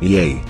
Yay.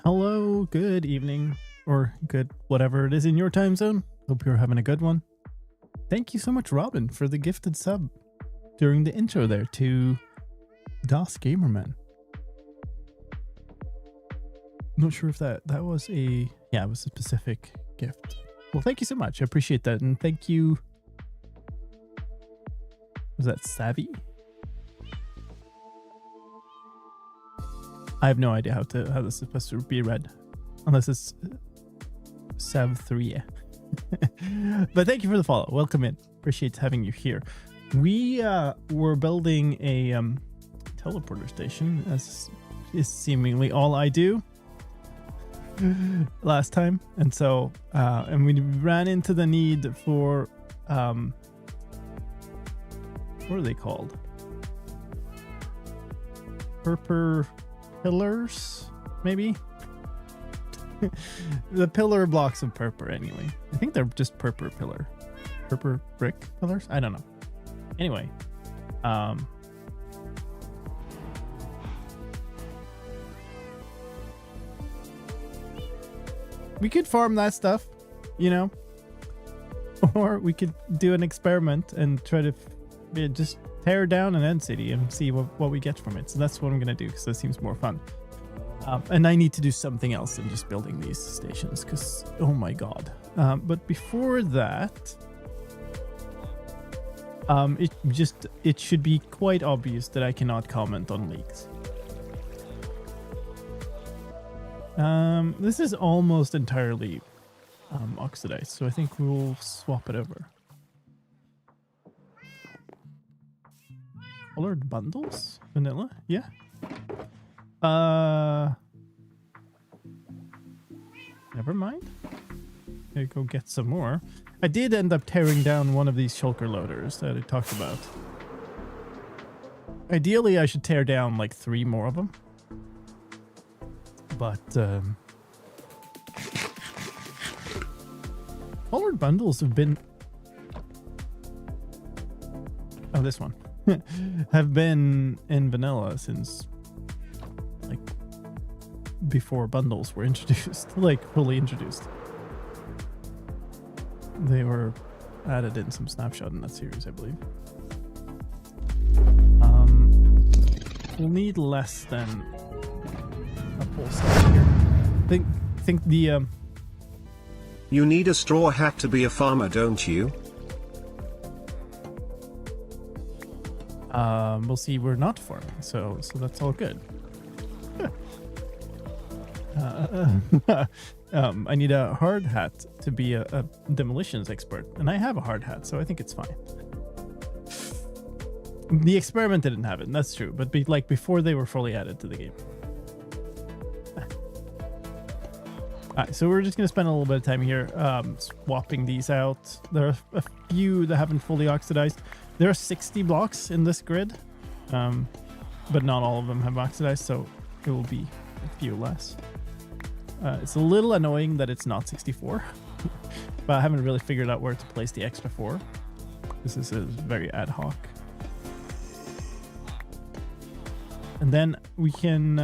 Hello, good evening, or good whatever it is in your time zone. Hope you're having a good one. Thank you so much, Robin, for the gifted sub during the intro there to Das Gamerman. Not sure if that was a, yeah, it was a specific gift. Well, thank you so much. I appreciate that. And thank you. Was that Savvy? I have no idea how this is supposed to be read, unless it's Sav3. But thank you for the follow. Welcome in. Appreciate having you here. We were building a teleporter station, as is seemingly all I do last time, and so and we ran into the need for what are they called? Purpur pillars, maybe? The pillar blocks of purpur, anyway. I think they're just purpur pillar. Purpur brick pillars? I don't know. Anyway. We could farm that stuff, you know? Or we could do an experiment and try to just tear down an end city and see what we get from it. So that's what I'm going to do, because that seems more fun. And I need to do something else than just building these stations, because, oh my god. But before that, it should be quite obvious that I cannot comment on leaks. This is almost entirely oxidized, so I think we'll swap it over. Colored bundles? Vanilla? Yeah. Never mind. Gotta go get some more. I did end up tearing down one of these shulker loaders that I talked about. Ideally, I should tear down like 3 more of them. But, colored bundles have been... Oh, this one. Have been in vanilla since like before bundles were introduced, like fully introduced. They were added in some snapshot in that series, I believe. We'll need less than a full set here. Think the You need a straw hat to be a farmer, don't you? We'll see, we're not farming, so that's all good. I need a hard hat to be a demolitions expert, and I have a hard hat, so I think it's fine. The experiment didn't have it, and that's true, but like before they were fully added to the game. Alright, so we're just going to spend a little bit of time here swapping these out. There are a few that haven't fully oxidized. There are 60 blocks in this grid, but not all of them have oxidized, so it will be a few less. It's a little annoying that it's not 64, but I haven't really figured out where to place the extra 4. This is very ad hoc. And then we can...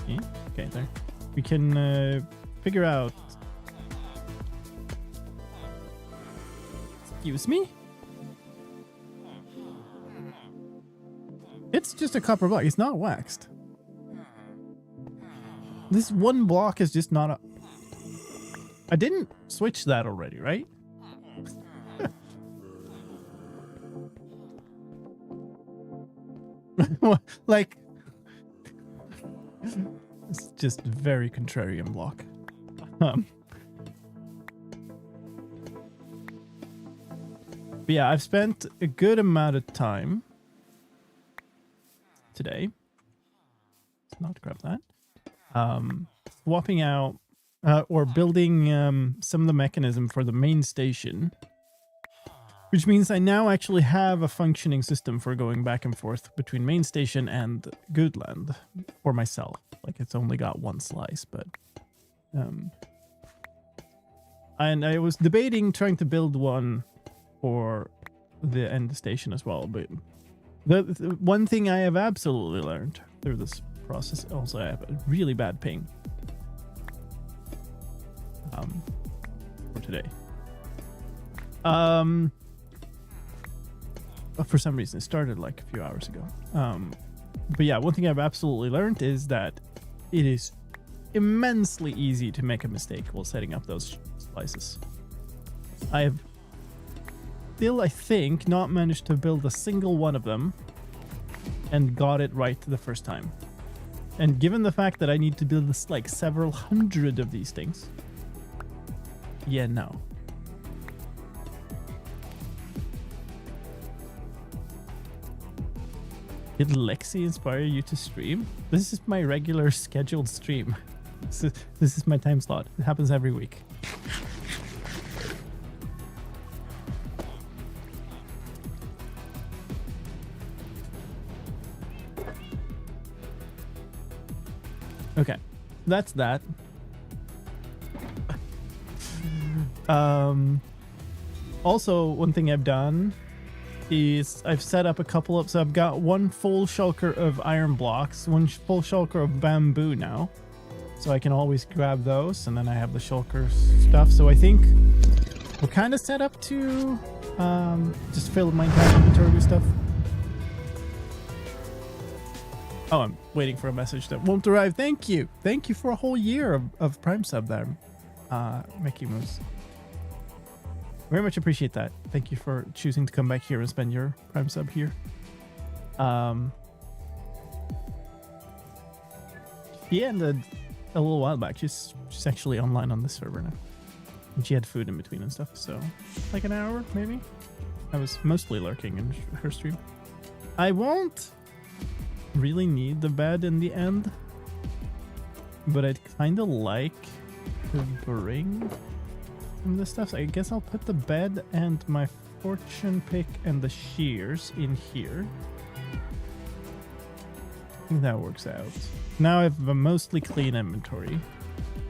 okay, there. We can figure out... Excuse me? It's just a copper block. It's not waxed. This one block is just not a... I didn't switch that already, right? Like... It's just very contrarian block. But yeah, I've spent a good amount of time today. Let's not grab that. Swapping out or building some of the mechanism for the main station, which means I now actually have a functioning system for going back and forth between main station and Goodland for myself. Like, it's only got one slice, but and I was debating trying to build one for the end station as well, but the one thing I have absolutely learned through this process, also I have a really bad ping for today. For some reason it started like a few hours ago. But yeah, one thing I've absolutely learned is that it is immensely easy to make a mistake while setting up those slices. I have still, I think, not managed to build a single one of them and got it right the first time. And given the fact that I need to build this, like, several hundred of these things, yeah, no. Did Lexi inspire you to stream? This is my regular scheduled stream. This is my time slot. It happens every week. Okay, that's that. Also, one thing I've done is I've set up a couple of... So I've got one full shulker of iron blocks, one full shulker of bamboo now. So I can always grab those, and then I have the shulker stuff. So I think we're kind of set up to just fill Minecraft inventory with stuff. Oh, I'm waiting for a message that won't arrive. Thank you. Thank you for a whole year of Prime sub there, Mickey Moose. Very much appreciate that. Thank you for choosing to come back here and spend your Prime sub here. She ended a little while back. She's actually online on this server now. And she had food in between and stuff, so like an hour maybe. I was mostly lurking in her stream. I won't really need the bed in the end, but I'd kind of like to bring this stuff. So I guess I'll put the bed and my fortune pick and the shears in here. I think that works out. Now I have a mostly clean inventory.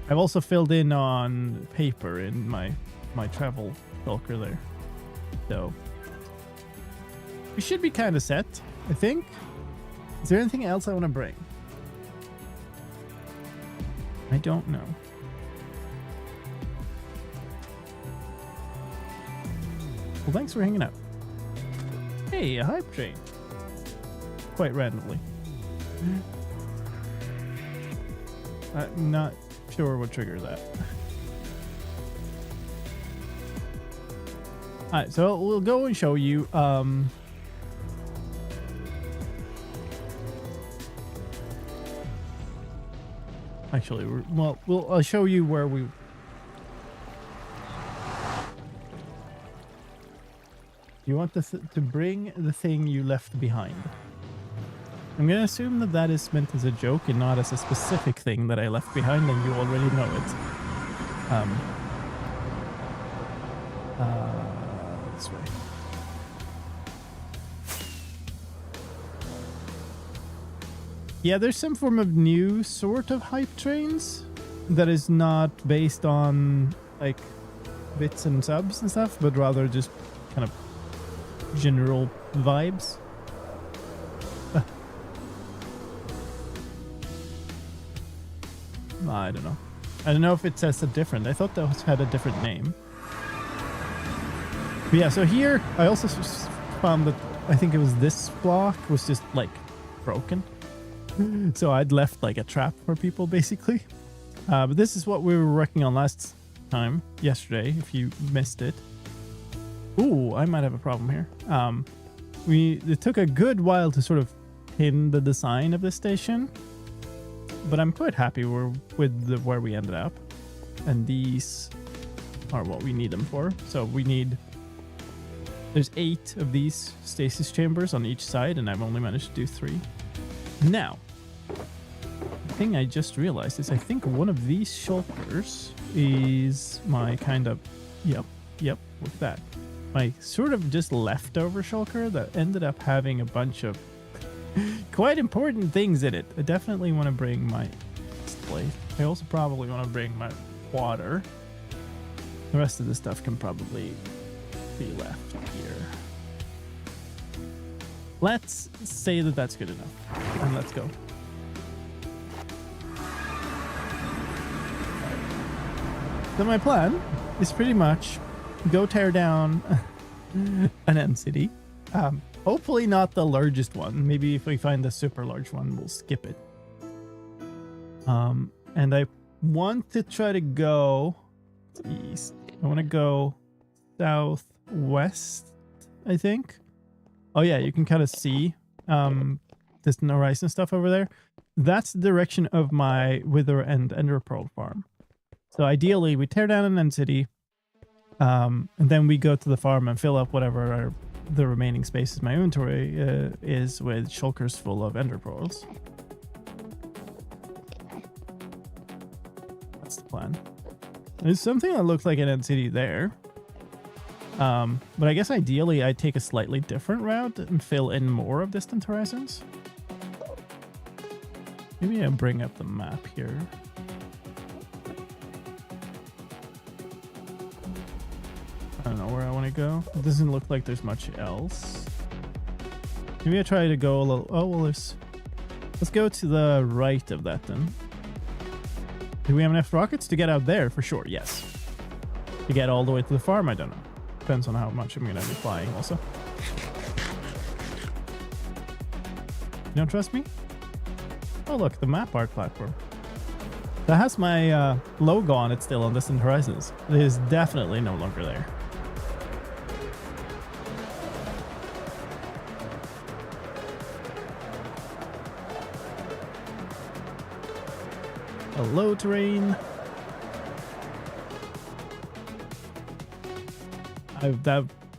I've also filled in on paper in my travel shulker there, so we should be kind of set, I think. Is there anything else I want to bring? I don't know. Well, thanks for hanging out. Hey, a hype train. Quite randomly. Not sure what triggered that. Alright, so we'll go and show you actually, I'll show you where we... You want to bring the thing you left behind. I'm going to assume that that is meant as a joke and not as a specific thing that I left behind, and you already know it. This way. Yeah, there's some form of new sort of hype trains that is not based on like bits and subs and stuff, but rather just kind of general vibes. I don't know. I don't know if it says a different. I thought those had a different name. But yeah, so here I also found that I think it was this block was just like broken. So I'd left like a trap for people basically. But this is what we were working on last time, yesterday, if you missed it. Ooh, I might have a problem here. It took a good while to sort of pin the design of the station, but I'm quite happy with where we ended up. And these are what we need them for. So there's 8 of these stasis chambers on each side, and I've only managed to do 3. Now, the thing I just realized is I think one of these shulkers is my kind of, yep, with that. My sort of just leftover shulker that ended up having a bunch of quite important things in it. I definitely want to bring my display. I also probably want to bring my water. The rest of the stuff can probably be left here. Let's say that that's good enough, and let's go. So my plan is pretty much go tear down an end city. Hopefully not the largest one. Maybe if we find the super large one, we'll skip it. And I want to try to go east. I want to go southwest, I think. Oh yeah, you can kind of see distant horizon stuff over there. That's the direction of my Wither and Ender Pearl farm. So ideally, we tear down an end city, and then we go to the farm and fill up whatever the remaining space in my inventory is with shulkers full of Ender Pearls. That's the plan. There's something that looks like an end city there. But I guess ideally I'd take a slightly different route and fill in more of distant horizons. Maybe I'll bring up the map here. I don't know where I want to go. It doesn't look like there's much else. Maybe I try to go a little... Oh, well, let's go to the right of that then. Do we have enough rockets to get out there? For sure, yes. To get all the way to the farm, I don't know. Depends on how much I'm going to be flying also. You don't trust me? Oh look, the map art platform. That has my logo on it still on Distant Horizons. It is definitely no longer there. Hello, terrain.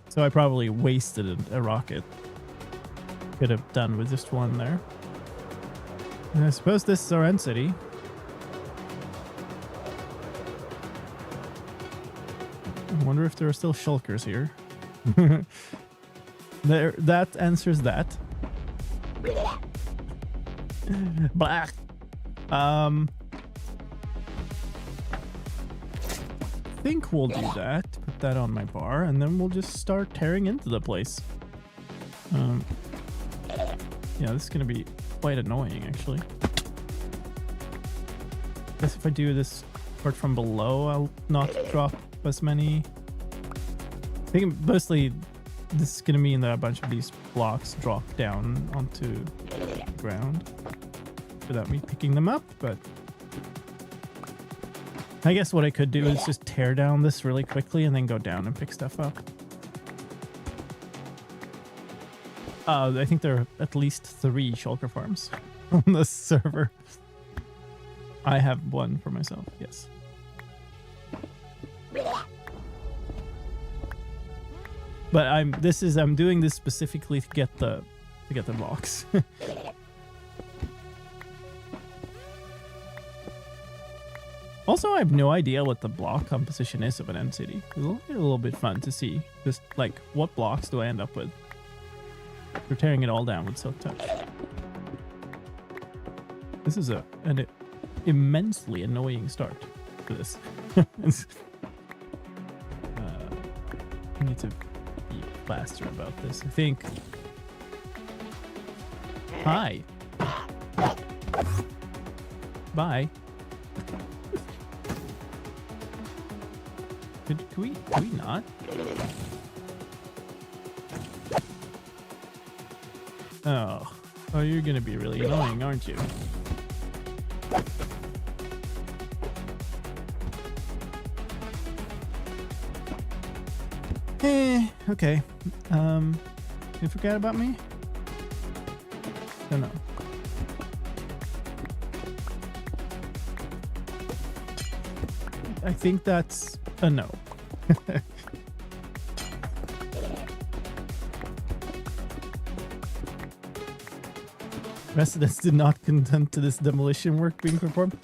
So I probably wasted a rocket. Could have done with just one there. And I suppose this is our end city. I wonder if there are still shulkers here. That answers that. Black. I think we'll do that. Put that on my bar, and then we'll just start tearing into the place. Yeah, this is gonna be quite annoying, actually. I guess if I do this part from below, I'll not drop as many. I think mostly this is gonna mean that a bunch of these blocks drop down onto the ground without me picking them up, but I guess what I could do is just tear down this really quickly and then go down and pick stuff up. I think there are at least 3 shulker farms on this server. I have one for myself, yes. But I'm doing this specifically to get the blocks. Also, I have no idea what the block composition is of an end city. It'll be a little bit fun to see just like what blocks do I end up with. We're tearing it all down with silk touch. This is an immensely annoying start to this. I need to be faster about this, I think. Hi. Bye. Could we not? Oh, you're gonna be really annoying, aren't you? Okay. You forgot about me? Don't know. I think that's a no. Residents did not consent to this demolition work being performed.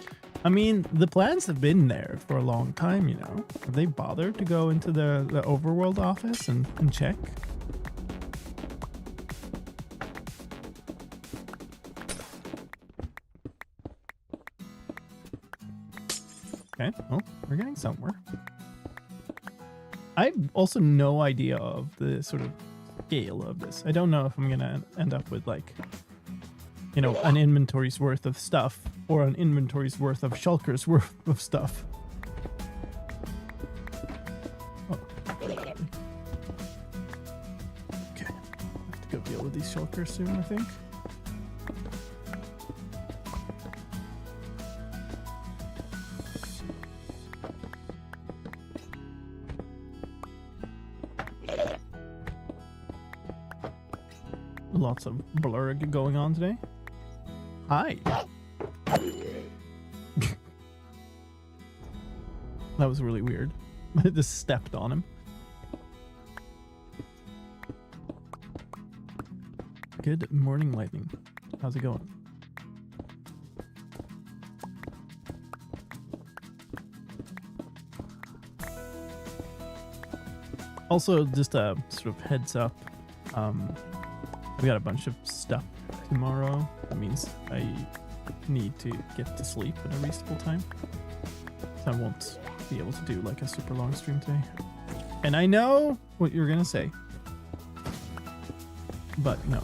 I mean, the plans have been there for a long time, you know. Have they bothered to go into the overworld office and check? Okay, well, we're getting somewhere. I have also no idea of the sort of scale of this. I don't know if I'm gonna end up with, like, you know, an inventory's worth of stuff or an inventory's worth of shulker's worth of stuff. Oh. Okay. I have to go deal with these shulkers soon, I think. Lots of blurg going on today. Hi. That was really weird. I just stepped on him. Good morning, Lightning. How's it going? Also, just a sort of heads up. We got a bunch of stuff tomorrow. That means I need to get to sleep at a reasonable time. So I won't be able to do like a super long stream today. And I know what you're gonna say, but no.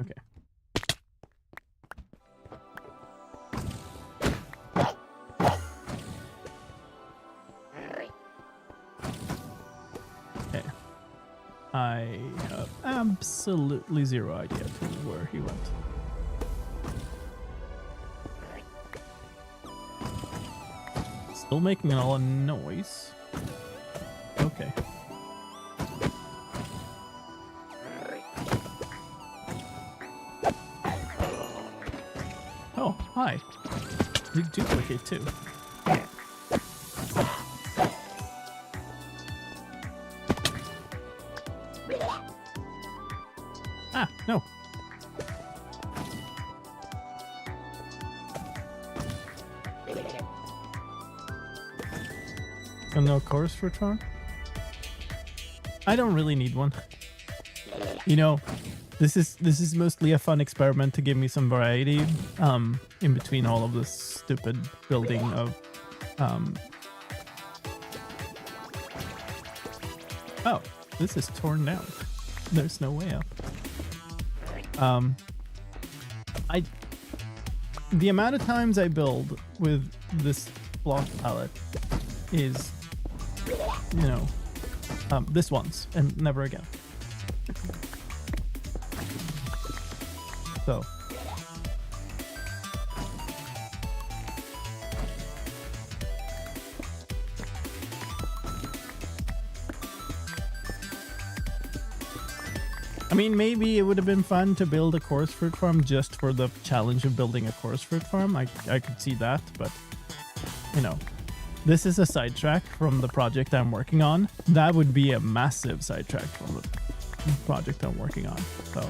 Okay. I have absolutely zero idea to where he went. Still making all a noise. Okay. Oh, hi. You duplicate too. Ah, no. And no chorus for Tron? I don't really need one. You know, this is mostly a fun experiment to give me some variety in between all of this stupid building of Oh, this is torn down. There's no way up. The amount of times I build with this block palette is, you know, this once and never again. So. I mean, maybe it would have been fun to build a coarse fruit farm just for the challenge of building a coarse fruit farm. I could see that, but, you know, this is a sidetrack from the project I'm working on. That would be a massive sidetrack from the project I'm working on. So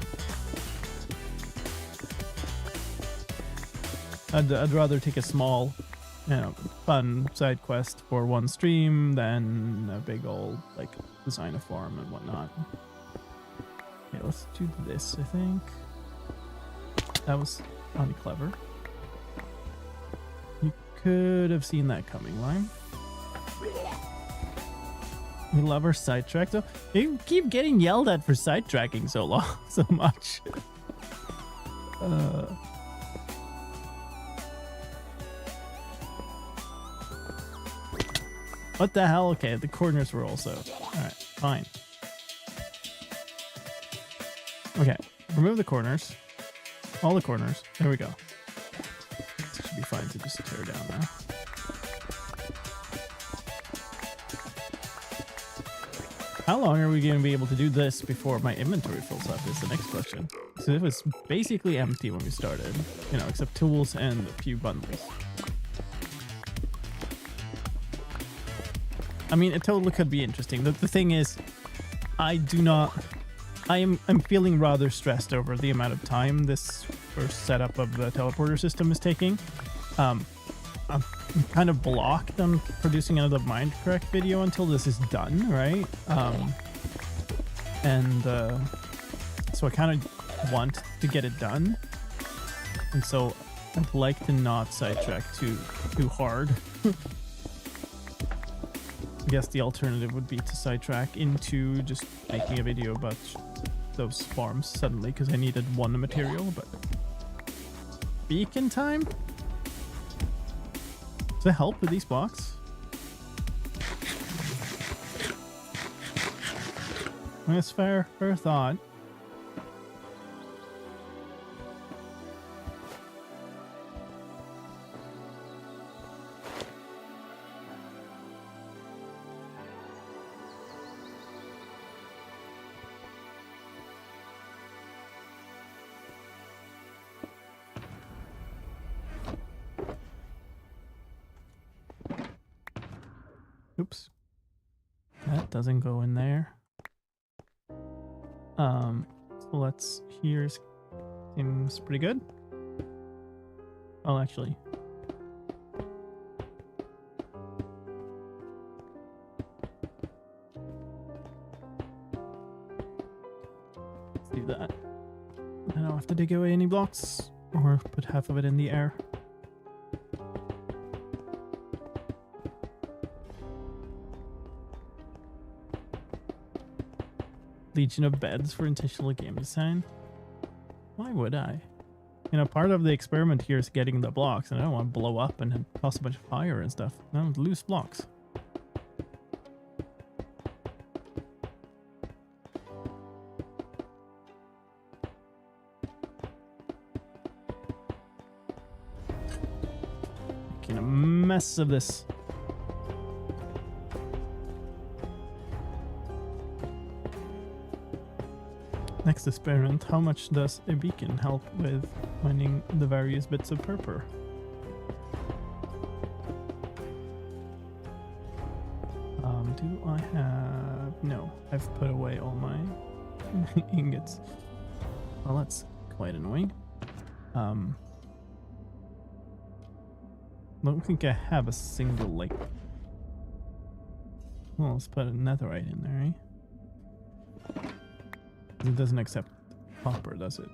I'd rather take a small, you know, fun side quest for one stream than a big old, like, design a farm and whatnot. Okay, let's do this, I think. That was unclever. You could have seen that coming, Lime. We love our sidetrack, though. You keep getting yelled at for sidetracking so long, so much. What the hell? Okay, the corners were also... Alright, fine. Okay, remove the corners. All the corners. There we go. This should be fine to just tear down now. How long are we going to be able to do this before my inventory fills up is the next question. So it was basically empty when we started, you know, except tools and a few bundles. I mean, it totally could be interesting. The thing is, I'm feeling rather stressed over the amount of time this first setup of the teleporter system is taking. I'm kind of blocked on producing another Mindcrack video until this is done, right? So I kind of want to get it done, and so I'd like to not sidetrack too hard. I guess the alternative would be to sidetrack into just making a video about those farms suddenly because I needed one material, but beacon time? Does that help with these blocks? That's fair thought. Oops. That doesn't go in there. So let's, here's, seems pretty good. Oh, actually. Let's do that. I don't have to dig away any blocks or put half of it in the air. Legion of beds for intentional game design. Why would I? You know, part of the experiment here is getting the blocks, and I don't want to blow up and cause a bunch of fire and stuff. I don't lose blocks. Making a mess of this. Next experiment, how much does a beacon help with finding the various bits of purpur? Do I have... No, I've put away all my ingots. Well, that's quite annoying. Don't think I have a single, like... Well, let's put a netherite in there, eh? It doesn't accept copper, does it?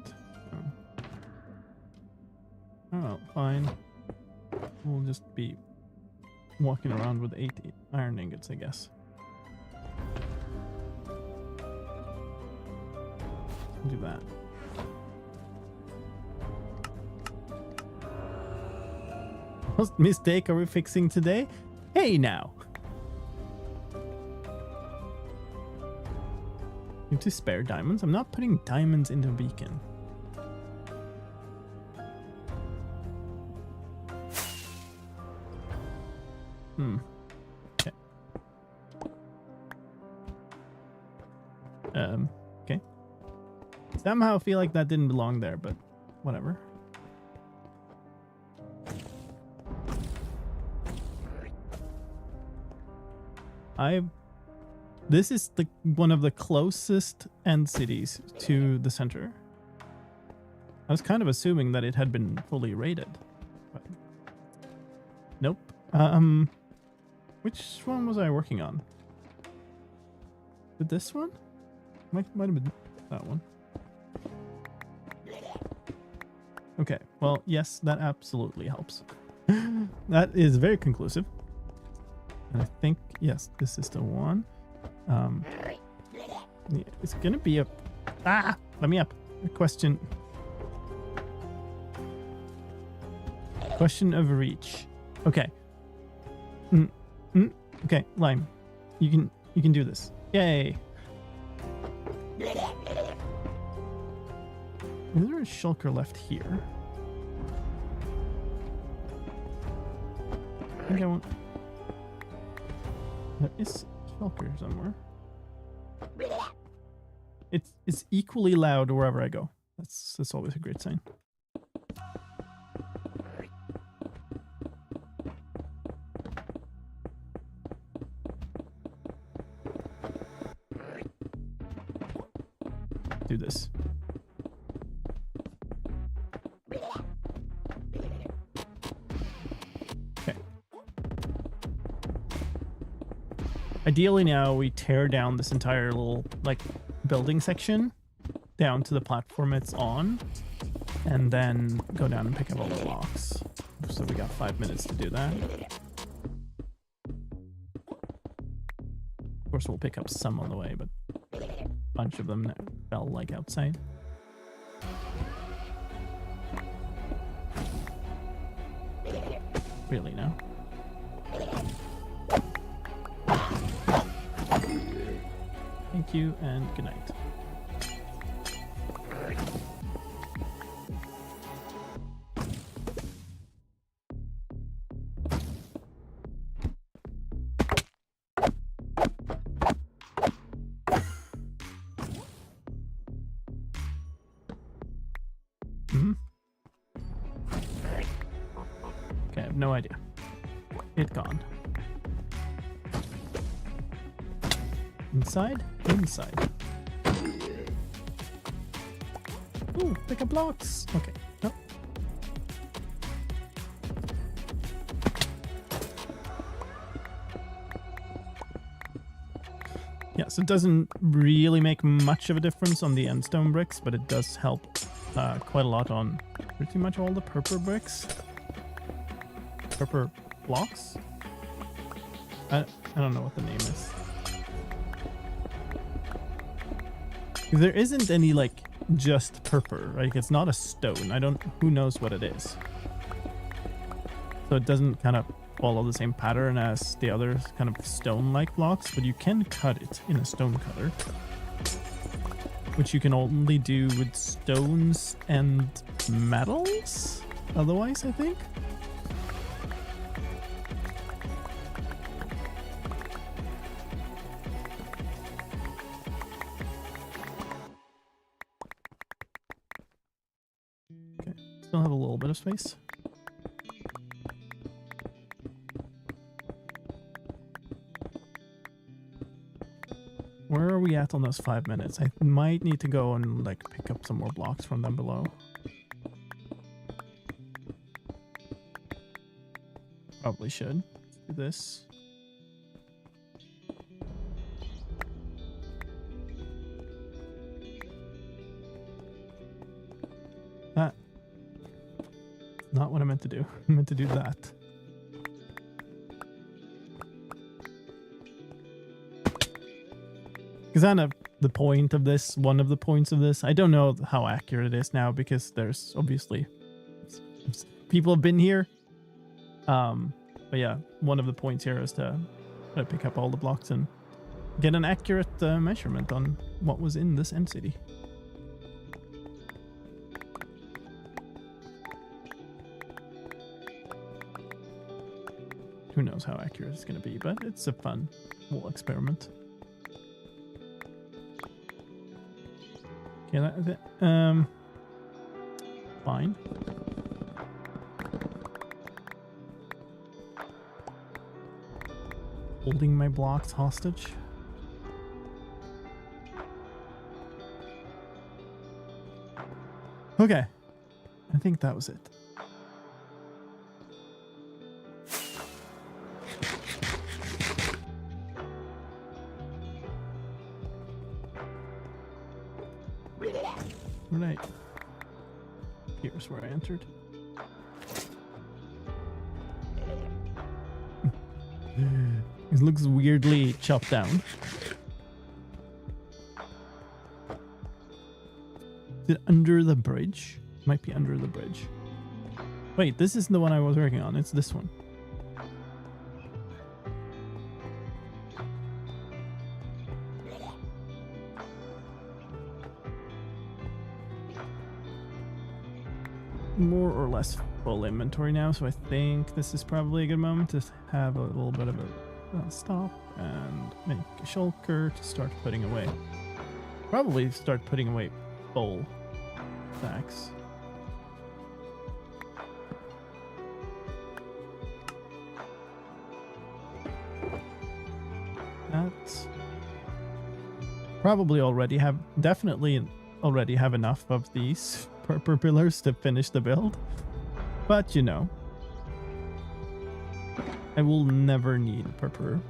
Oh, fine. We'll just be walking around with 8 iron ingots, I guess. Do that. What mistake are we fixing today? Hey now! To spare diamonds? I'm not putting diamonds into a beacon. Okay. Okay. Somehow I feel like that didn't belong there, but whatever. This is one of the closest end cities to the center. I was kind of assuming that it had been fully raided. But nope. Which one was I working on? Did this one? Might have been that one. well, yes, that absolutely helps. That is very conclusive. And I think, yes, this is the one. Yeah, it's gonna be a... Ah! Let me up. A question. Question of reach. Okay. Okay, Lime. You can do this. Yay! Is there a shulker left here? I think I want... There is a shulker somewhere. It's equally loud wherever I go. That's always a great sign. Do this. Okay. Ideally now we tear down this entire little like building section down to the platform it's on, and then go down and pick up all the blocks. So we got 5 minutes to do that. Of course we'll pick up some on the way, but a bunch of them fell like outside. Really now. Thank you and good night. Okay, I have no idea. It gone. Inside? Inside. Ooh, pick up blocks. Okay. No. Yeah, so it doesn't really make much of a difference on the end stone bricks, but it does help quite a lot on pretty much all the purpur bricks. Purpur blocks? I don't know what the name is. There isn't any like just purpur, right? It's not a stone. Who knows what it is. So it doesn't kind of follow the same pattern as the other kind of stone-like blocks, but you can cut it in a stone cutter, which you can only do with stones and metals otherwise, I think. Still have a little bit of space. Where are we at on those 5 minutes? I might need to go and like pick up some more blocks from them below. Probably should do this. Not what I meant to do. I meant to do that. Because kind of the point of this, one of the points of this, I don't know how accurate it is now because there's obviously people have been here. But yeah, one of the points here is to pick up all the blocks and get an accurate measurement on what was in this end city. Who knows how accurate it's going to be, but it's a fun little experiment. Okay, fine. Holding my blocks hostage. Okay, I think that was it. Right. Here's where I entered. It looks weirdly chopped down. Is it under the bridge? Might be under the bridge. Wait, this isn't the one I was working on. It's this one. More or less full inventory now, so I think this is probably a good moment to have a little bit of a stop and make a shulker to start putting away. Probably start putting away full stacks. That's probably definitely already have enough of these purpur pillars to finish the build, but you know, I will never need purpur.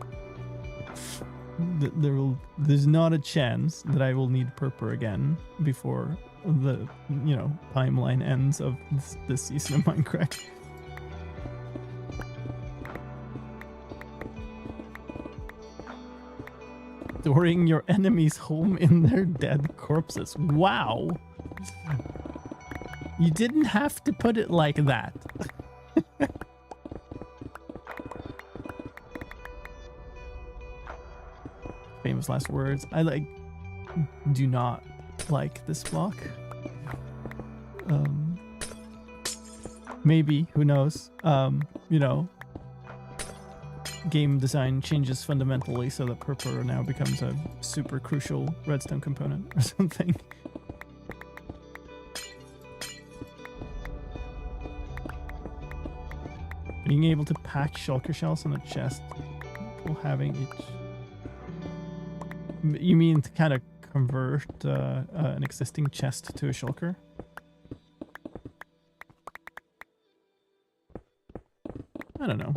There's not a chance that I will need purpur again before the, you know, timeline ends of this season of Minecraft. Storing your enemies' home in their dead corpses. Wow. You didn't have to put it like that. Famous last words. I do not like this block. Maybe, who knows? You know, game design changes fundamentally so that purpur now becomes a super crucial redstone component or something. Being able to pack shulker shells on a chest while having each... You mean to kind of convert an existing chest to a shulker? I don't know.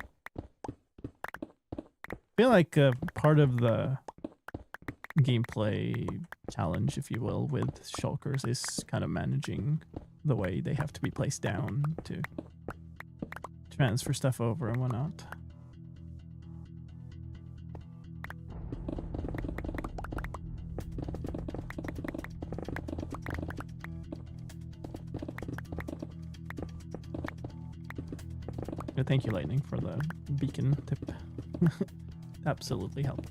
I feel like part of the gameplay challenge, if you will, with shulkers is kind of managing the way they have to be placed down to transfer stuff over and whatnot. Yeah, thank you, Lightning, for the beacon tip. Absolutely helped.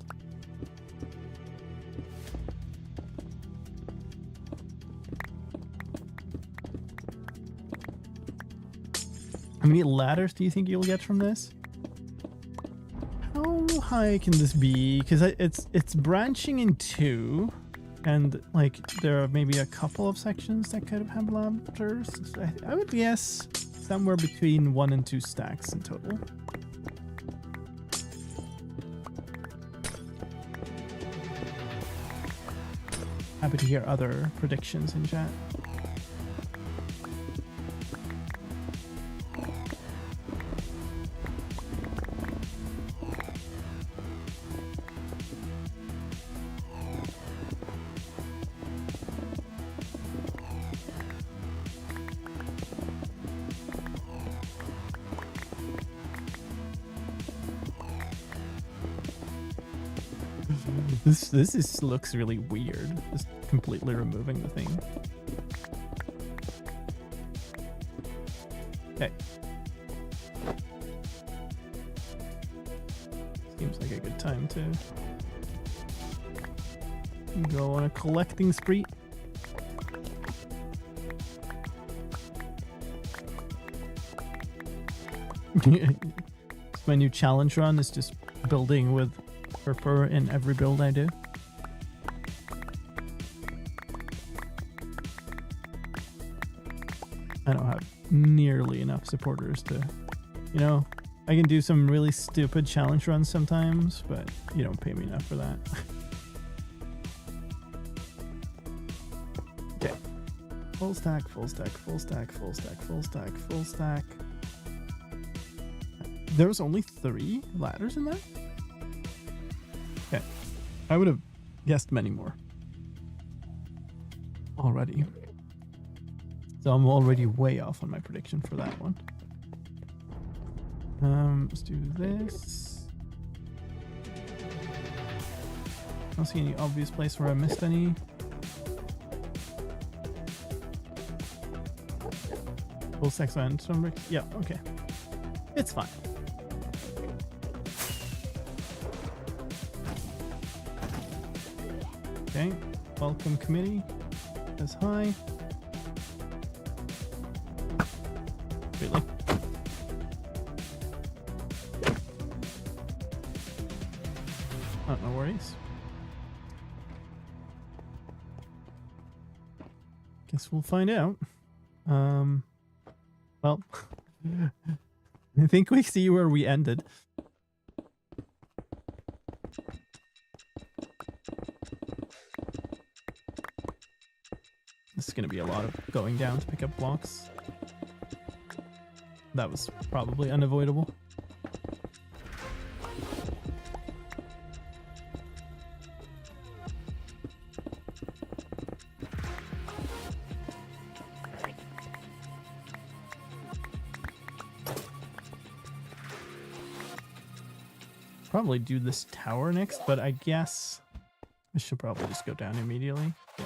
How many ladders do you think you'll get from this? How high can this be? Because it's branching in two, and like there are maybe a couple of sections that could have ladders. I would guess somewhere between 1 and 2 stacks in total. Happy to hear other predictions in chat. This looks really weird, just completely removing the thing. Okay. Seems like a good time to go on a collecting spree. My new challenge run is just building with purpur in every build I do. I don't have nearly enough supporters to, you know, I can do some really stupid challenge runs sometimes, but you don't pay me enough for that. Okay. Full stack, full stack, full stack, full stack, full stack, full stack. There was only 3 ladders in that? Okay. I would have guessed many more already. So I'm already way off on my prediction for that one. Let's do this. I don't see any obvious place where I missed any. Full sex and some. Yeah, okay. It's fine. Okay. Welcome committee. Says hi. Really? Oh, no worries. Guess we'll find out. Well, I think we see where we ended. This is going to be a lot of going down to pick up blocks. That was probably unavoidable. Probably do this tower next, but I guess I should probably just go down immediately. Yeah.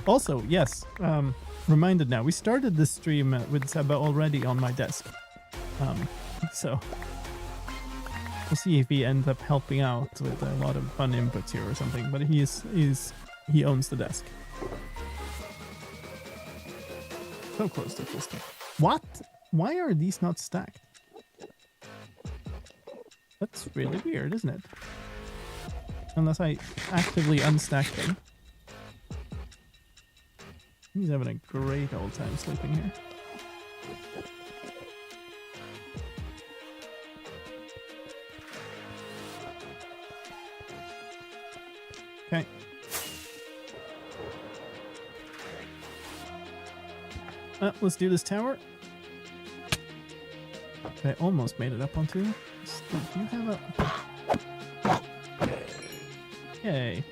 Also, yes, reminded now, we started this stream with Seba already on my desk. So we'll see if he ends up helping out with a lot of fun inputs here or something, but he owns the desk. So close to full stack. What? Why are these not stacked? That's really weird, isn't it? Unless I actively unstack them. He's having a great old time sleeping here. Okay. Let's do this tower. I almost made it up onto. Do you have a... Yay.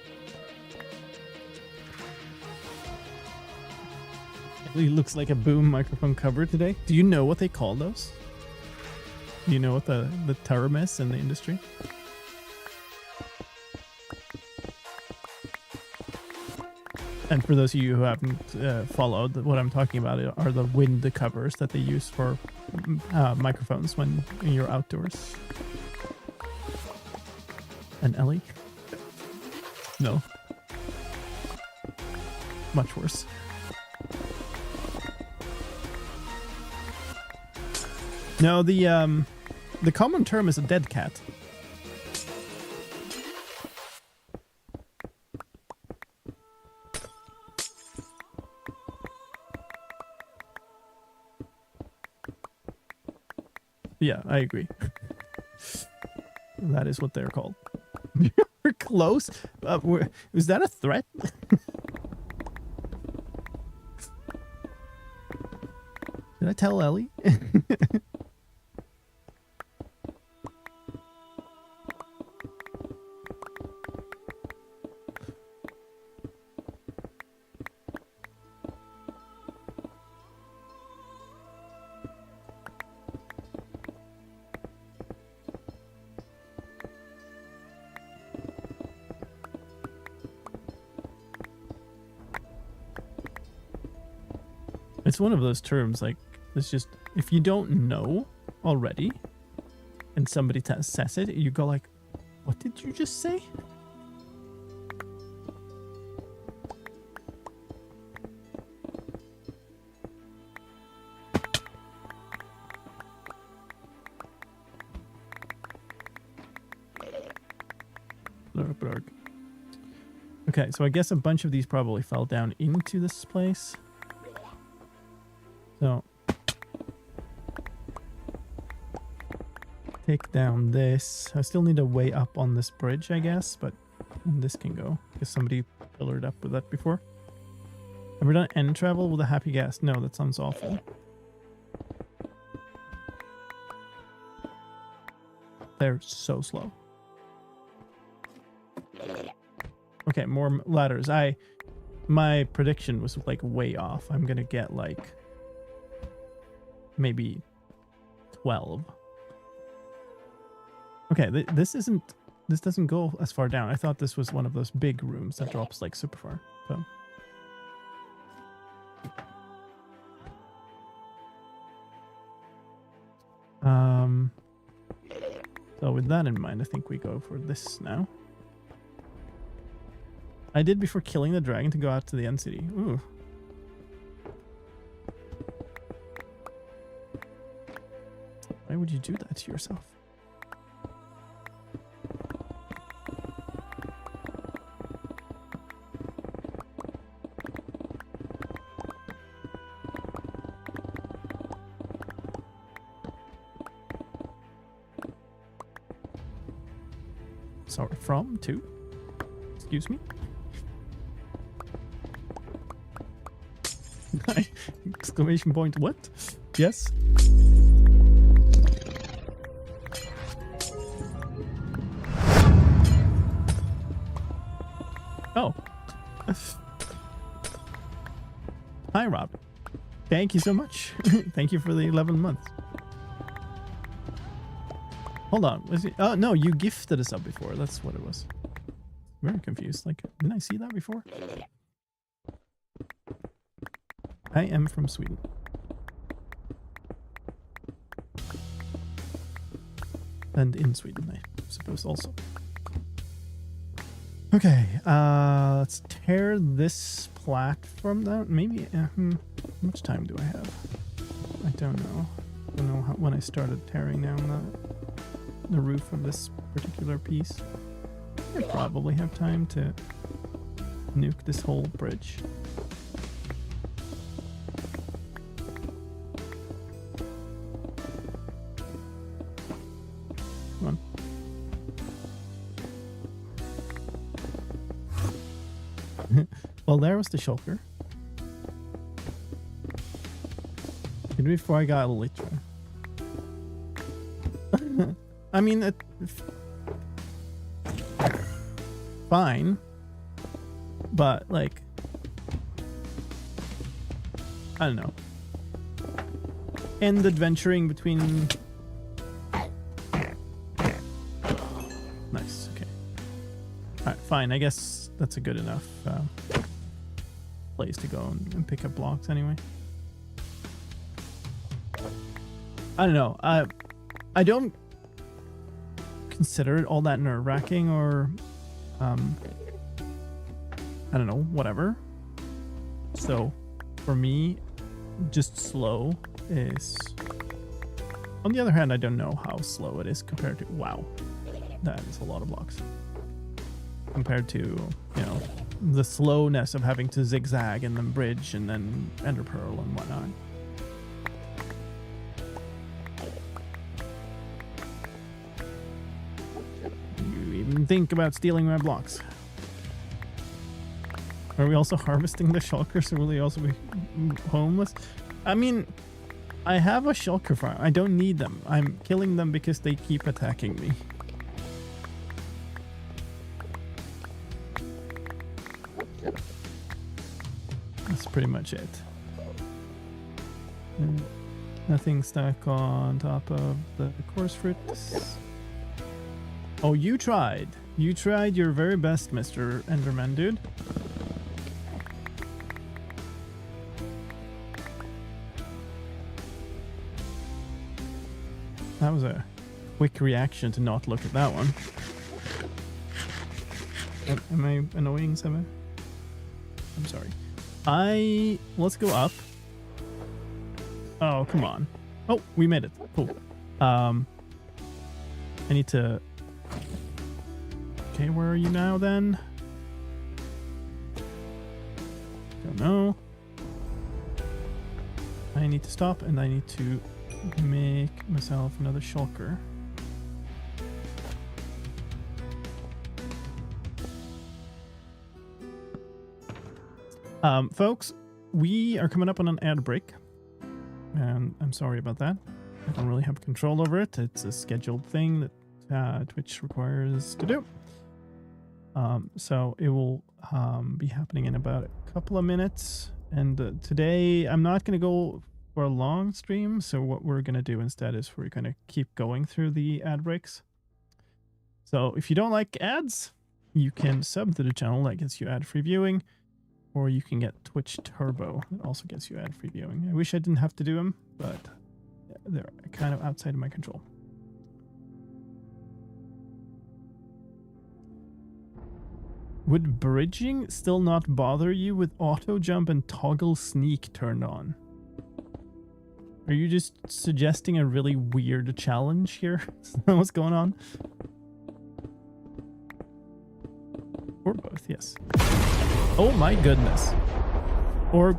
It looks like a boom microphone cover today. Do you know what they call those? Do you know what the term is in the industry? And for those of you who haven't followed, what I'm talking about are the wind covers that they use for microphones when you're outdoors. And Ellie? No. Much worse. No, the common term is a dead cat. Yeah, I agree. That is what they're called. We're close. Was that a threat? Did I tell Ellie? It's one of those terms, like, it's just, if you don't know already, and somebody says it, you go like, what did you just say? Okay, so I guess a bunch of these probably fell down into this place. So, take down this. I still need a way up on this bridge, I guess, but this can go. Because somebody pillared up with that before. Have we done end travel with a happy gas? No, that sounds awful. They're so slow. Okay, more ladders. My prediction was like way off. I'm gonna get like maybe 12. Okay, this doesn't go as far down. I thought this was one of those big rooms that drops like super far. So with that in mind, I think we go for this now. I did before killing the dragon to go out to the end city. Ooh. Why would you do that to yourself? Sorry, from, to? Excuse me? Exclamation point, what? Yes? Oh. Hi, Rob. Thank you so much. Thank you for the 11 months. Hold on. Was it? Oh, no, you gifted us up before. That's what it was. Very confused. Like, didn't I see that before? I am from Sweden. And in Sweden, I suppose also. Okay, let's tear this platform down. Maybe, how much time do I have? I don't know. I don't know when I started tearing down the roof of this particular piece. I probably have time to nuke this whole bridge. Come on. Well, there was the shulker. Before I got a liter. I mean, fine, but like, I don't know. End adventuring between. Nice. Okay. All right. Fine. I guess that's a good enough place to go and pick up blocks anyway. I don't know. I don't consider it all that nerve-wracking or I don't know, whatever. So for me, just slow is. On the other hand, I don't know how slow it is compared to. Wow, that is a lot of blocks compared to, you know, the slowness of having to zigzag and then bridge and then ender pearl and whatnot. Think about stealing my blocks. Are we also harvesting the shulker, so will they also be homeless? I mean, I have a shulker farm. I don't need them. I'm killing them because they keep attacking me. That's pretty much it. Nothing stuck on top of the coarse fruits. Oh, you tried. You tried your very best, Mr. Enderman, dude. That was a quick reaction to not look at that one. Am I annoying, Seba? I'm sorry. Let's go up. Oh, come on. Oh, we made it. Cool. I need to... Okay, where are you now then? Don't know. I need to stop and I need to make myself another shulker. Folks, we are coming up on an ad break. And I'm sorry about that. I don't really have control over it. It's a scheduled thing that Twitch requires to do. So it will be happening in about a couple of minutes. And today I'm not going to go for a long stream. So what we're going to do instead is we're going to keep going through the ad breaks. So if you don't like ads, you can sub to the channel. That gets you ad-free viewing. Or you can get Twitch Turbo. That also gets you ad-free viewing. I wish I didn't have to do them, but they're kind of outside of my control. Would bridging still not bother you with auto jump and toggle sneak turned on? Are you just suggesting a really weird challenge here? What's going on? Or both, yes. Oh my goodness. Or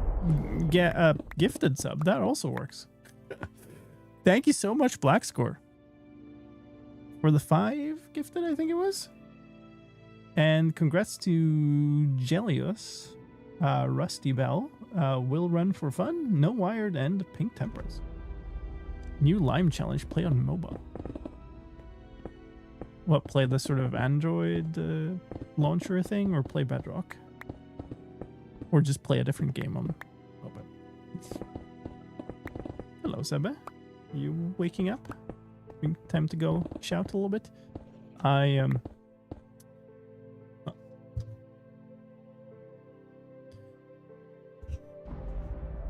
get a gifted sub. That also works. Thank you so much, Black Score. For the 5 gifted, I think it was. And congrats to Jelius, Rusty Bell, Will Run for Fun, No Wired, and Pink Tempers. New Lime Challenge, play on mobile. What, play the sort of Android launcher thing, or play Bedrock? Or just play a different game on mobile. Hello, Sebe. You waking up? Time to go shout a little bit?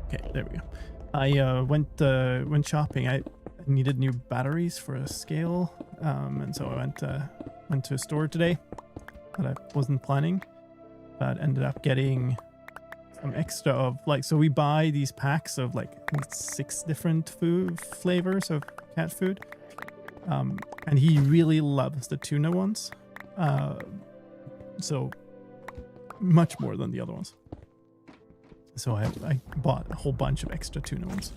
Okay, there we go. I went shopping. I needed new batteries for a scale, and so I went to a store today that I wasn't planning, but ended up getting some extra of, like, so we buy these packs of like 6 different food flavors of cat food, and he really loves the tuna ones, so much more than the other ones. So I bought a whole bunch of extra tuna ones.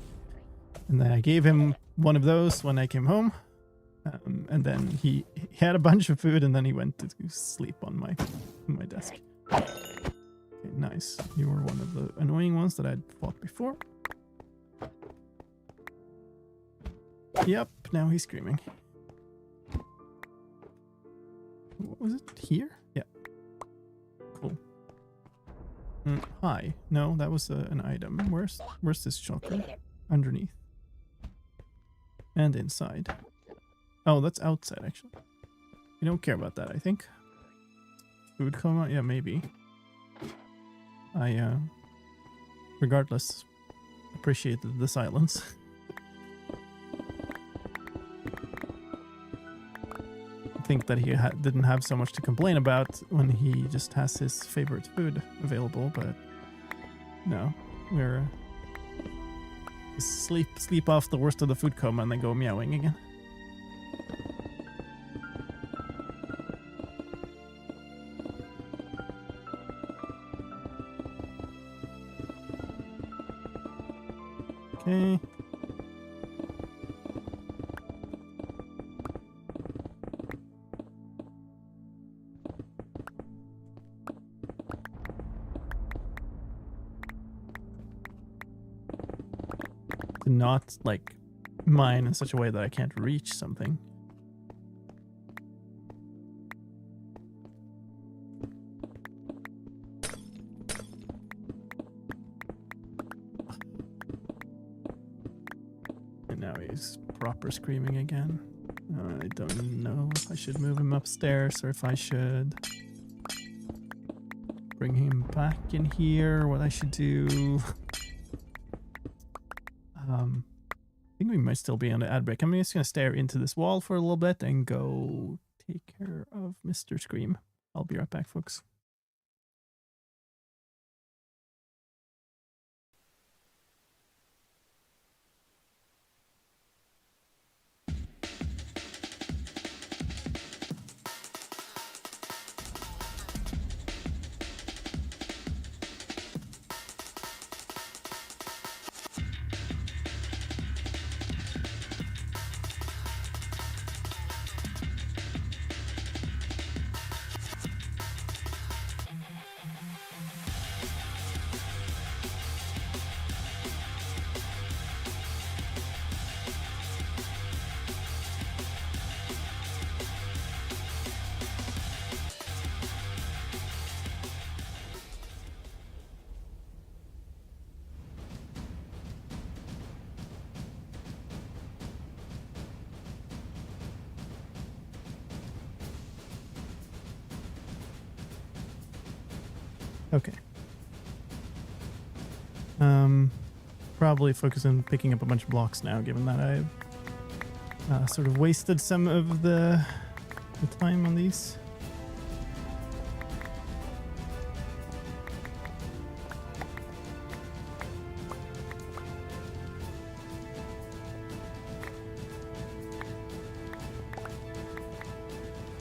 And then I gave him one of those when I came home. And then he had a bunch of food, and then he went to sleep on my desk. Okay, nice. You were one of the annoying ones that I'd fought before. Yep, now he's screaming. What was it? Here? Yeah. Cool. Hi. No, that was an item. Where's this chocolate? Underneath. And inside. Oh, that's outside, actually. You don't care about that, I think. Food coma? Yeah, maybe. I, regardless, appreciated the silence. I think that he didn't have so much to complain about when he just has his favorite food available, but no, we're sleep off the worst of the food coma and then go meowing again. Okay. Not like mine in such a way that I can't reach something. And now he's proper screaming again. I don't know if I should move him upstairs or if I should bring him back in here, what I should do. I think we might still be on the ad break. I'm just going to stare into this wall for a little bit and go take care of Mr. Scream. I'll be right back, folks. Okay. Probably focus on picking up a bunch of blocks now, given that I've sort of wasted some of the time on these.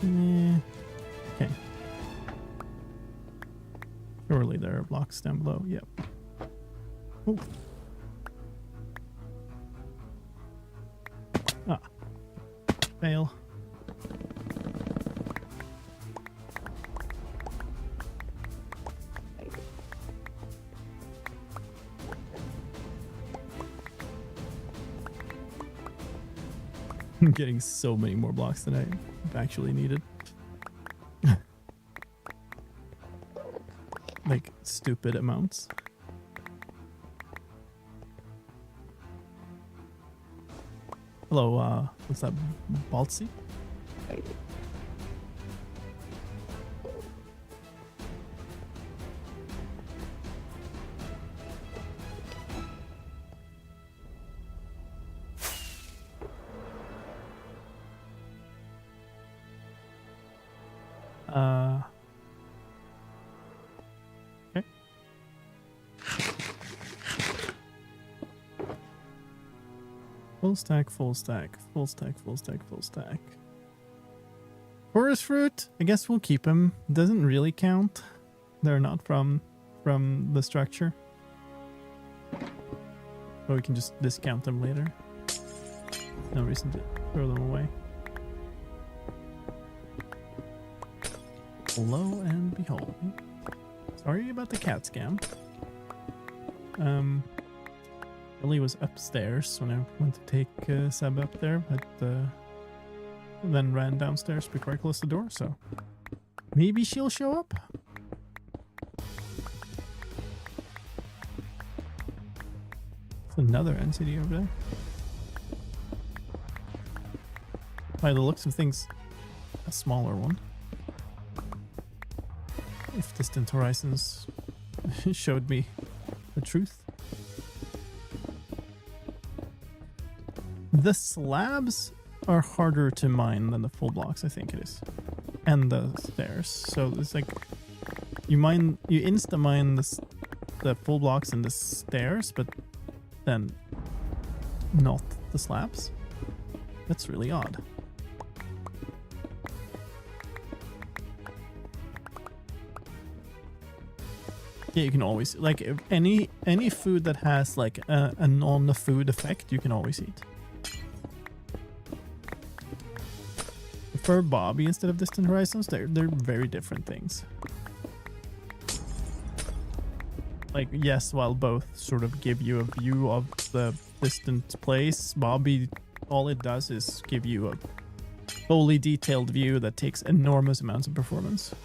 Yeah. Okay. Surely there are blocks down below. Yep. Oh. Ah. Fail. I'm getting so many more blocks than I actually needed. Like, stupid amounts. Hello, what's that? Baltzy? Okay. Full stack, full stack, full stack, full stack, full stack. Forest fruit, I guess we'll keep them. Doesn't really count. They're not from the structure. But we can just discount them later. No reason to throw them away. Lo and behold. Sorry about the cat scam. Ellie was upstairs when I went to take Seb up there, but then ran downstairs before I closed the door, so maybe she'll show up. There's another NCD over there. By the looks of things, a smaller one. If Distant Horizons showed me the truth. The slabs are harder to mine than the full blocks, I think it is. And the stairs. So it's like you insta mine the full blocks and the stairs, but then not the slabs. That's really odd. Yeah, you can always, like, if any food that has like a non-food effect, you can always eat. For Bobby instead of Distant Horizons, they're very different things. Like, yes, while both sort of give you a view of the distant place, Bobby, all it does is give you a fully detailed view that takes enormous amounts of performance.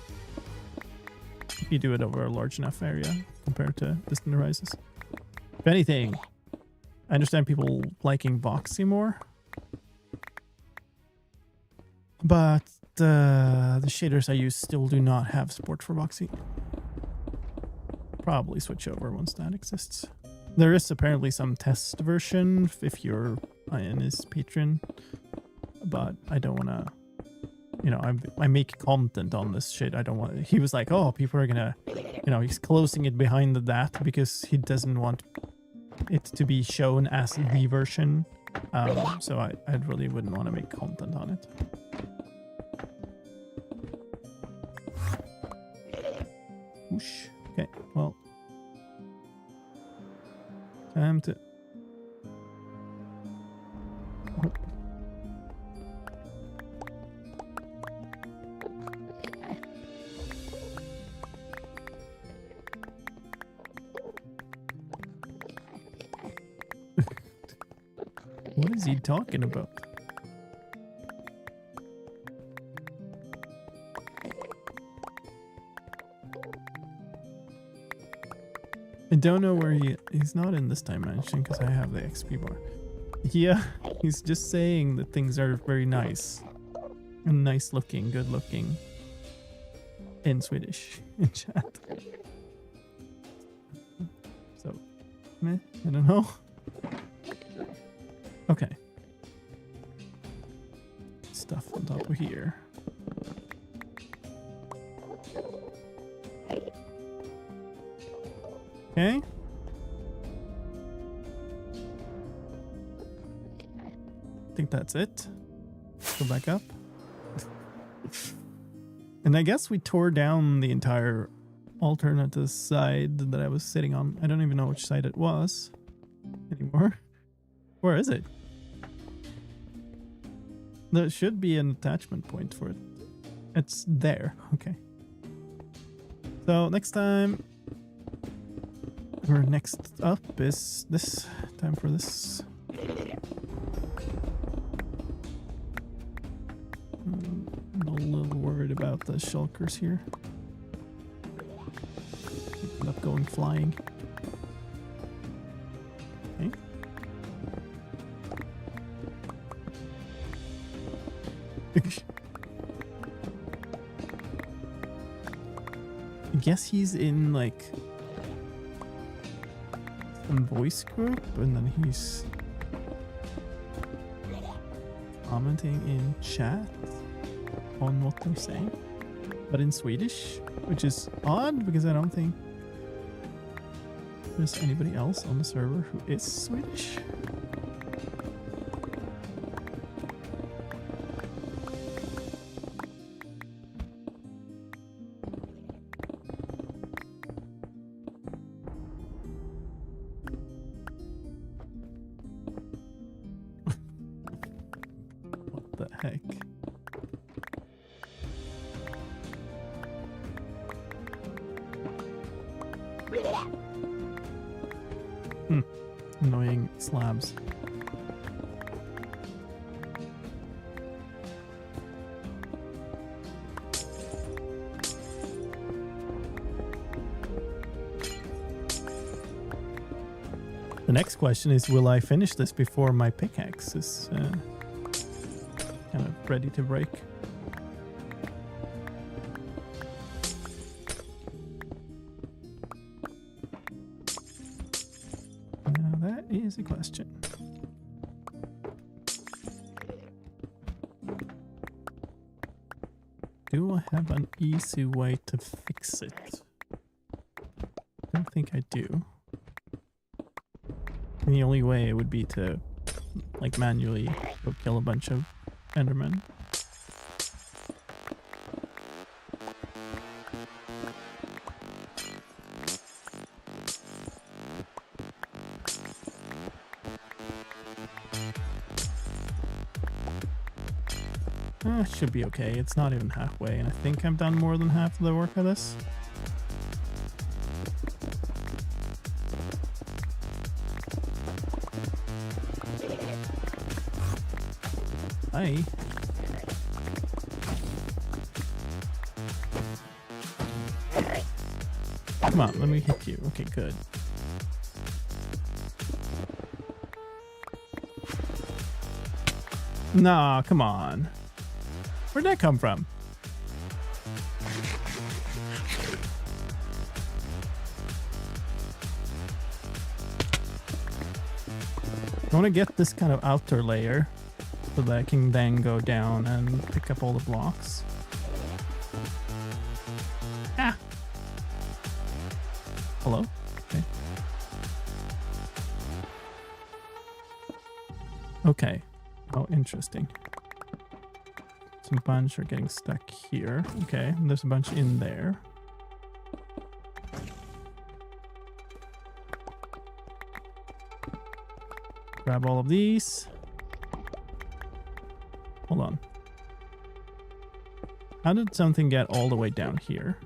If you do it over a large enough area compared to Distant Horizons. If anything, I understand people liking Voxy more. But the shaders I use still do not have support for Voxy. Probably switch over once that exists. There is apparently some test version if you're in his patron, but I don't want to, you know, I make content on this shit. I don't want to, he was like, oh, people are gonna, you know, he's closing it behind that because he doesn't want it to be shown as the version. So I really wouldn't want to make content on it. Whoosh. Okay, well, time to. Oh. What is he talking about? I don't know where he's not in this dimension because I have the XP bar. Yeah, he's just saying that things are very nice. And nice looking, good looking. In Swedish, in chat. I don't know. Okay. Stuff on top of here. Okay. I think that's it. Go back up. And I guess we tore down the entire alternative side that I was sitting on. I don't even know which side it was anymore. Where is it? There should be an attachment point for it. It's there. Okay. So next time, or next up is this. Time for this. I'm a little worried about the shulkers here. End up going flying. Okay. I guess he's in like some voice group, and then he's commenting in chat on what they're saying, but in Swedish, which is odd because I don't think there's anybody else on the server who is Swedish. What the heck? Annoying slabs. The next question is, will I finish this before my pickaxe is kind of ready to break? Is a question. Do I have an easy way to fix it? I don't think I do. And the only way would be to like manually go kill a bunch of Endermen. Should be okay. It's not even halfway, and I think I've done more than half of the work of this. Hi. Come on, let me hit you. Okay, good. Nah, come on. Where'd that come from? I want to get this kind of outer layer so that I can then go down and pick up all the blocks. Ah! Hello? Okay. Okay. Oh, interesting. Some bunch are getting stuck here. Okay, and there's a bunch in there. Grab all of these. Hold on. How did something get all the way down here?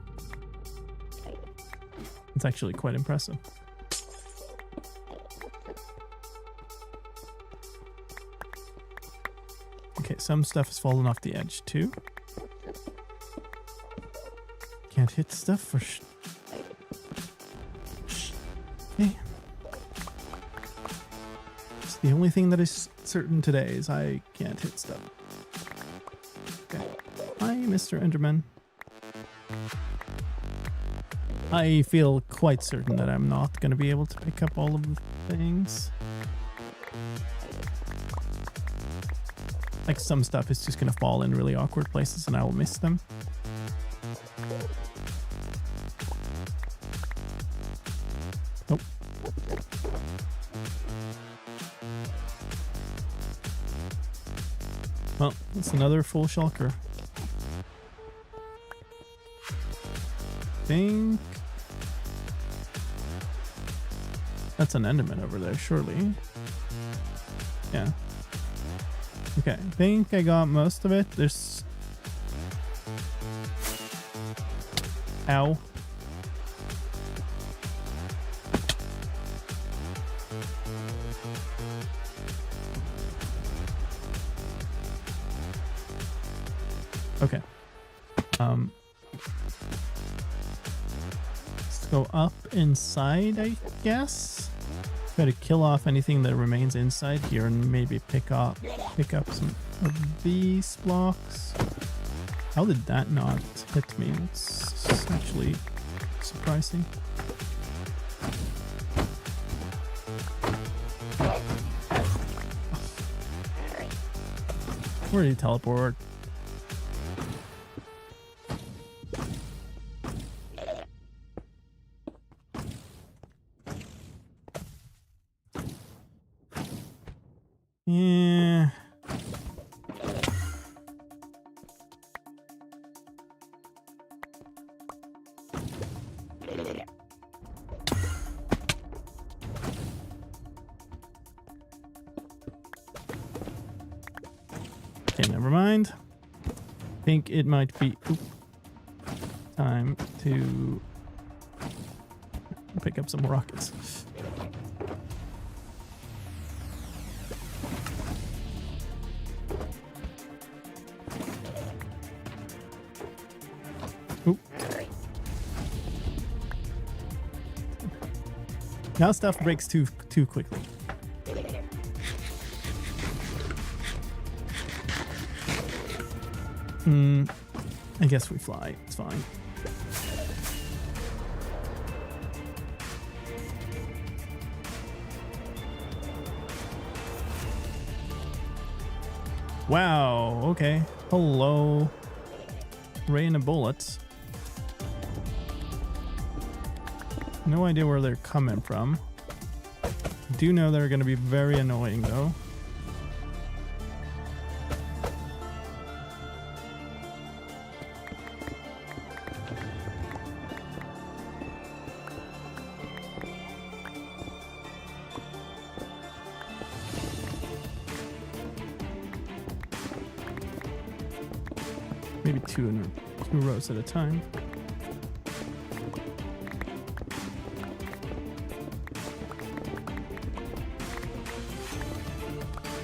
It's actually quite impressive. Okay, some stuff has fallen off the edge too. Can't hit stuff for okay. It's the only thing that is certain today is I can't hit stuff. Okay. Hi, Mr. Enderman. I feel quite certain that I'm not going to be able to pick up all of the things. Like some stuff is just going to fall in really awkward places and I will miss them. Nope. Well, that's another full shulker. Think that's an enderman over there, surely. Yeah. Okay, I think I got most of it. There's... Ow. Okay. Let's go up inside, I guess. Try to kill off anything that remains inside here and maybe pick up some of these blocks. How did that not hit me? It's actually surprising. Where did he teleport? Yeah. Okay, never mind. I think it might be time to pick up some more rockets. Oop. Now stuff breaks too quickly. I guess we fly. It's fine. Wow. Okay. Hello. Rain of bullets. No idea where they're coming from. Do know they're going to be very annoying though. Maybe two rows at a time.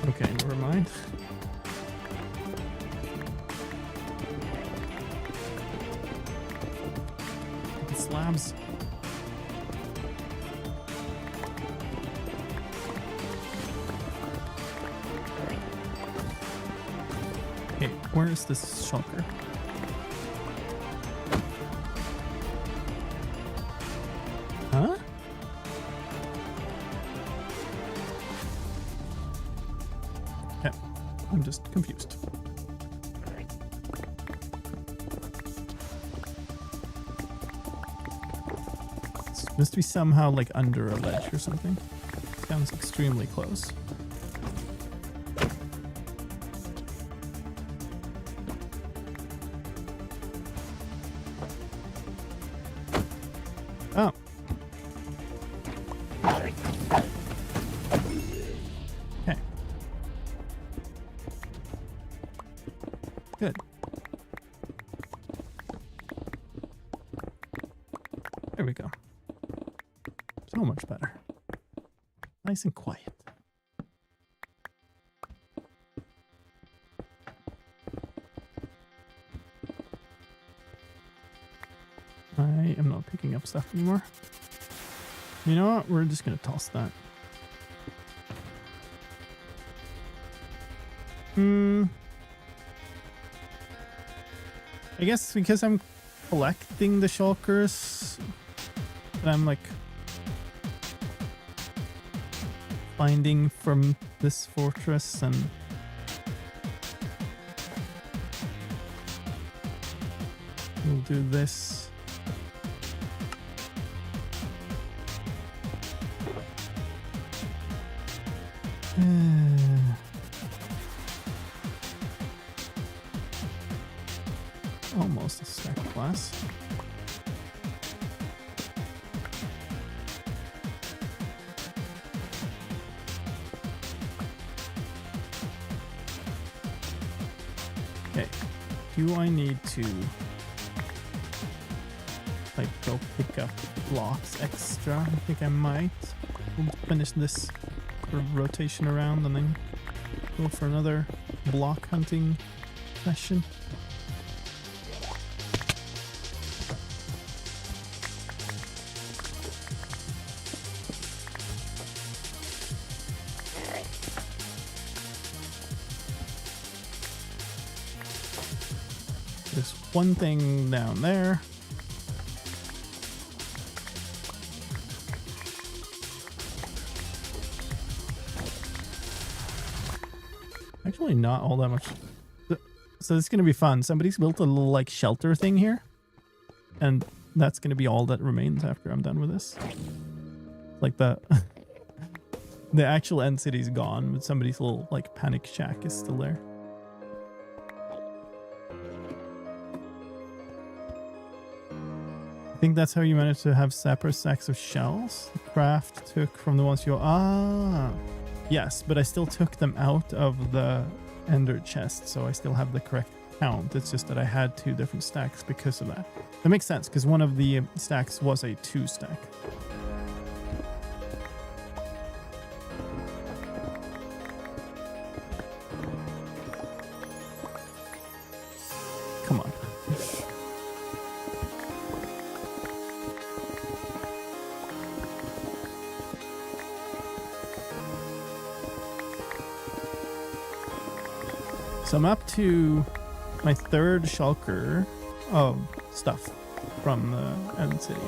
Okay, never mind. The slabs. Okay, where is this shulker? Huh? Okay, I'm just confused. This must be somehow like under a ledge or something. Sounds extremely close. Oh. Okay. Good. There we go. So much better. Nice and quiet. I am not picking up stuff anymore. You know what? We're just going to toss that. I guess because I'm collecting the shulkers, that I'm like finding from this fortress, and we'll do this. Almost a stack of glass. Okay, do I need to like go pick up blocks extra? I think I might. We'll finish this rotation around and then go for another block hunting session. There's one thing down there. Actually, not all that much. So it's gonna be fun. Somebody's built a little like shelter thing here, and that's gonna be all that remains after I'm done with this. Like the the actual end city's gone, but somebody's little like panic shack is still there. I think that's how you managed to have separate stacks of shells. The craft took from the ones you... Yes, but I still took them out of the ender chest, so I still have the correct count. It's just that I had 2 different stacks because of that. That makes sense, because one of the stacks was a 2 stack. Come on. So I'm up to my 3rd shulker of stuff from the end city.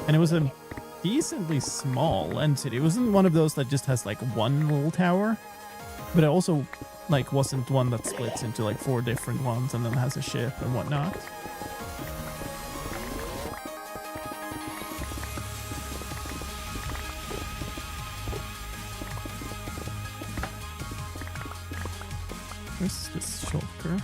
And it was a decently small end city. It wasn't one of those that just has like one little tower, but it also like wasn't one that splits into like 4 different ones and then has a ship and whatnot. Where's this shulker?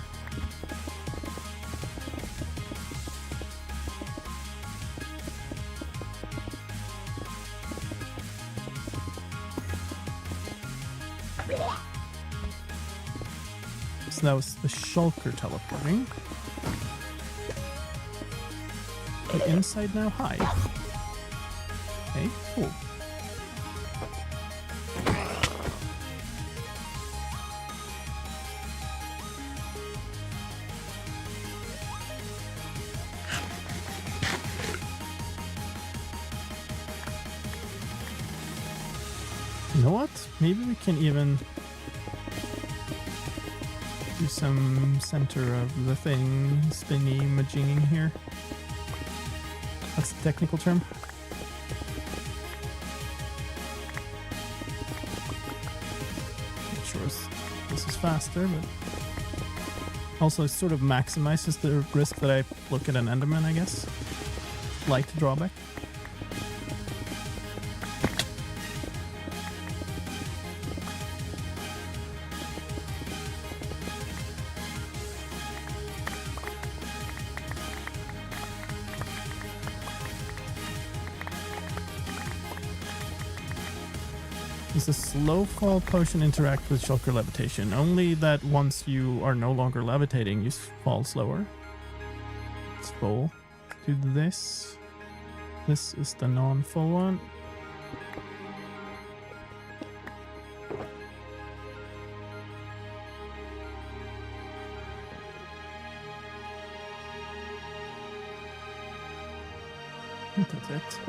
So that was the shulker teleporting. The inside now hide. Okay, cool. You know what? Maybe we can even do some center of the thing spinny majinging here. That's the technical term. Not sure this is faster, but also it sort of maximizes the risk that I look at an Enderman, I guess. Light drawback. Does the slow fall potion interact with shulker levitation? Only that once you are no longer levitating, you fall slower. Let's roll. Do this. This is the non-full one. I think that's it.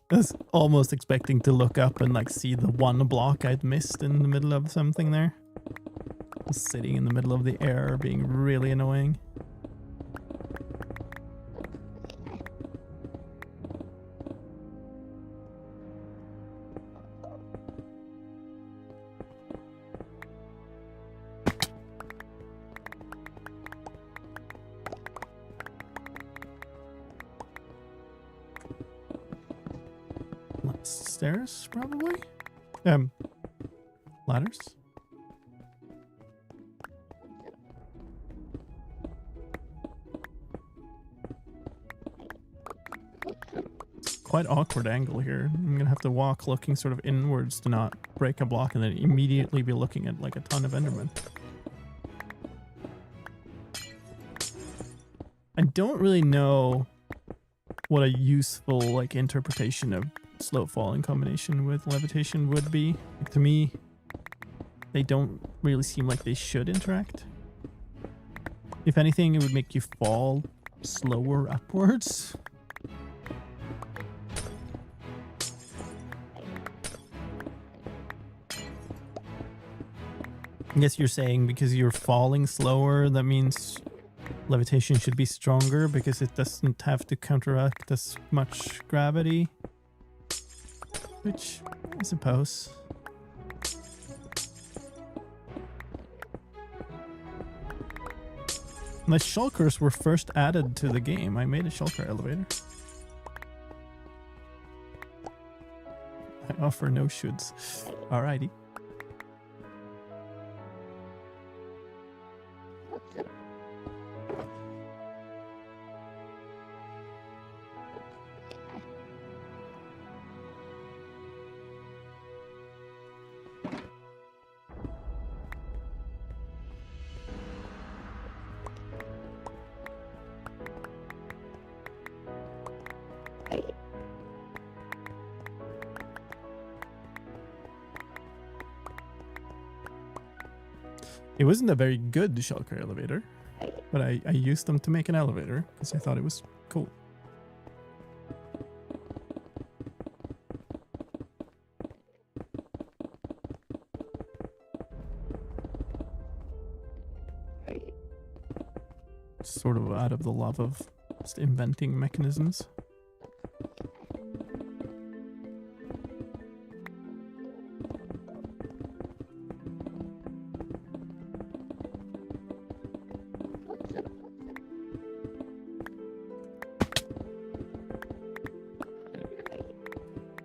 I was almost expecting to look up and like see the one block I'd missed in the middle of something there. Just sitting in the middle of the air, being really annoying. Stairs, probably? Ladders? Quite awkward angle here. I'm gonna have to walk looking sort of inwards to not break a block and then immediately be looking at like a ton of Endermen. I don't really know what a useful like interpretation of slow fall in combination with levitation would be. Like, to me, they don't really seem like they should interact. If anything, it would make you fall slower upwards. I guess you're saying because you're falling slower, that means levitation should be stronger because it doesn't have to counteract as much gravity. Which, I suppose. My shulkers were first added to the game. I made a shulker elevator. I offer no shoulds. Alrighty. It wasn't a very good shulker elevator, but I used them to make an elevator because I thought it was cool. Sort of out of the love of just inventing mechanisms.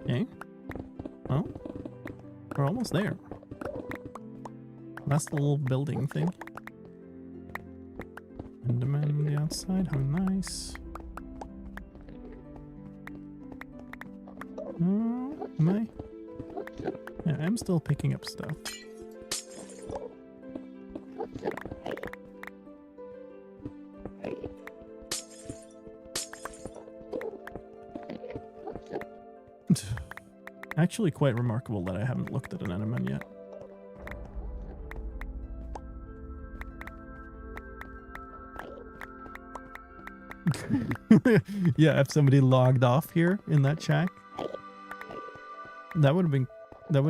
Okay. Well, we're almost there. That's the little building thing. Enderman on the outside, how nice. Oh, am I? Yeah, I'm still picking up stuff. Actually quite remarkable that I haven't looked at an Enderman yet. Yeah, if somebody logged off here in that chat, that would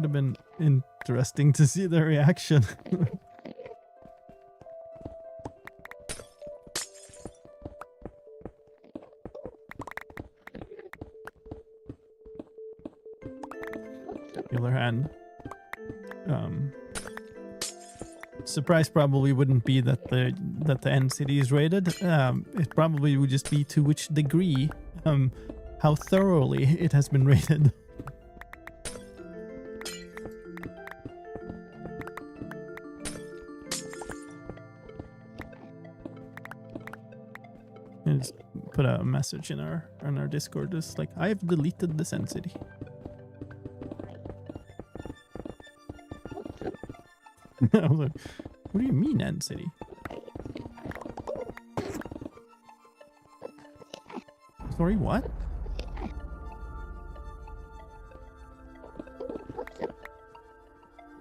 have been interesting to see their reaction. The other hand, surprise probably wouldn't be that the end city is raided. It probably would just be to which degree, how thoroughly it has been raided. And just put a message in our Discord, just like, I have deleted this end city. I was like, what do you mean end city? Sorry, what?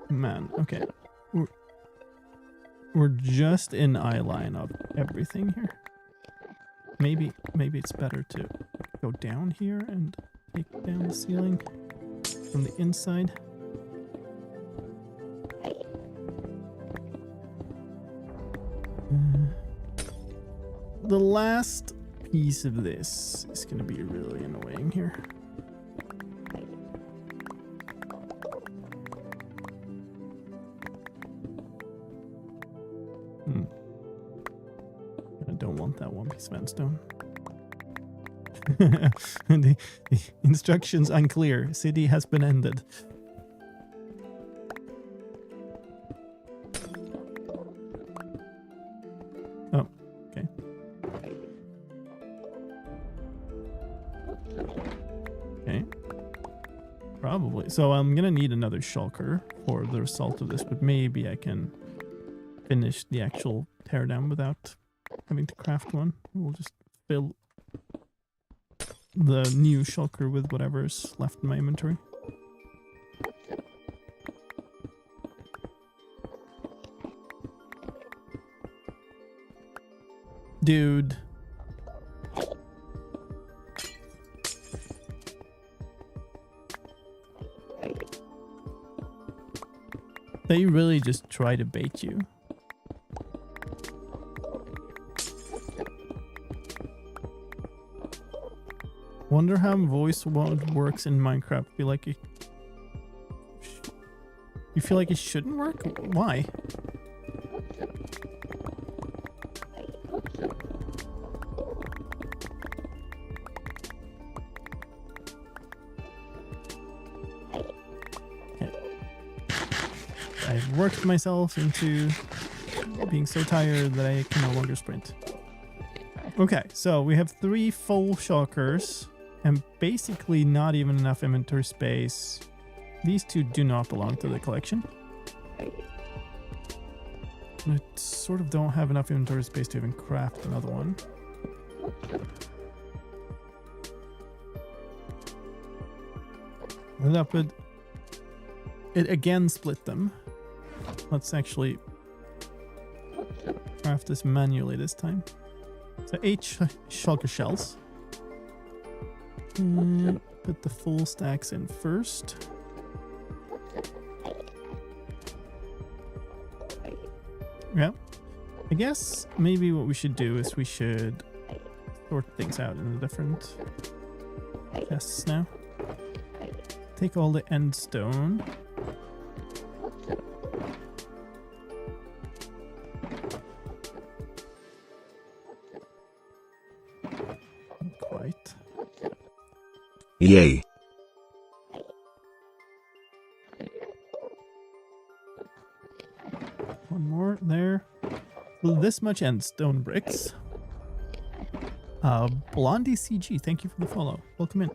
Man, okay. We're just in eye line of everything here. Maybe it's better to go down here and take down the ceiling from the inside. The last piece of this is going to be really annoying here. I don't want that one piece of endstone. the instructions unclear. City has been ended. Oh, okay. Okay. Probably. So I'm gonna need another shulker for the result of this, but maybe I can finish the actual teardown without having to craft one. We'll just fill the new shulker with whatever's left in my inventory. Dude. They really just try to bait you. Wonder how voice works in Minecraft. Feel like it. You feel like it shouldn't work? Why? Okay. I've worked myself into being so tired that I can no longer sprint. Okay, so we have 3 full shulkers. And basically not even enough inventory space. These 2 do not belong to the collection. I sort of don't have enough inventory space to even craft another one. And that would... It again split them. Let's actually craft this manually this time. So 8 shulker shells. Put the full stacks in first. Yeah. I guess maybe what we should do is we should sort things out in the different chests now. Take all the end stone. Not quite. Yay. One more there. Well, this much end stone bricks. Blondie CG, thank you for the follow. Welcome in.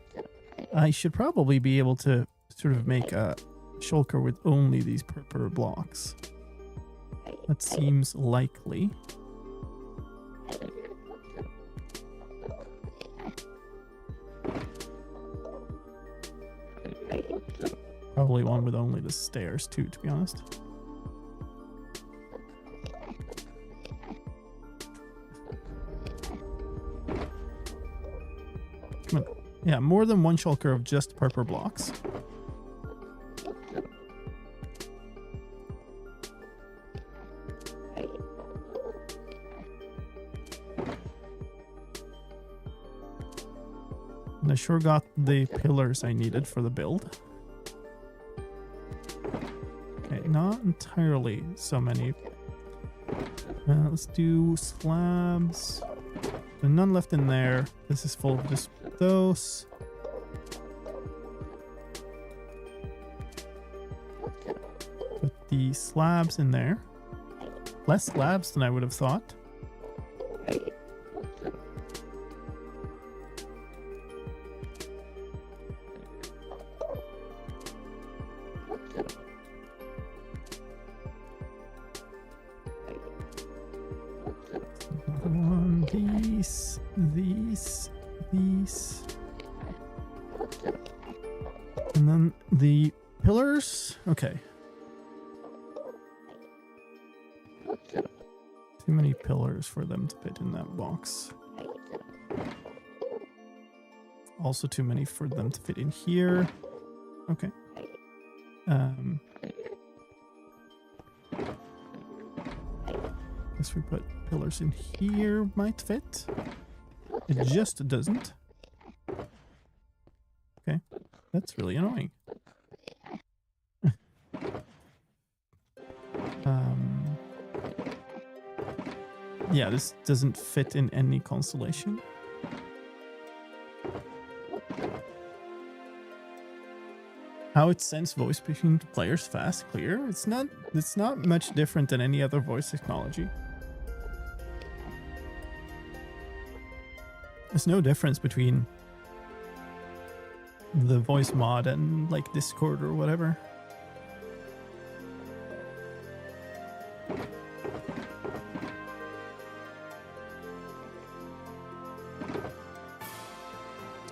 I should probably be able to sort of make a shulker with only these purpur blocks. That seems likely. Probably one with only the stairs too, to be honest. Come on. Yeah, more than one shulker of just purpur blocks. And I sure got the pillars I needed for the build. Okay, not entirely so many. Let's do slabs. There's none left in there. This is full of just those. Put the slabs in there. Less slabs than I would have thought. These. And then the pillars. Okay. Too many pillars for them to fit in that box. also too many for them to fit in here. Okay. Guess we put pillars in here, might fit. It just doesn't. Okay, that's really annoying. Yeah, this doesn't fit in any constellation. How it sends voice between players fast, clear. It's not much different than any other voice technology. There's no difference between the voice mod and like Discord or whatever.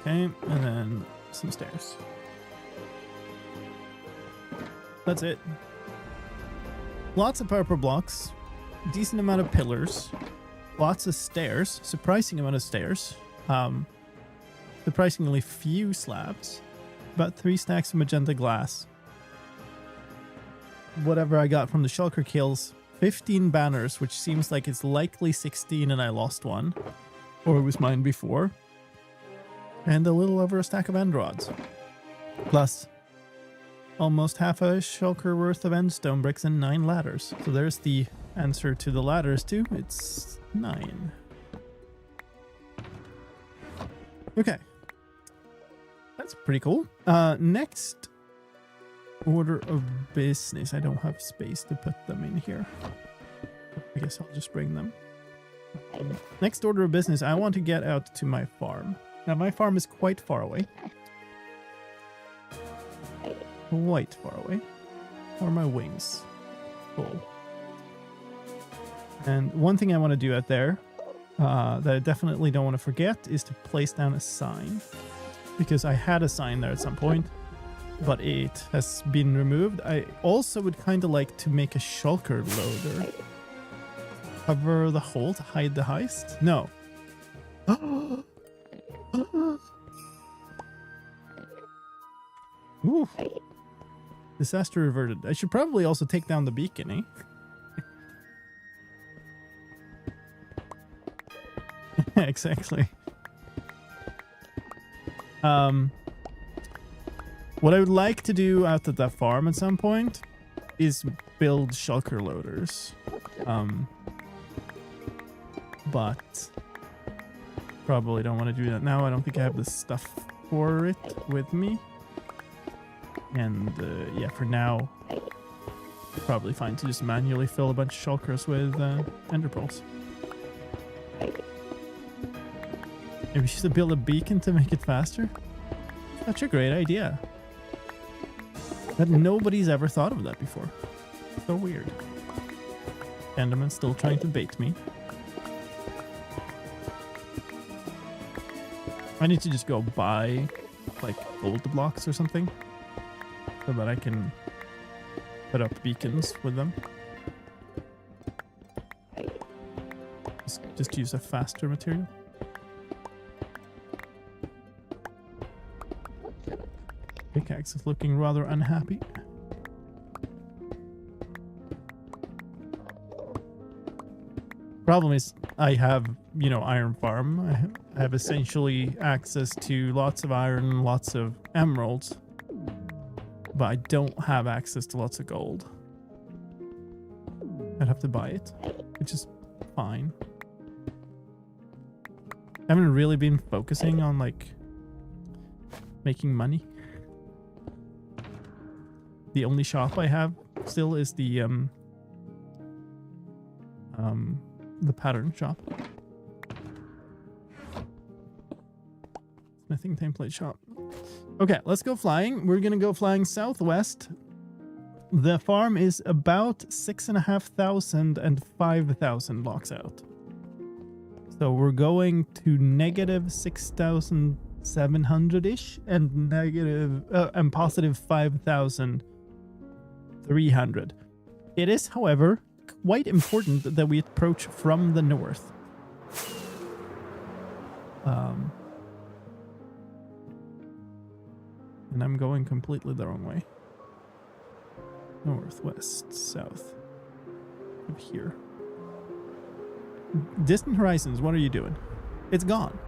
Okay, and then some stairs. That's it. Lots of purple blocks, decent amount of pillars, lots of stairs, surprising amount of stairs, surprisingly few slabs, about 3 stacks of magenta glass. Whatever I got from the shulker kills, 15 banners, which seems like it's likely 16 and I lost one, or it was mine before, and a little over a stack of end rods, plus almost half a shulker worth of endstone bricks and 9 ladders. So there's the answer to the ladders too. It's 9. Okay. That's pretty cool. Next order of business. I don't have space to put them in here. I guess I'll just bring them. Next order of business. I want to get out to my farm. Now my farm is quite far away. Quite far away. Or my wings. Cool. And one thing I want to do out there that I definitely don't want to forget is to place down a sign. Because I had a sign there at some point, but it has been removed. I also would kind of like to make a shulker loader. Cover the hole to hide the heist? No. Ooh. Disaster reverted. I should probably also take down the beacon, eh? Exactly. What I would like to do out at that farm at some point is build shulker loaders. But probably don't want to do that now. I don't think I have the stuff for it with me. And yeah, for now, probably fine to just manually fill a bunch of shulkers with ender pearls. Maybe we should build a beacon to make it faster. Such a great idea. But nobody's ever thought of that before. So weird. Enderman's still trying to bait me. I need to just go buy like gold blocks or something so that I can put up beacons with them. Just use a faster material. Pickaxe is looking rather unhappy. Problem is, I have, you know, iron farm. I have essentially access to lots of iron, lots of emeralds, but I don't have access to lots of gold. I'd have to buy it, which is fine. I haven't really been focusing on like making money. The only shop I have still is the pattern shop. Smithing template shop. Okay, let's go flying. We're gonna go flying southwest. The farm is about 6,500 and 5,000 blocks out. So we're going to negative 6,700-ish and negative and positive 5,300. It is, however, quite important that we approach from the north. And I'm going completely the wrong way. North, west, south. Up here. Distant Horizons, what are you doing? It's gone.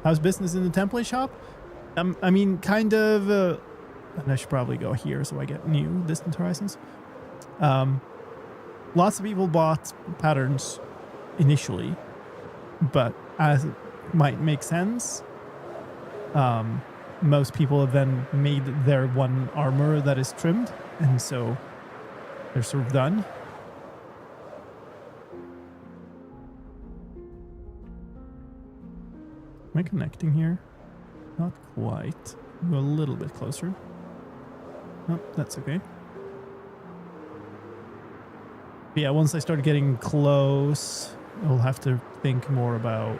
How's business in the template shop? I mean, kind of... and I should probably go here so I get new Distant Horizons. Lots of people bought patterns initially, but as it might make sense, most people have then made their one armor that is trimmed, and so they're sort of done. Am I connecting here? Not quite. Go a little bit closer. Oh, that's okay. But yeah, once I start getting close, I'll have to think more about...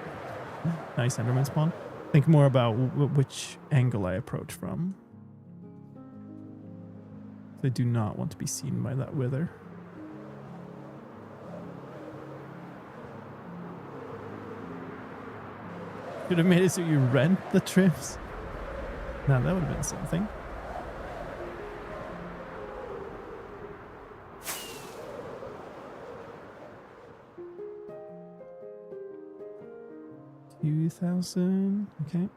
Nice Enderman spawn. Think more about which angle I approach from. I do not want to be seen by that wither. Should have made it so you rent the trims. Now that would have been something. $2,000. Okay.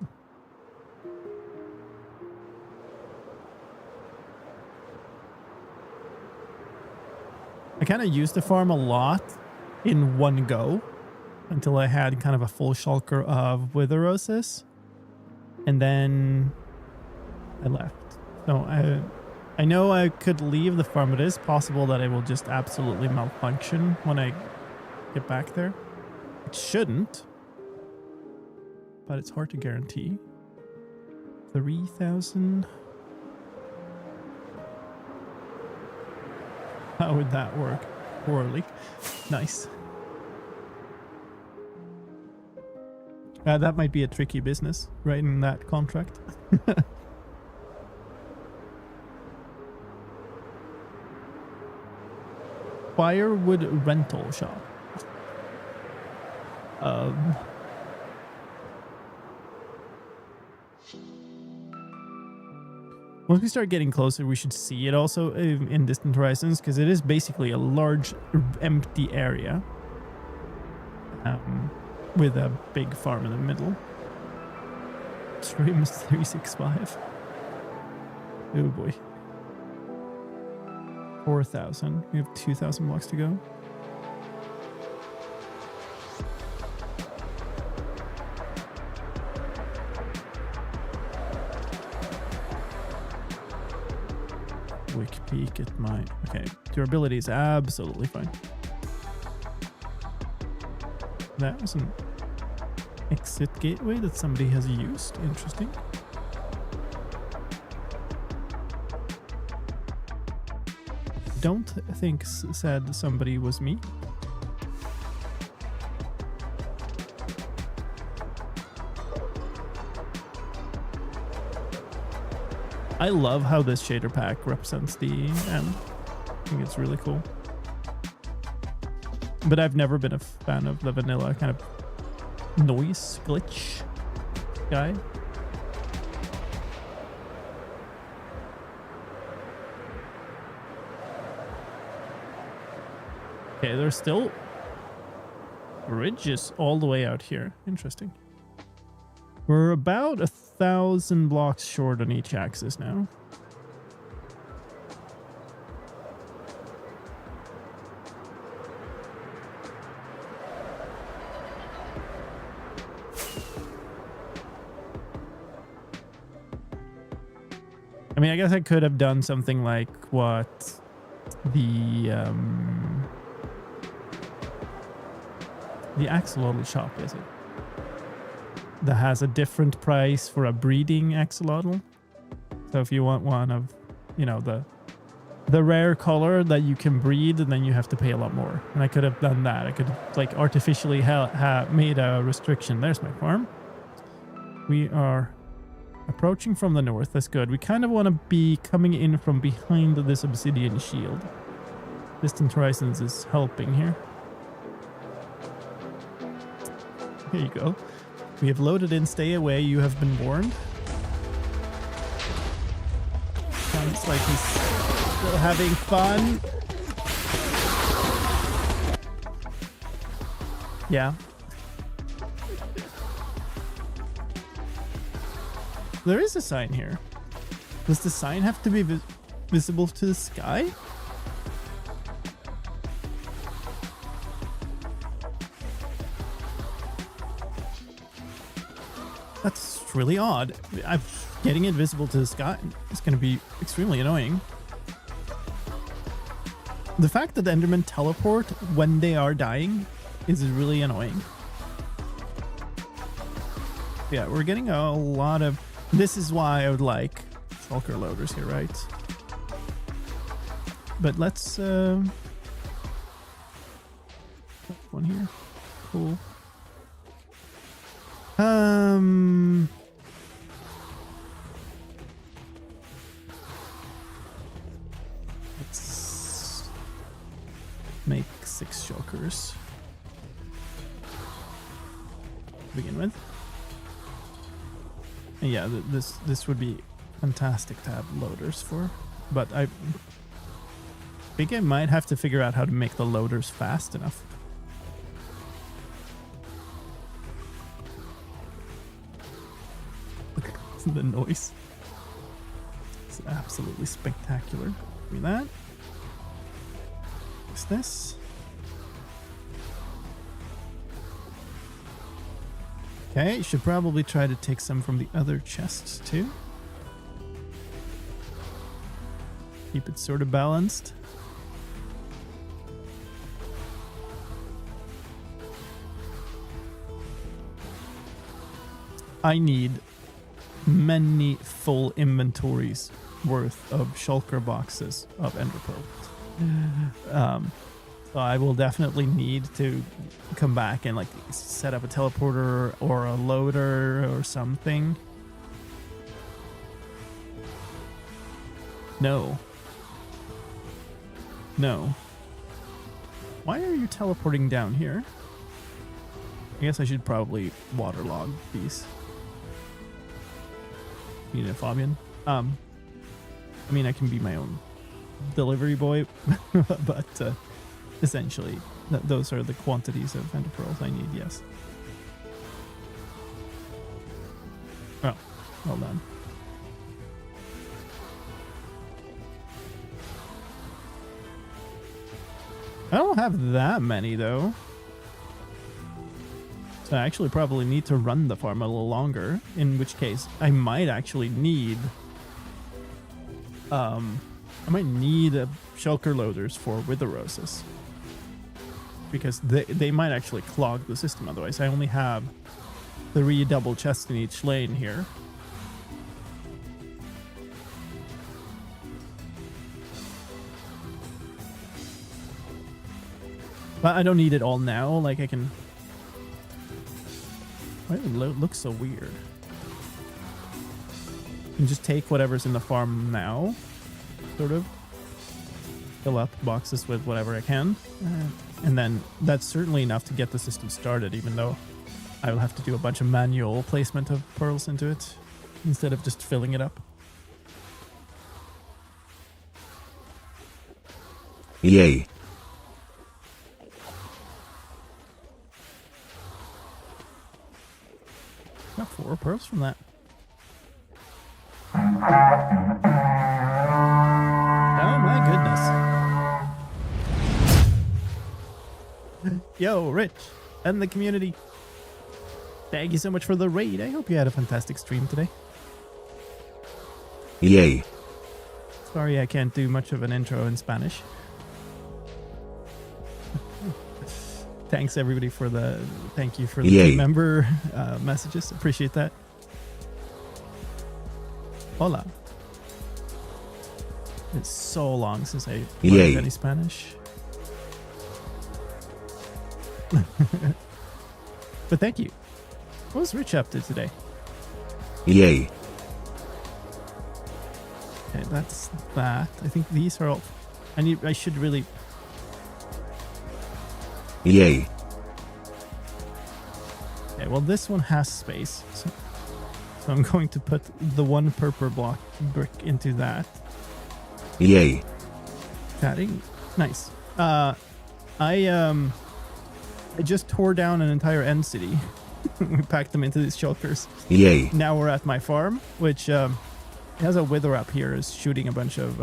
I kind of used the farm a lot in one go until I had kind of a full shulker of Witherosis, and then I left. So I know I could leave the farm. It is possible that it will just absolutely malfunction when I get back there. It shouldn't, but it's hard to guarantee. 3,000. How would that work? Poorly. Nice. That might be a tricky business, right in that contract. Firewood rental shop. Once we start getting closer, we should see it also in Distant Horizons, because it is basically a large empty area with a big farm in the middle. Stream is 365. Oh boy. 4,000. We have 2,000 blocks to go. Quick peek at my... Okay, durability is absolutely fine. That was an exit gateway that somebody has used. Interesting. Don't think said somebody was me. I love how this shader pack represents the M. I think it's really cool. But I've never been a fan of the vanilla kind of noise glitch guy. Okay, there's still bridges all the way out here. Interesting. We're about 1,000 blocks short on each axis now. I mean, I guess I could have done something like what the axolotl shop is it? That has a different price for a breeding axolotl. So if you want one of, you know, the rare color that you can breed, then you have to pay a lot more. And I could have done that. I could have, like, artificially made a restriction. There's my farm. We are approaching from the north. That's good. We kind of want to be coming in from behind this obsidian shield. Distant Horizons is helping here. Here you go. We have loaded in. Stay away. You have been warned. Sounds like he's still having fun. Yeah. There is a sign here. Does the sign have to be visible to the sky? That's really odd. Getting it visible to the sky is going to be extremely annoying. The fact that the Endermen teleport when they are dying is really annoying. Yeah, we're getting a lot of... This is why I would like shulker loaders here, right? But let's... one here. Cool. Let's make 6 shulkers to begin with. And yeah, this would be fantastic to have loaders for, but I think I might have to figure out how to make the loaders fast enough. The noise. It's absolutely spectacular. Give me that. What's this? Okay, should probably try to take some from the other chests too. Keep it sort of balanced. I need many full inventories worth of shulker boxes of ender pearls. So I will definitely need to come back and like set up a teleporter or a loader or something. No. Why are you teleporting down here? I guess I should probably waterlog these. Need a Fabian. I mean, I can be my own delivery boy, but essentially, those are the quantities of ender pearls I need. Yes. Oh, well done. I don't have that many though. So I actually probably need to run the farm a little longer, in which case I might actually need a shulker loaders for wither roses, because they might actually clog the system otherwise. I only have 3 double chests in each lane here. But I don't need it all now. Like I can... Why does it look so weird? I can just take whatever's in the farm now. Sort of. Fill up boxes with whatever I can. And then that's certainly enough to get the system started, even though I will have to do a bunch of manual placement of pearls into it instead of just filling it up. Yay. Got 4 pearls from that. Oh my goodness. Yo, Rich and the community. Thank you so much for the raid. I hope you had a fantastic stream today. Yay. Sorry I can't do much of an intro in Spanish. Thanks everybody for the thank you for the team member messages. Appreciate that. Hola. It's so long since I learned any Spanish. But thank you. What was Rich up to today? Yay. Okay, that's that. I think these are all... I should really... Yay. Okay, well this one has space. So I'm going to put the 1 purpur block brick into that. Yay. Chatting. Nice. I just tore down an entire end city. We packed them into these shelters. Yay. Now we're at my farm, which has a wither up here is shooting a bunch of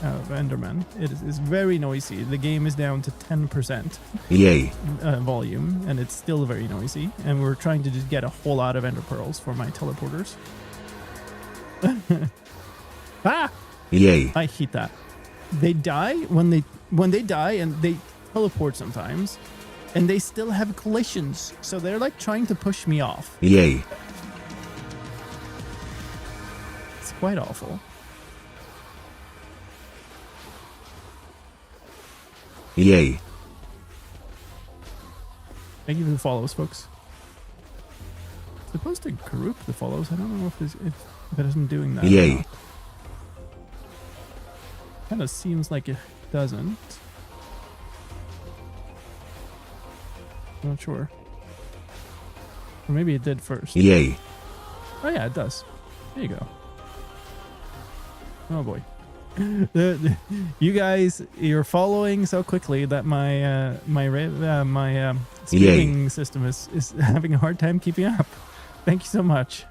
endermen. It is very noisy. The game is down to 10% Yay. volume, and it's still very noisy. And we're trying to just get a whole lot of ender pearls for my teleporters. Ah! Yay. I hate that. They die when they die, and they teleport sometimes, and they still have collisions. So they're like trying to push me off. Yay. It's quite awful. Yay. Thank you for the follows, folks. It's supposed to group the follows. I don't know if it isn't doing that. Yay. Kind of seems like it doesn't. Not sure. Or maybe it did first. Yay. Oh yeah, it does. There you go. Oh boy. You guys, you're following so quickly that my streaming system is having a hard time keeping up. Thank you so much.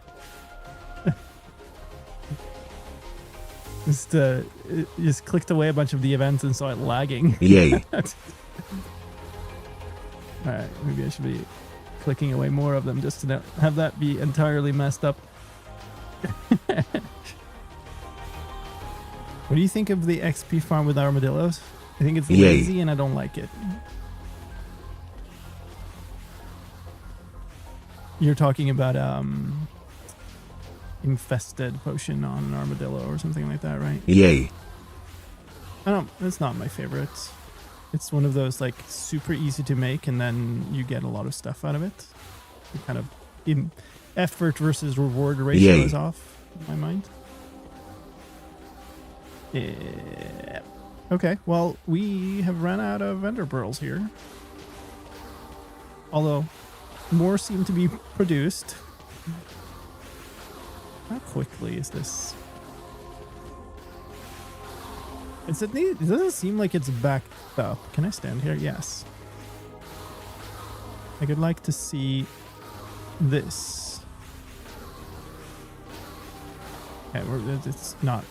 Just clicked away a bunch of the events and saw it lagging. Yay. Alright, maybe I should be clicking away more of them just to not have that be entirely messed up. What do you think of the XP farm with armadillos? I think it's lazy and I don't like it. You're talking about infested potion on an armadillo or something like that, right? Yay. It's not my favorite. It's one of those like super easy to make and then you get a lot of stuff out of it. The kind of effort versus reward ratio is off in my mind. Yeah. Okay, well, we have run out of ender pearls here. Although, more seem to be produced. How quickly is this? It doesn't seem like it's backed up. Can I stand here? Yes. I would like to see this. Okay, it's not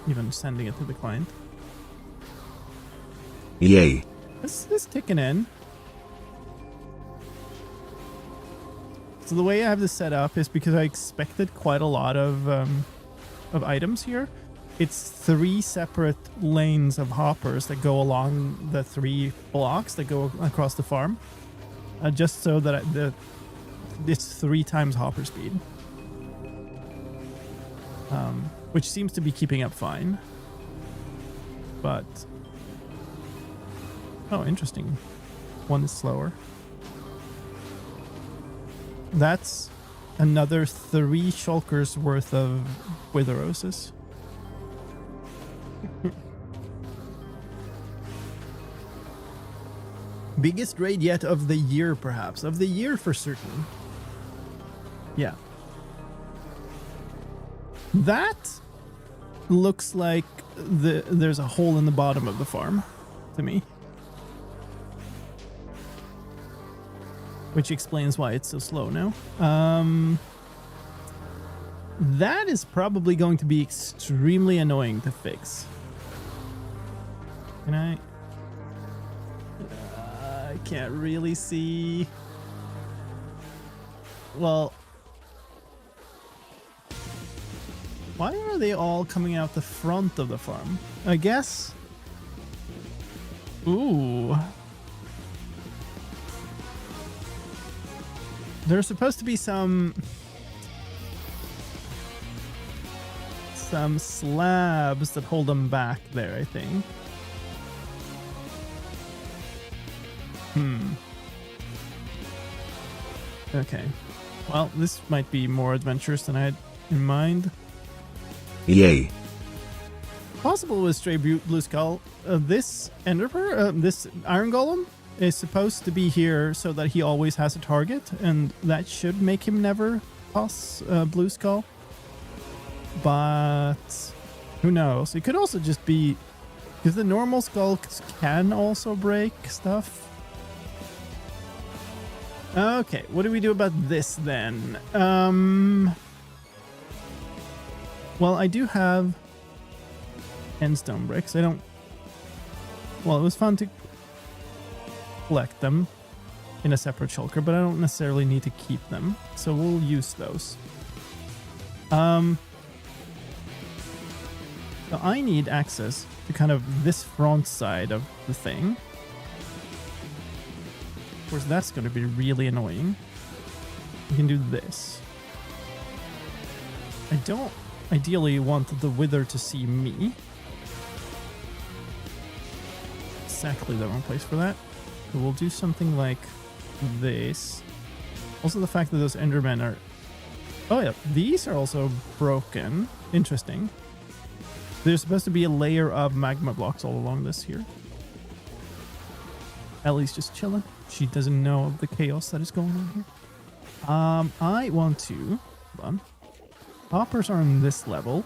even sending it to the client. Yay. This is ticking in. So the way I have this set up is because I expected quite a lot of items here. It's 3 separate lanes of hoppers that go along the 3 blocks that go across the farm. Just so that it's 3 times hopper speed. Which seems to be keeping up fine. But... oh, interesting. One is slower. That's another 3 shulkers worth of witheroses. Biggest raid yet of the year, perhaps. Of the year for certain. Yeah. That looks like there's a hole in the bottom of the farm to me. Which explains why it's so slow now. That is probably going to be extremely annoying to fix. Can I can't really see. Well, why are they all coming out the front of the farm? I guess. Ooh. There's supposed to be some slabs that hold them back there, I think. Okay. Well, this might be more adventurous than I had in mind. Yay. Possible with Stray Blue Skull. This Enderper, this Iron Golem, is supposed to be here so that he always has a target, and that should make him never toss Blue Skull. But Who knows? It could also just be because the normal skulks can also break stuff. Okay, what do we do about this then? Well, I do have endstone bricks. I don't... Well, it was fun to collect them in a separate shulker, but I don't necessarily need to keep them, so we'll use those. So I need access to kind of this front side of the thing. Of course, that's going to be really annoying. We can do this. I don't ideally want the wither to see me. Exactly the wrong place for that. So we'll do something like this. Also, the fact that those endermen are... Oh yeah, these are also broken. Interesting. There's supposed to be a layer of magma blocks all along this here. Ellie's just chilling. She doesn't know of the chaos that is going on here. I want to... Hold on. Hoppers are on this level.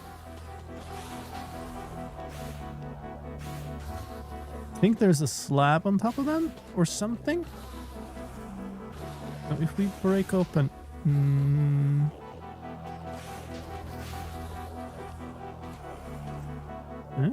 I think there's a slab on top of them or something. So if we break open... Huh?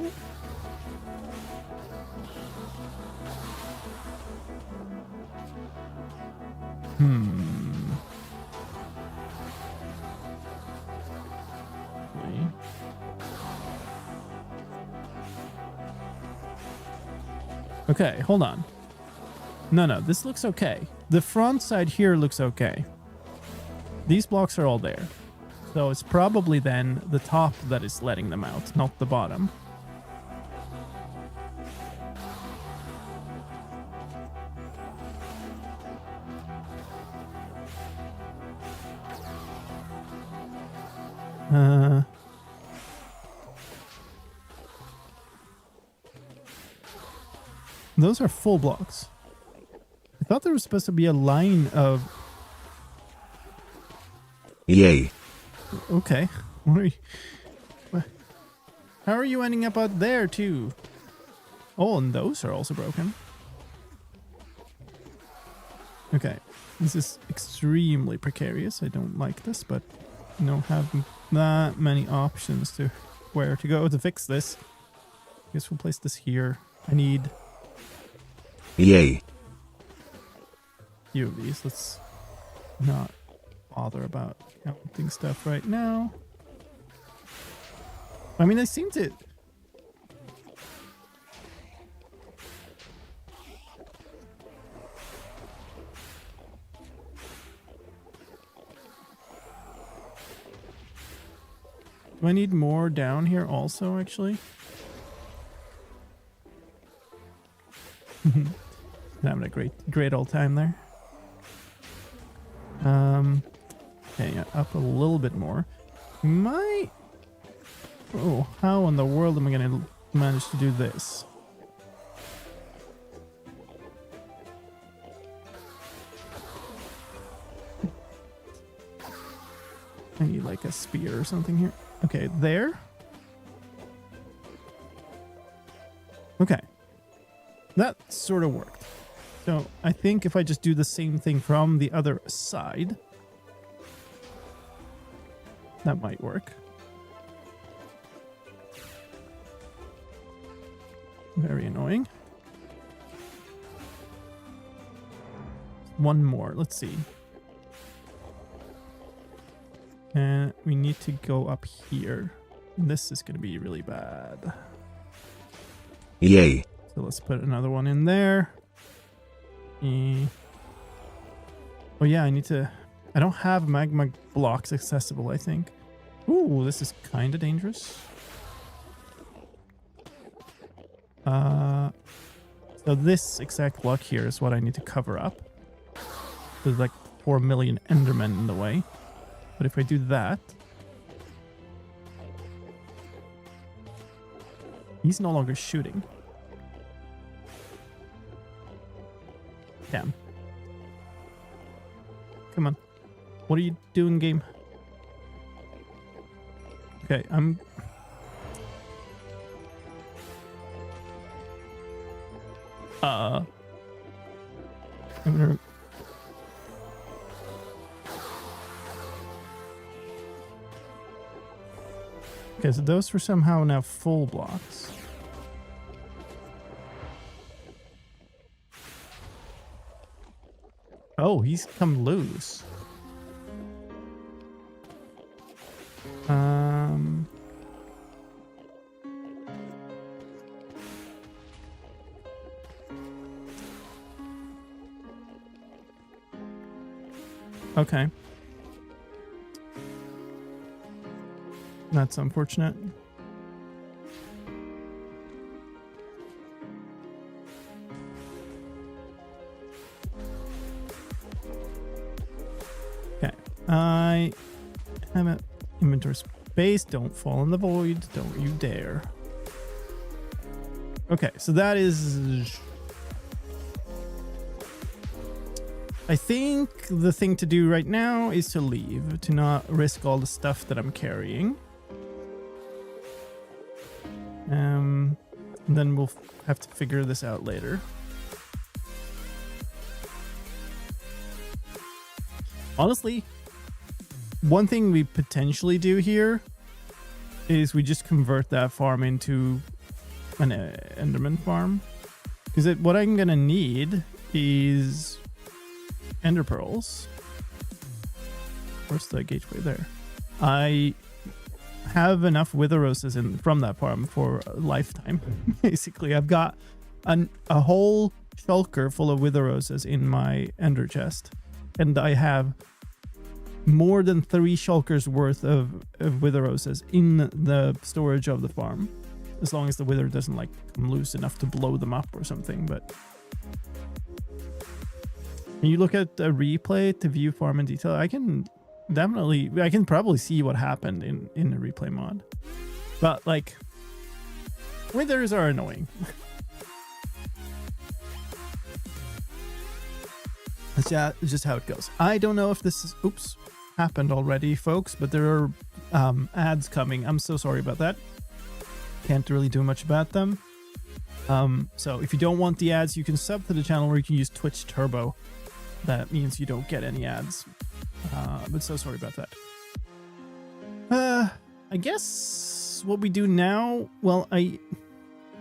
Okay, hold on. No, this looks okay. The front side here looks okay. These blocks are all there. So it's probably then the top that is letting them out, not the bottom. Those are full blocks. I thought there was supposed to be a line of... Yay. Okay. What are you... How are you ending up out there too? Oh, and those are also broken. Okay. This is extremely precarious. I don't like this, but I don't have that many options to where to go to fix this. I guess we'll place this here. I need... Yay. Few of these. Let's not bother about counting stuff right now. I mean, I seem to... Do I need more down here also, actually? Having a great old time there. Okay, up a little bit more. Oh, how in the world am I going to manage to do this? I need like a spear or something here. Okay, there. Okay. That sort of worked. So I think if I just do the same thing from the other side, that might work. Very annoying. One more. Let's see. And we need to go up here. This is going to be really bad. Yay. So let's put another one in there. Oh yeah, I need to... I don't have magma blocks accessible, I think. Ooh, this is kind of dangerous. So this exact block here is what I need to cover up. There's like 4 million endermen in the way. But if I do that... He's no longer shooting. Damn. Come on. What are you doing, game? Okay, I'm gonna... Okay, so those were somehow now full blocks. Oh, he's come loose. Okay. That's unfortunate. Okay. I have an inventory space. Don't fall in the void. Don't you dare. Okay, so that is... I think the thing to do right now is to leave, to not risk all the stuff that I'm carrying. And then we'll have to figure this out later. Honestly, one thing we potentially do here is we just convert that farm into an Enderman farm. Because what I'm going to need is Ender Pearls. Where's the gateway? There. I have enough Wither Roses from that farm for a lifetime. Basically, I've got a whole shulker full of Wither Roses in my Ender chest. And I have more than 3 shulkers worth of Wither Roses in the storage of the farm. As long as the Wither doesn't like come loose enough to blow them up or something, but... When you look at the replay to view farm in detail, I can probably see what happened in the replay mod. But like, withers are annoying. That's just how it goes. I don't know if this is, happened already, folks, but there are ads coming. I'm so sorry about that. Can't really do much about them. So if you don't want the ads, you can sub to the channel, or you can use Twitch Turbo. That means you don't get any ads. But so sorry about that. I guess what we do now, well, I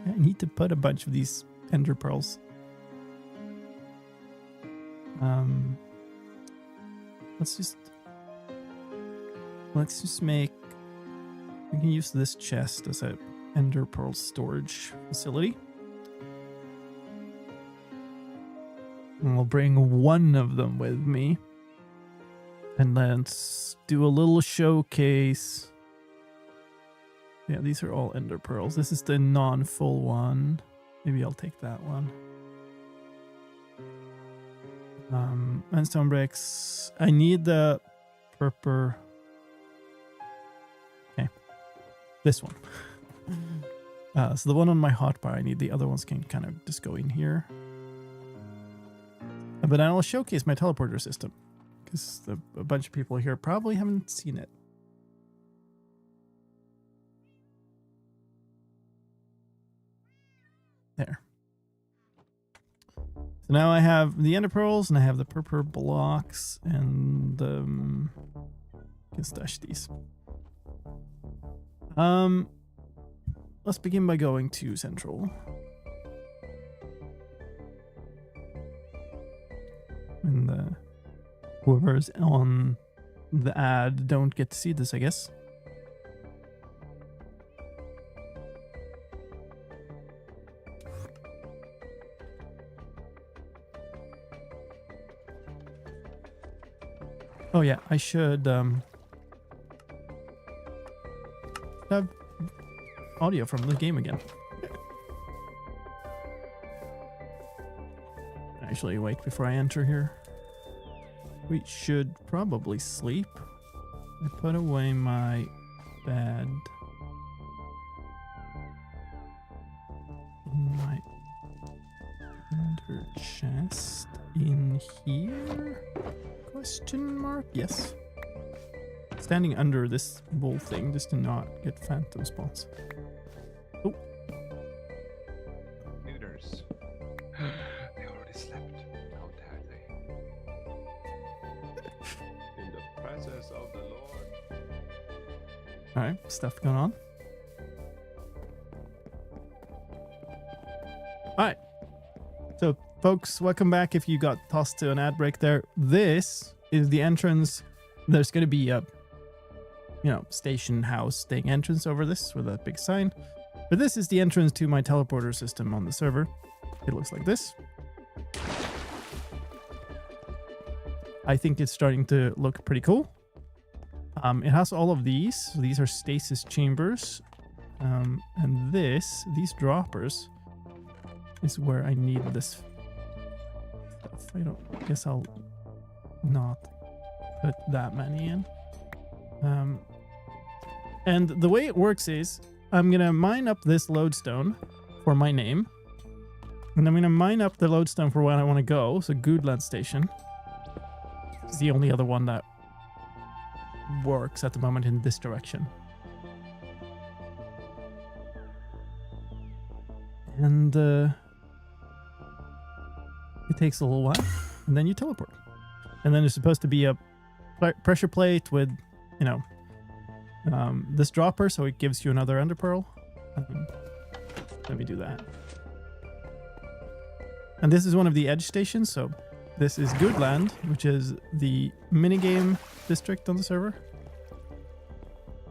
need to put a bunch of these Ender Pearls. Let's just make, we can use this chest as a Ender Pearl storage facility. And I'll bring one of them with me. And let's do a little showcase. Yeah, these are all Ender Pearls. This is the non-full one. Maybe I'll take that one. And stone bricks. I need the purpur. Okay. This one. So the one on my hotbar I need. The other ones can kind of just go in here. But I'll showcase my teleporter system, because a bunch of people here probably haven't seen it. There. So now I have the Ender Pearls, and I have the purpur blocks, and I can stash these. Let's begin by going to Central. And whoever's on the ad don't get to see this, I guess. Oh yeah, I should have audio from the game again. Actually, wait before I enter here. We should probably sleep. I put away my bed in my under chest in here? Question mark? Yes. Standing under this wool thing just to not get phantom spawns. Oh. Neuters. presence of the Lord. All right, stuff going on. All right. So, folks, welcome back. If you got tossed to an ad break there, this is the entrance. There's going to be a, station house thing entrance over this with a big sign. But this is the entrance to my teleporter system on the server. It looks like this. I think it's starting to look pretty cool. It has all of these. These are stasis chambers. And these droppers is where I need this stuff. I guess I'll not put that many in. And the way it works is I'm going to mine up this lodestone for my name. And I'm going to mine up the lodestone for where I want to go. So Goodland Station is the only other one that works at the moment in this direction. And it takes a little while. And then you teleport. And then there's supposed to be a pressure plate with, this dropper, so it gives you another ender pearl. Let me do that. And this is one of the edge stations, so this is Goodland, which is the minigame district on the server.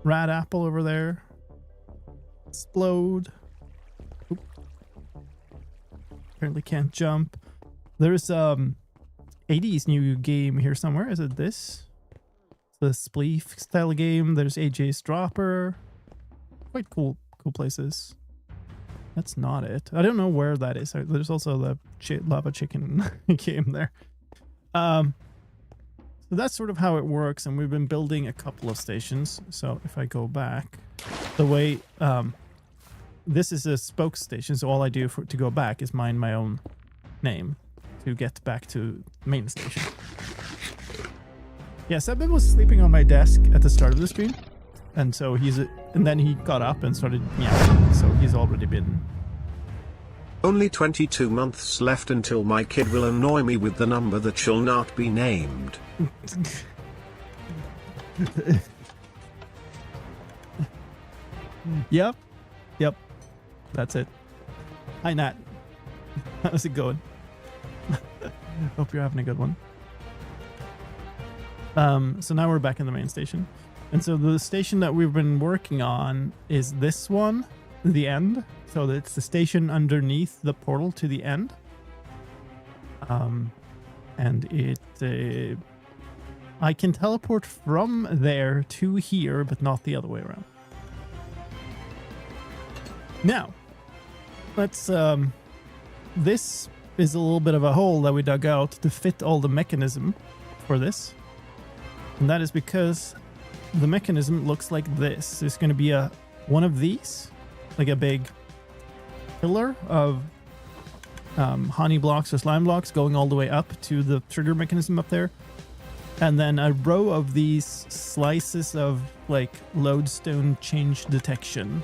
Rad apple over there. Explode. Oop. Apparently can't jump. There's 80s new game here somewhere. Is it this? The Spleef style game. There's AJ's Dropper. Quite cool places. That's not it. I don't know where that is. There's also the lava chicken game there. So that's sort of how it works, and we've been building a couple of stations. So if I go back, the way this is a spoke station, so all I do to go back is mine my own name to get back to main station. Yeah, Cjbeards was sleeping on my desk at the start of the stream, and so and then he got up and started meowing, so he's already been... Only 22 months left until my kid will annoy me with the number that shall not be named. Yep, that's it. Hi, Nat. How's it going? Hope you're having a good one. So now we're back in the main station. And so the station that we've been working on is this one, the end. So it's the station underneath the portal to the end. And it... I can teleport from there to here, but not the other way around. Now, let's... this is a little bit of a hole that we dug out to fit all the mechanism for this. And that is because the mechanism looks like this. There's going to be one of these, like a big pillar of honey blocks or slime blocks going all the way up to the trigger mechanism up there. And then a row of these slices of like lodestone change detection.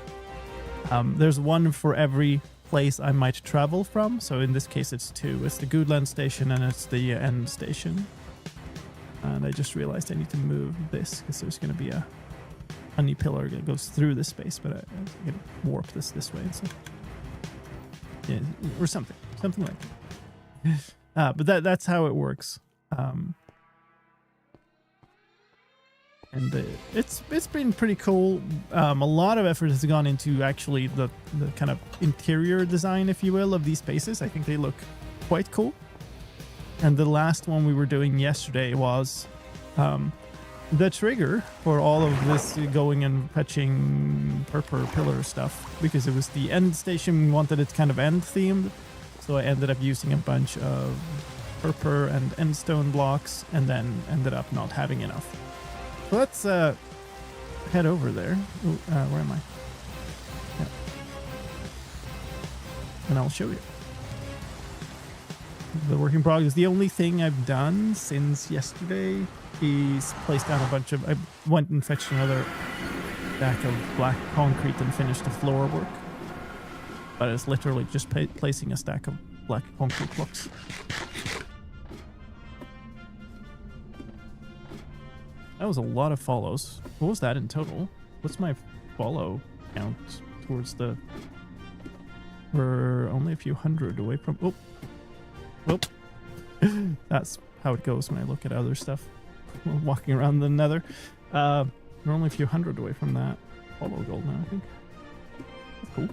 There's one for every place I might travel from. So in this case, it's two. It's the Goodland station and it's the end station. And I just realized I need to move this because there's going to be a honey pillar that goes through this space, but I'm going to warp this way instead. Yeah, or something like that. But that's how it works. And it's been pretty cool. A lot of effort has gone into actually the kind of interior design, if you will, of these spaces. I think they look quite cool. And the last one we were doing yesterday was the trigger for all of this going and fetching purpur pillar stuff, because it was the end station. We wanted it kind of end themed, so I ended up using a bunch of purpur and endstone blocks, and then ended up not having enough. So let's head over there. Ooh, where am I? Yeah. And I'll show you. The work in progress. The only thing I've done since yesterday is placed down a bunch of... I went and fetched another stack of black concrete and finished the floor work. But it's literally just placing a stack of black concrete blocks. That was a lot of follows. What was that in total? What's my follow count towards the... We're only a few hundred away from... Oh! Oh! That's how it goes when I look at other stuff. While walking around the nether. We're only a few hundred away from that follow goal now, I think. That's cool.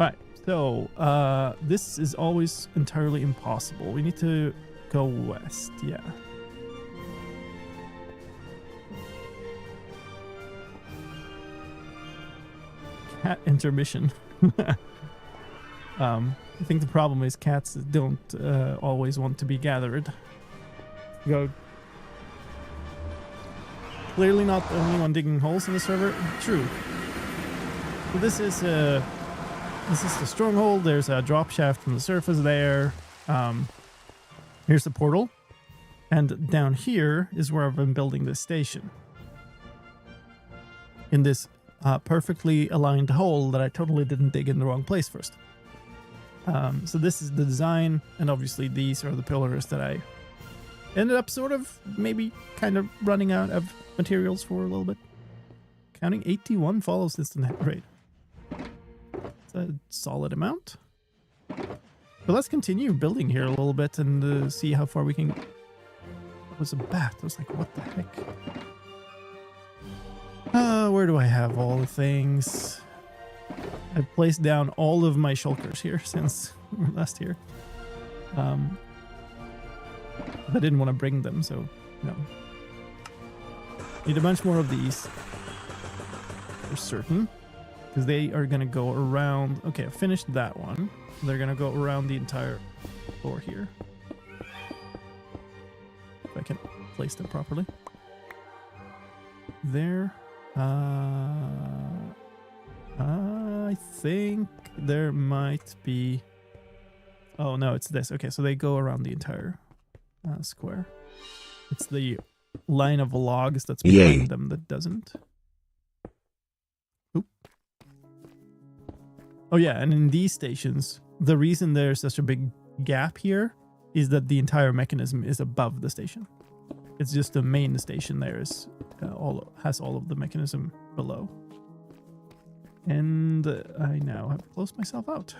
Alright, so this is always entirely impossible. We need to go west, yeah. Cat intermission. I think the problem is cats don't always want to be gathered. Go. Clearly not the only one digging holes in the server. True. So this is the stronghold. There's a drop shaft from the surface there. Here's the portal, and down here is where I've been building this station. In this perfectly aligned hole that I totally didn't dig in the wrong place first. So this is the design, and obviously these are the pillars that I ended up sort of maybe kind of running out of materials for a little bit. Counting 81 follows since the net raid. It's a solid amount. But let's continue building here a little bit and see how far we can... It was a bat. I was like, what the heck? Where do I have all the things? I've placed down all of my shulkers here since we were last here. I didn't want to bring them, so no. Need a bunch more of these. For certain. Because they are going to go around... Okay, I finished that one. They're going to go around the entire floor here. If I can place them properly. There. I think there might be... Oh, no, it's this. Okay, so they go around the entire square. It's the line of logs that's behind them that doesn't. Oop. Oh, yeah, and in these stations, the reason there's such a big gap here is that the entire mechanism is above the station. It's just the main station there is has all of the mechanism below. And I now have closed myself out.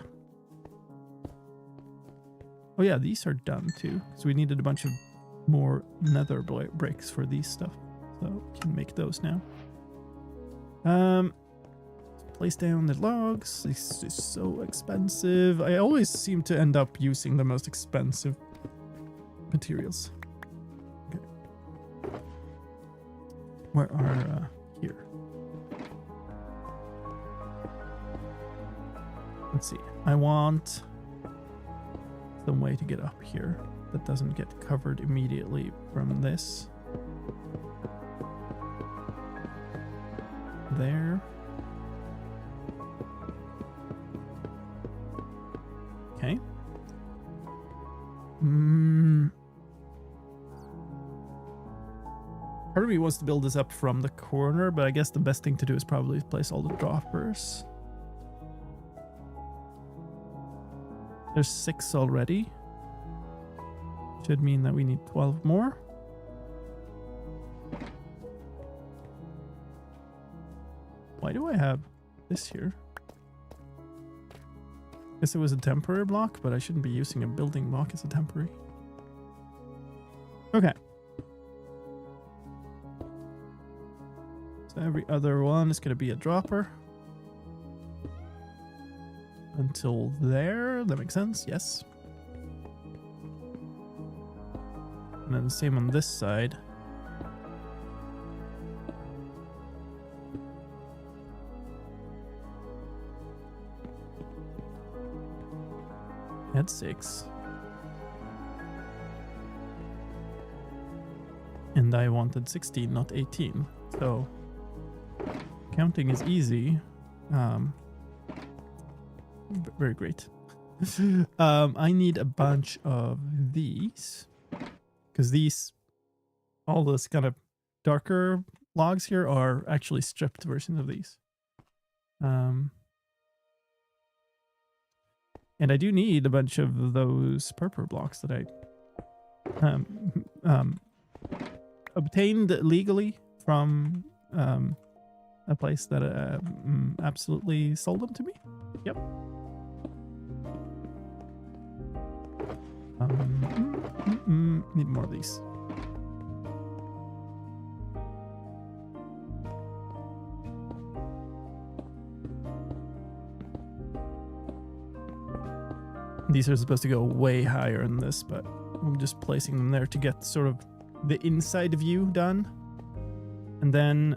Oh yeah, these are done too, because we needed a bunch of more nether bricks for these stuff. So we can make those now. Place down the logs. This is so expensive. I always seem to end up using the most expensive materials. Okay. Where are here? Let's see. I want some way to get up here that doesn't get covered immediately from this. There. Okay. Part of me wants to build this up from the corner, but I guess the best thing to do is probably place all the droppers. There's 6 already. Should mean that we need 12 more. Why do I have this here? Guess it was a temporary block, but I shouldn't be using a building block as a temporary. Okay. So every other one is going to be a dropper. Until there. That makes sense. Yes. And then the same on this side. At 6. And I wanted 16, not 18. So counting is easy. Very great. I need a bunch of these. Because these, all this kind of darker logs here are actually stripped versions of these. And I do need a bunch of those purpur blocks that I obtained legally from a place that absolutely sold them to me. Yep. Need more of these. These are supposed to go way higher than this, but I'm just placing them there to get sort of the inside view done. And then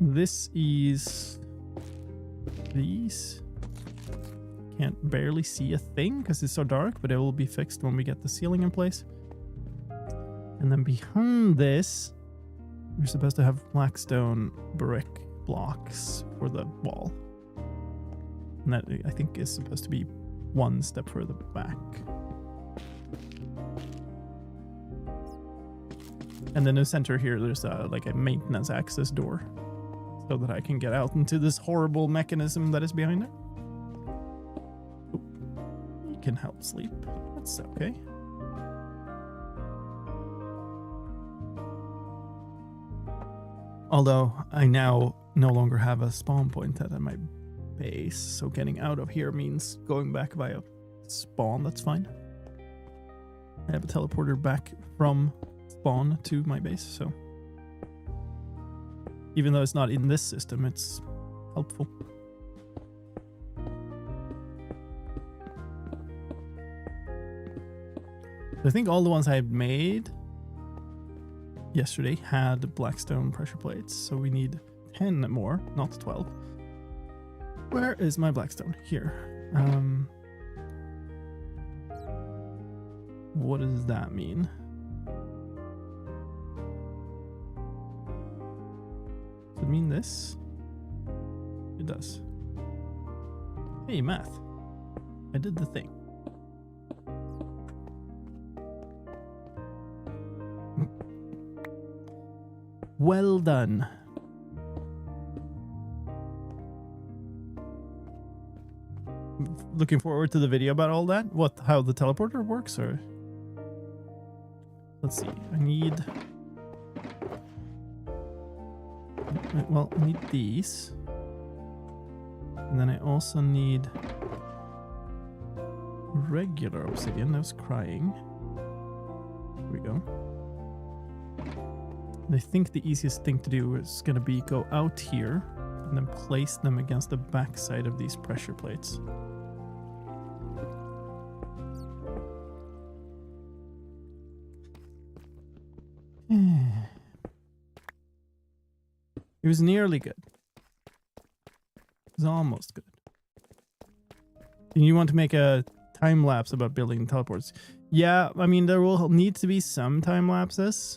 this is these. Can't barely see a thing because it's so dark, but it will be fixed when we get the ceiling in place. And then behind this, we're supposed to have blackstone brick blocks for the wall. And that, I think, is supposed to be one step further back. And then in the center here, there's like a maintenance access door so that I can get out into this horrible mechanism that is behind there. You can help sleep. That's okay. Although I now no longer have a spawn point at my base, so getting out of here means going back via spawn. That's fine. I have a teleporter back from spawn to my base, so even though it's not in this system, it's helpful. I think all the ones I had made yesterday had blackstone pressure plates, so we need 10 more, not 12. Where is my blackstone? Here. What does that mean? Does it mean this? It does. Hey, math. I did the thing. Well done. Looking forward to the video about all that. How the teleporter works, or let's see. I need. Well, I need these, and then I also need regular obsidian. I was crying. Here we go. And I think the easiest thing to do is going to be go out here and then place them against the back side of these pressure plates. It was nearly good. It was almost good. You want to make a time lapse about building teleports? Yeah, I mean, there will need to be some time lapses.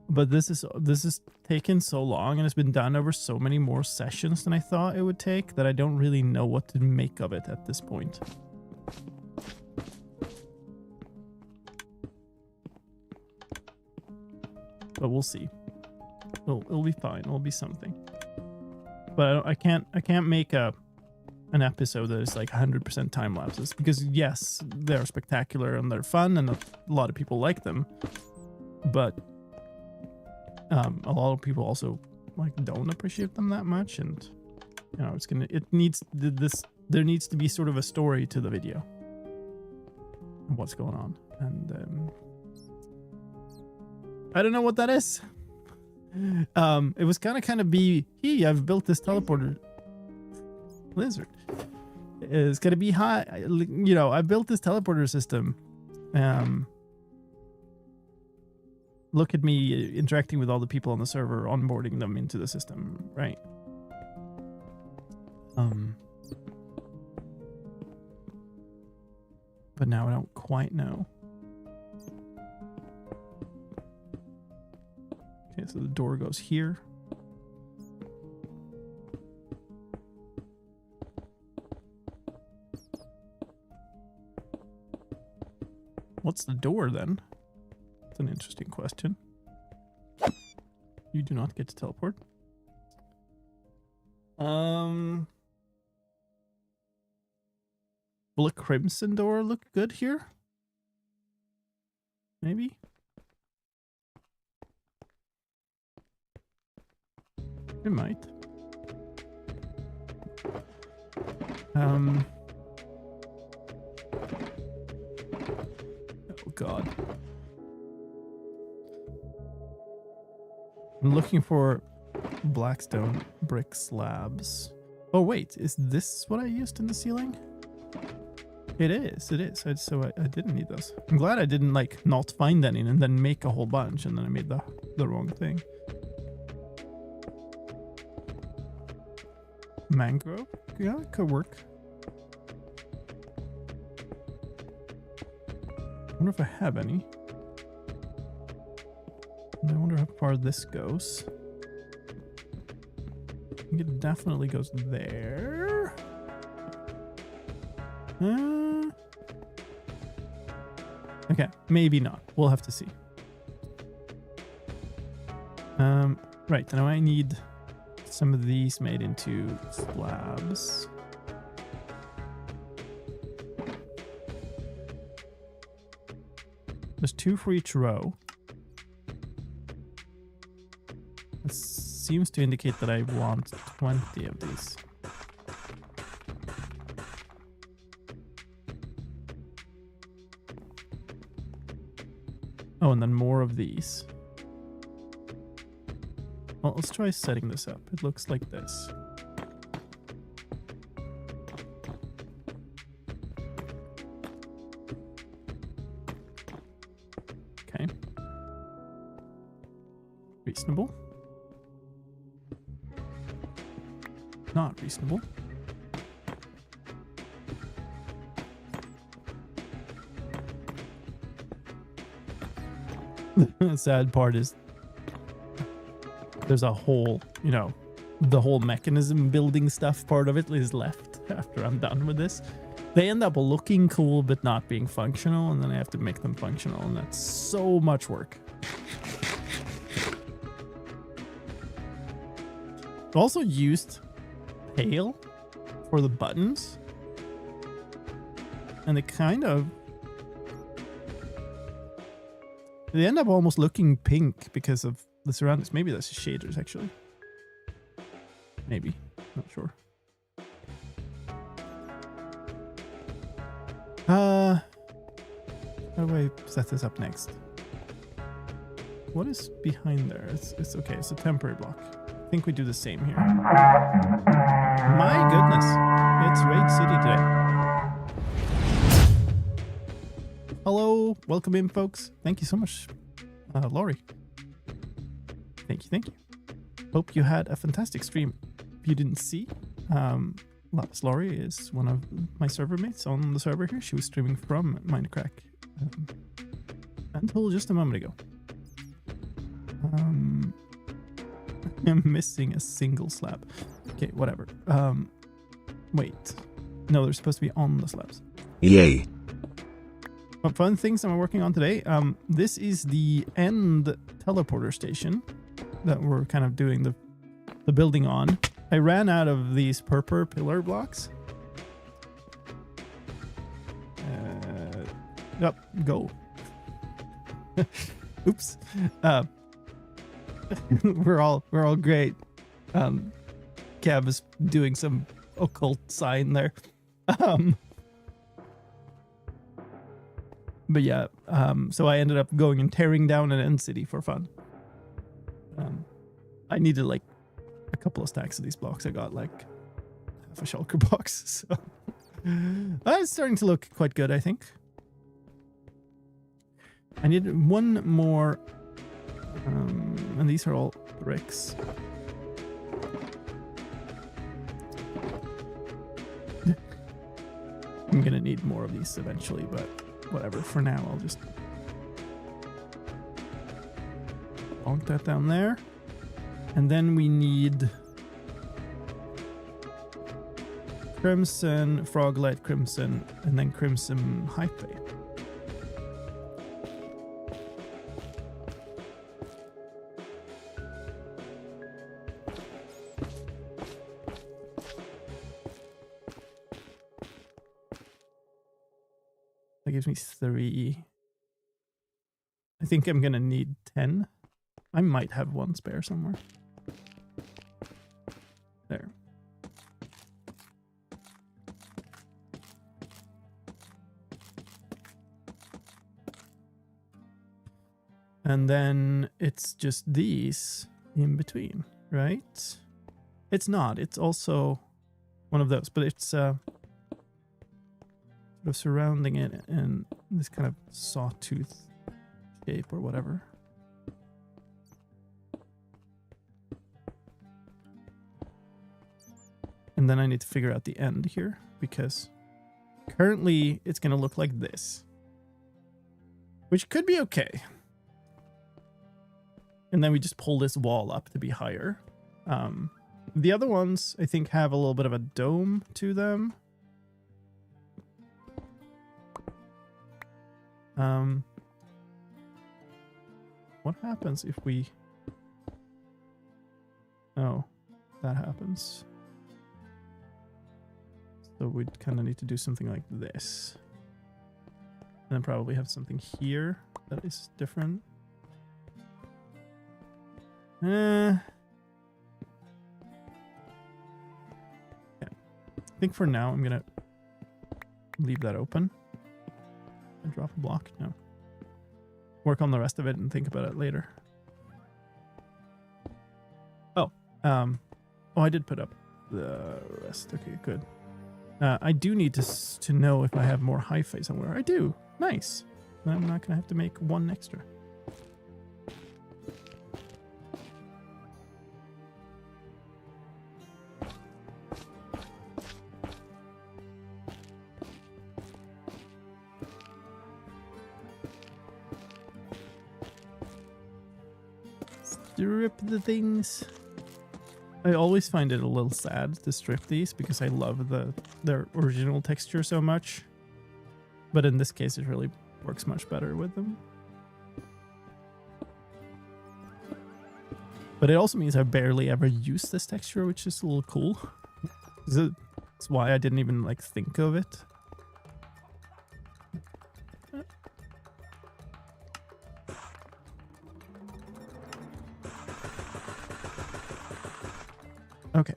But this is taken so long, and it's been done over so many more sessions than I thought it would take, that I don't really know what to make of it at this point. But we'll see. It'll be fine. It'll be something. But I can't make an episode that is like 100% time lapses, because yes, they're spectacular and they're fun and a lot of people like them. But a lot of people also like don't appreciate them that much, and you know, there needs to be sort of a story to the video and what's going on, and I don't know what that is. It was kind of I've built this teleporter lizard. It's gonna be high, you know. I built this teleporter system. Look at me interacting with all the people on the server, onboarding them into the system, right? But now I don't quite know. Okay, so the door goes here. What's the door then? That's an interesting question. You do not get to teleport. Will a crimson door look good here? Maybe? It might. Oh god. I'm looking for blackstone brick slabs. Oh wait, is this what I used in the ceiling? It is, it is. So I didn't need those. I'm glad I didn't like not find any and then make a whole bunch and then I made the wrong thing. Mangrove? Yeah, it could work. I wonder if I have any. I wonder how far this goes. I think it definitely goes there. Okay, maybe not. We'll have to see. Right, now I need some of these made into slabs. There's 2 for each row. This seems to indicate that I want 20 of these. Oh, and then more of these. Well, let's try setting this up. It looks like this. Okay. Reasonable. Not reasonable. The sad part is there's a whole, you know, the whole mechanism building stuff part of it is left after I'm done with this. They end up looking cool but not being functional, and then I have to make them functional, and that's so much work. I also used pale for the buttons, and they kind of, they end up almost looking pink because of the surroundings. Maybe that's shaders, actually. Maybe. Not sure. How do I set this up next? What is behind there? It's okay. It's a temporary block. I think we do the same here. My goodness. It's Raid City today. Hello. Welcome in, folks. Thank you so much, Laurie. Thank you, thank you. Hope you had a fantastic stream. If you didn't see, Lapis Laurie is one of my server mates on the server here. She was streaming from Mindcrack until just a moment ago. I'm missing a single slab. Okay, whatever. Wait. No, they're supposed to be on the slabs. Yay. What fun things am I working on today? This is the end teleporter station that we're kind of doing the building on. I ran out of these purpur pillar blocks. Yep, go. Oops. We're all great. Cav is doing some occult sign there. But yeah, so I ended up going and tearing down an end city for fun. I needed like a couple of stacks of these blocks. I got like half a shulker box, so it's starting to look quite good, I think. I need one more, and these are all bricks. I'm gonna need more of these eventually, but whatever. For now, I'll just bonk that down there. And then we need crimson, froglight crimson, and then crimson hyphae. That gives me 3. I think I'm gonna need 10. I might have one spare somewhere. There. And then it's just these in between, right? It's not. It's also one of those, but it's sort of surrounding it in this kind of sawtooth shape or whatever. And then I need to figure out the end here, because currently it's going to look like this, which could be okay. And then we just pull this wall up to be higher. The other ones, I think, have a little bit of a dome to them. What happens if we... Oh, that happens. So we'd kind of need to do something like this. And then probably have something here that is different. Yeah. I think for now I'm gonna leave that open. And drop a block. No. Work on the rest of it and think about it later. Oh, I did put up the rest. Okay, good. I do need to know if I have more hi-fi somewhere. I do. Nice. Then I'm not gonna have to make one extra. Strip the things. I always find it a little sad to strip these because I love their original texture so much. But in this case, it really works much better with them. But it also means I barely ever use this texture, which is a little cool. That's why I didn't even like think of it. Okay.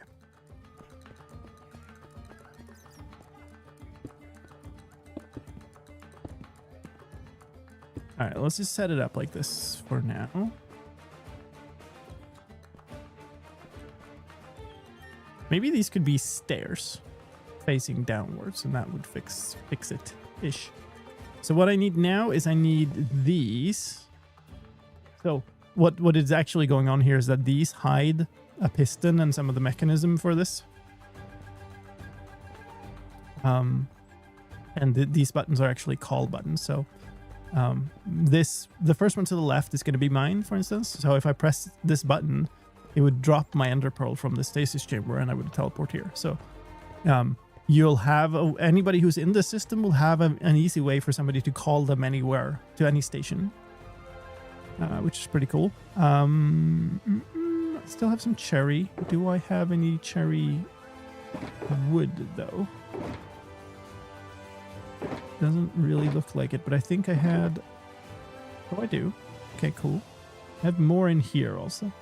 All right, let's just set it up like this for now. Maybe these could be stairs facing downwards, and that would fix it-ish. So what I need now is I need these. So what is actually going on here is that these hide a piston and some of the mechanism for this. And these buttons are actually call buttons. So the first one to the left is going to be mine, for instance. So if I press this button, it would drop my ender pearl from the stasis chamber and I would teleport here. So you'll have anybody who's in the system will have an easy way for somebody to call them anywhere to any station, which is pretty cool. Still have some cherry. Do I have any cherry wood though? Doesn't really look like it, but I think I had... Oh, I do. Okay, cool. I have more in here also.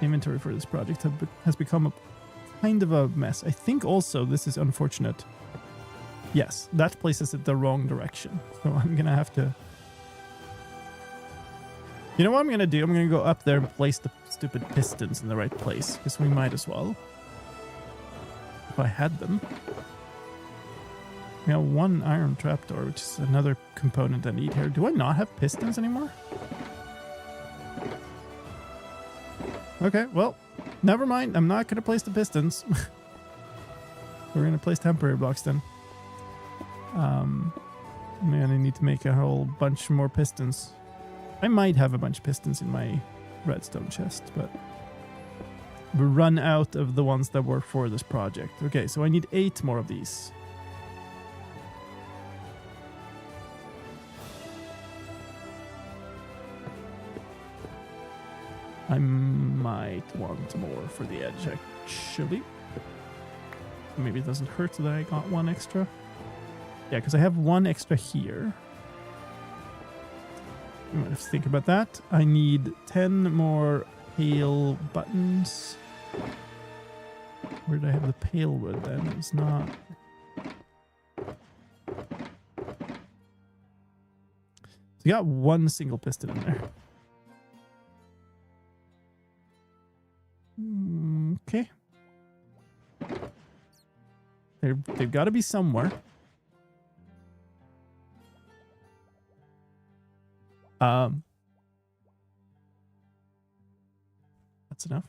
Inventory for this project has become a kind of a mess. I think also this is unfortunate. Yes, that places it the wrong direction. So I'm gonna have to... You know what I'm gonna do? I'm gonna go up there and place the stupid pistons in the right place, because we might as well. If I had them. We have one iron trapdoor, which is another component I need here. Do I not have pistons anymore? Okay, well, never mind. I'm not gonna place the pistons. We're gonna place temporary blocks then. Man, I need to make a whole bunch more pistons. I might have a bunch of pistons in my redstone chest, but we run out of the ones that were for this project. Okay, so I need 8 more of these. I might want more for the edge, actually. Maybe it doesn't hurt that I got one extra. Yeah, because I have one extra here. I might have to think about that. I need 10 more pale buttons. Where did I have the pale wood then? It's not. So you got one single piston in there. Okay. They've got to be somewhere. That's enough.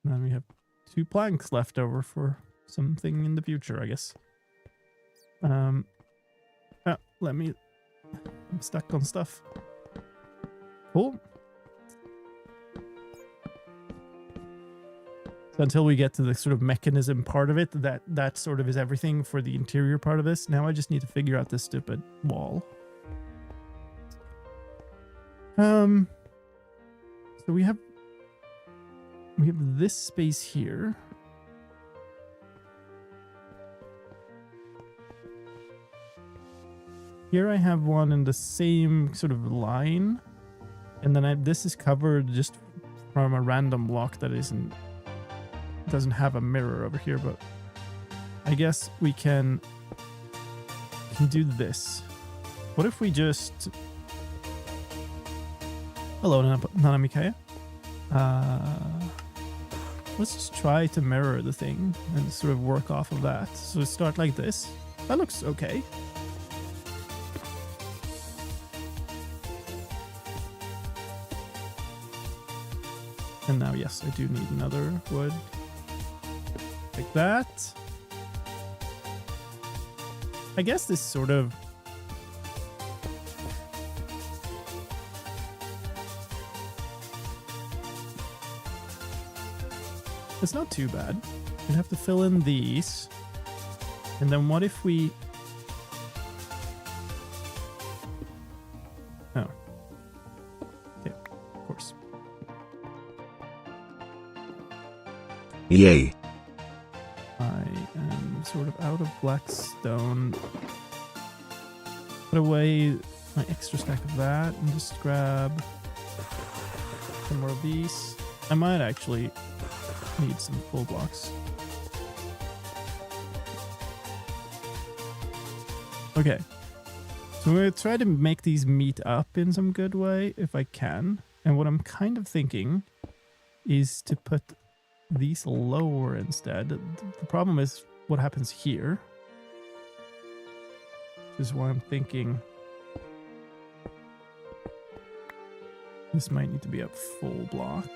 And then we have 2 planks left over for something in the future, I guess. I'm stuck on stuff. Cool. So until we get to the sort of mechanism part of it, that sort of is everything for the interior part of this. Now I just need to figure out this stupid wall. So we have this space here. Here I have one in the same sort of line, and then this is covered just from a random block that doesn't have a mirror over here, but I guess we can do this. What if we just... Hello, Nanamikaya. Let's just try to mirror the thing and sort of work off of that. So start like this. That looks okay. And now, yes, I do need another wood. Like that. I guess this sort of... It's not too bad. We have to fill in these. And then what if we... Oh. Okay, of course. Yay. I am sort of out of black stone. Put away my extra stack of that and just grab some more of these. I might actually need some full blocks. Okay. So I'm going to try to make these meet up in some good way if I can. And what I'm kind of thinking is to put these lower instead. The problem is what happens here. Which is why I'm thinking this might need to be a full block.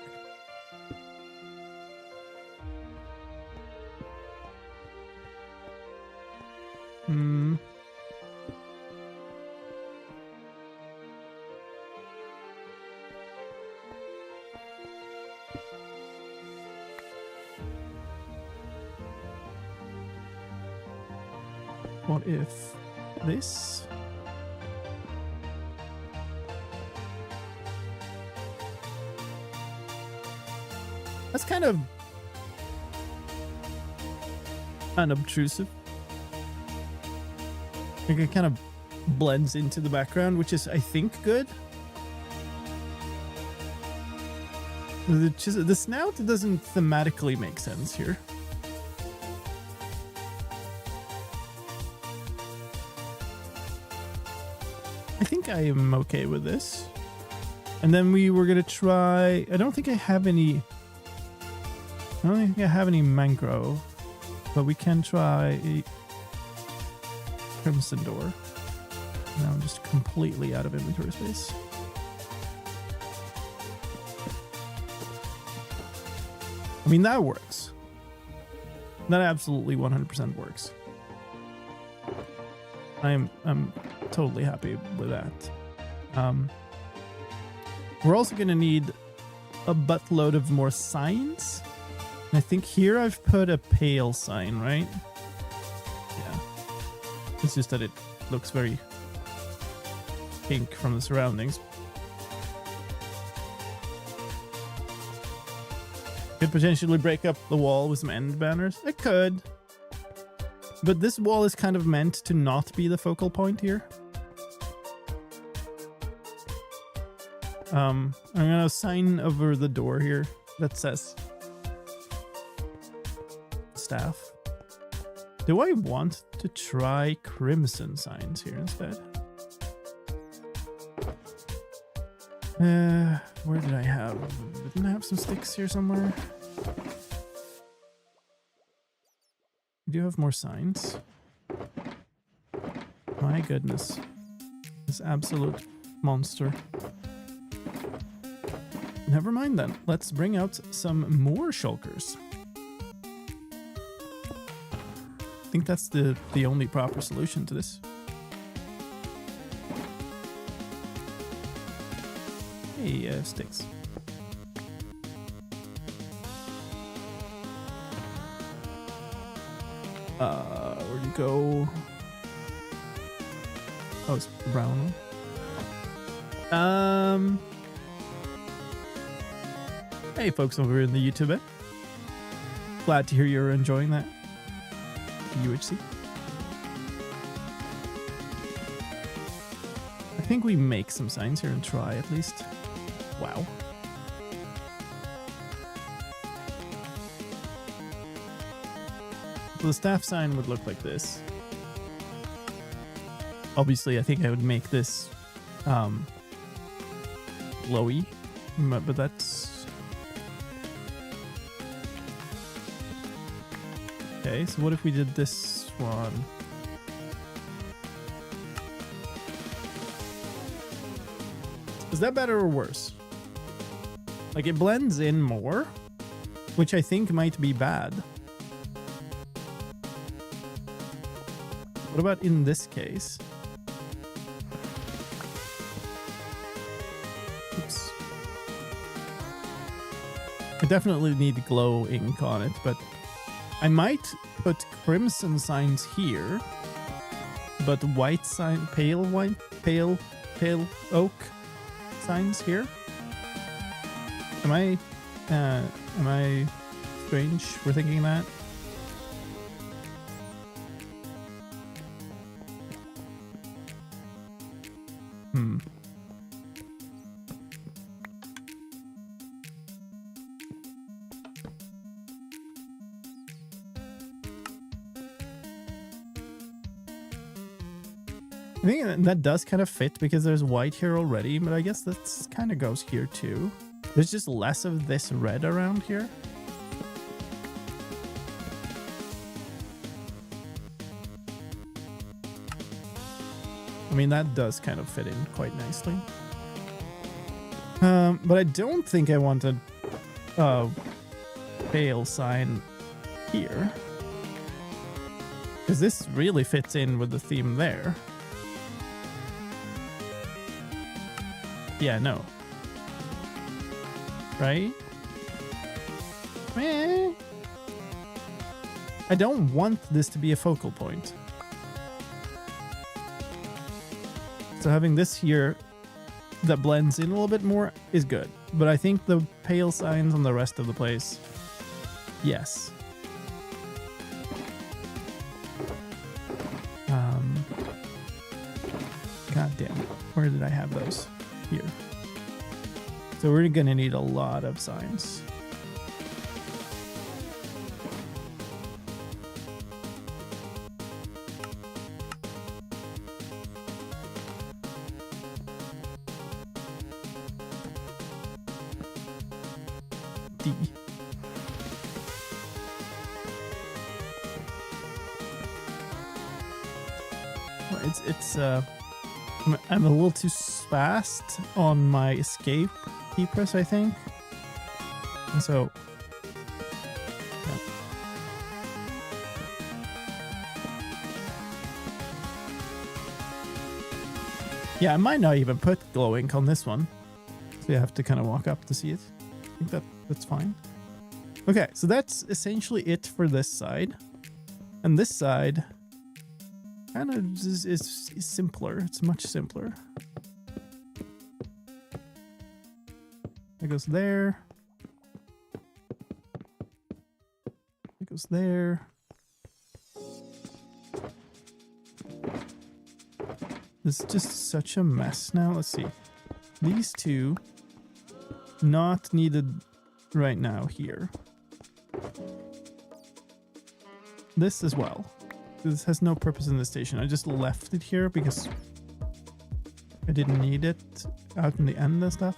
What if this? That's kind of unobtrusive. Like it kind of blends into the background, which is, I think, good. The snout doesn't thematically make sense here. I think I am okay with this. And then we were going to try... I don't think I have any mangrove, but we can try a crimson door. Now I'm just completely out of inventory space. I mean, that works. That absolutely 100% works. I'm totally happy with that. We're also going to need a buttload of more signs. And I think here I've put a pale sign, right? Yeah. It's just that it looks very pink from the surroundings. Could potentially break up the wall with some end banners. It could. But this wall is kind of meant to not be the focal point here. I'm gonna sign over the door here that says staff. Do I want to try crimson signs here instead? Where did I have? Didn't I have some sticks here somewhere? We do have more signs. My goodness. This absolute monster. Never mind then. Let's bring out some more shulkers. I think that's the only proper solution to this. Hey, sticks. Where'd you go? Oh, it's the brown one. Hey, folks over in the YouTube. Glad to hear you're enjoying that. UHC. I think we make some signs here and try at least. Wow. So the staff sign would look like this. Obviously, I think I would make this glowy, but that's... Okay, so what if we did this one? Is that better or worse? Like, it blends in more, which I think might be bad. What about in this case? Oops. I definitely need glow ink on it, but I might put crimson signs here, but white sign, pale white, pale oak signs here. Am I strange for thinking that? I think that does kind of fit because there's white here already, but I guess that kind of goes here too. There's just less of this red around here. I mean, that does kind of fit in quite nicely. But I don't think I want a pale sign here, because this really fits in with the theme there. Yeah, no. Right? Eh. I don't want this to be a focal point. So having this here that blends in a little bit more is good. But I think the pale signs on the rest of the place, yes. God damn it. Where did I have those? Here. So we're gonna need a lot of signs. D. Well, I'm a little too fast on my escape key press, I think. And so, yeah, I might not even put glow ink on this one. So you have to kind of walk up to see it. I think that's fine. Okay, so that's essentially it for this side. And this side kind of is simpler. It's much simpler. It goes there. It goes there. This is just such a mess now. Let's see. These two Not needed right now here. This as well. This has no purpose in the station. I just left it here because I didn't need it out in the end and stuff.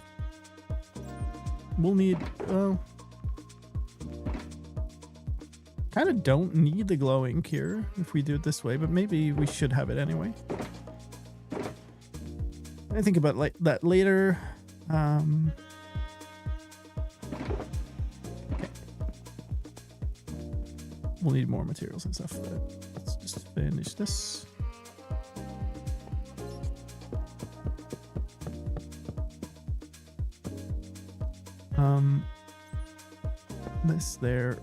We'll need, well, kind of don't need the glow ink here if we do it this way, but maybe we should have it anyway. I think about like that later. Okay. We'll need more materials and stuff, but let's just finish this. This there.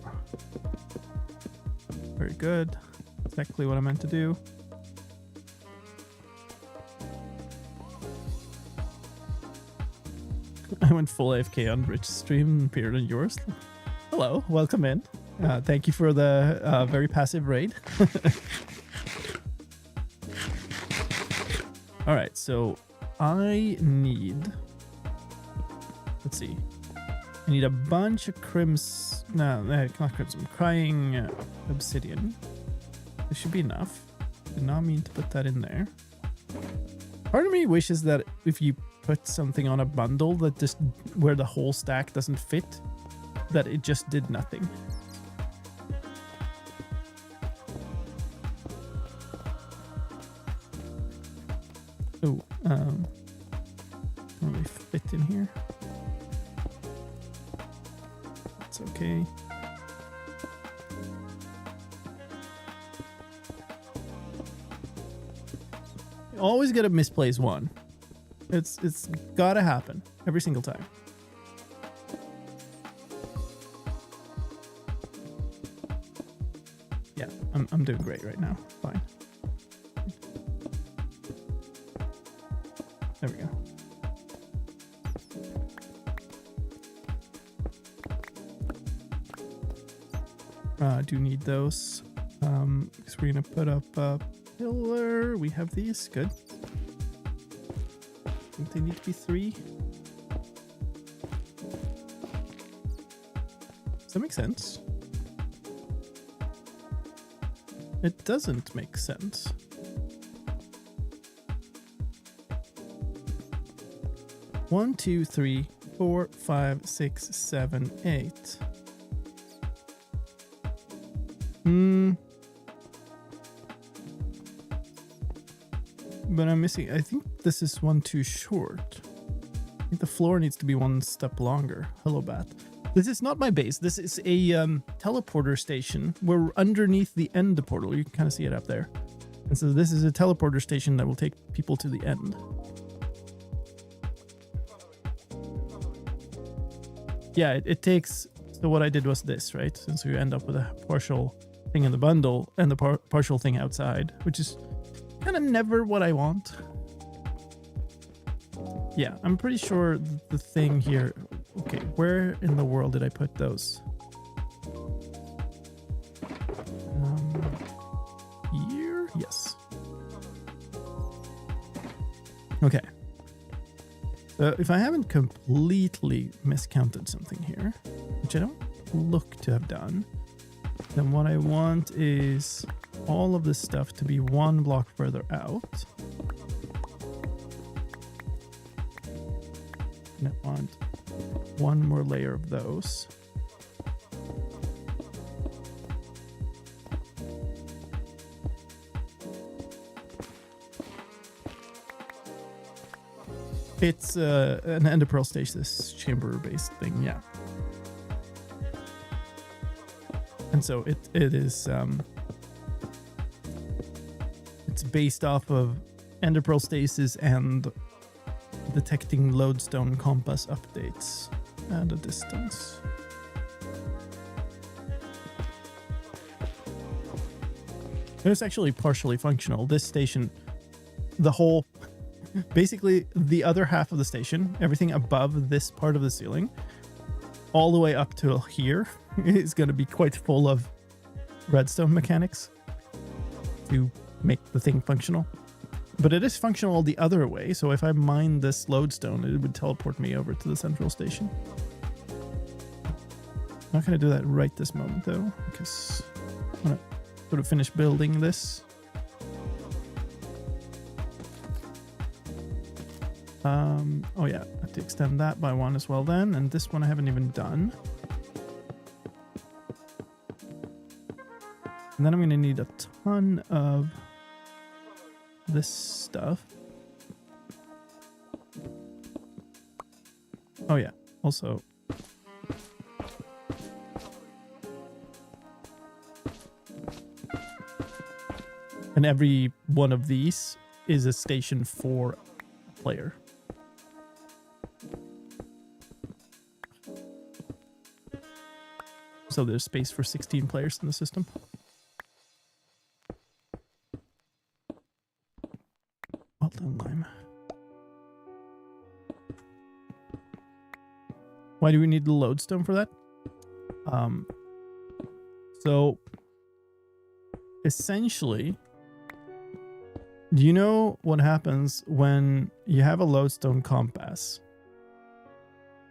Very good. Exactly what I meant to do. I went full AFK on Rich's stream and appeared on yours. Hello, welcome in. Thank you for the very passive raid. All right, so I need, let's see. I need a bunch of not crimson, crying obsidian. This should be enough. Did not mean to put that in there. Part of me wishes that if you put something on a bundle that just where the whole stack doesn't fit, that it just did nothing. Oh, don't really fit in here. It's okay. You always gotta misplace one. It's gotta happen every single time. Yeah, I'm doing great right now. Fine. There we go. I do need those. Because we're gonna put up a pillar. We have these. Good. I think they need to be 3. Does that make sense? It doesn't make sense. One, 2, 3, 4, 5, 6, 7, 8. But I'm missing. I think this is one too short. I think the floor needs to be one step longer. Hello, Bat. This is not my base. This is a teleporter station. We're underneath the end portal. You can kind of see it up there. And so this is a teleporter station that will take people to the end. Yeah, it takes. So what I did was this, right? And so you end up with a partial thing in the bundle and the partial thing outside, which is kind of never what I want. Yeah, I'm pretty sure the thing here. Okay, where in the world did I put those? Here? Yes. Okay. So if I haven't completely miscounted something here, which I don't look to have done, then what I want is all of this stuff to be one block further out. And I want one more layer of those. It's an Ender Pearl Stasis chamber based thing, yeah. And so it is it's based off of Ender Pearl Stasis and detecting lodestone compass updates at a distance. It's actually partially functional. This station, the whole, basically the other half of the station, everything above this part of the ceiling, all the way up to here, is going to be quite full of redstone mechanics to make the thing functional. But it is functional the other way, so if I mine this lodestone, it would teleport me over to the central station. Not going to do that right this moment, though, because I want to sort of finish building this. Oh yeah, I have to extend that by 1 as well then, and this one I haven't even done. And then I'm going to need a ton of this stuff. Oh yeah, also and every one of these is a station for a player. So there's space for 16 players in the system. Well done, Lime. Why do we need the lodestone for that? So essentially, do you know what happens when you have a lodestone compass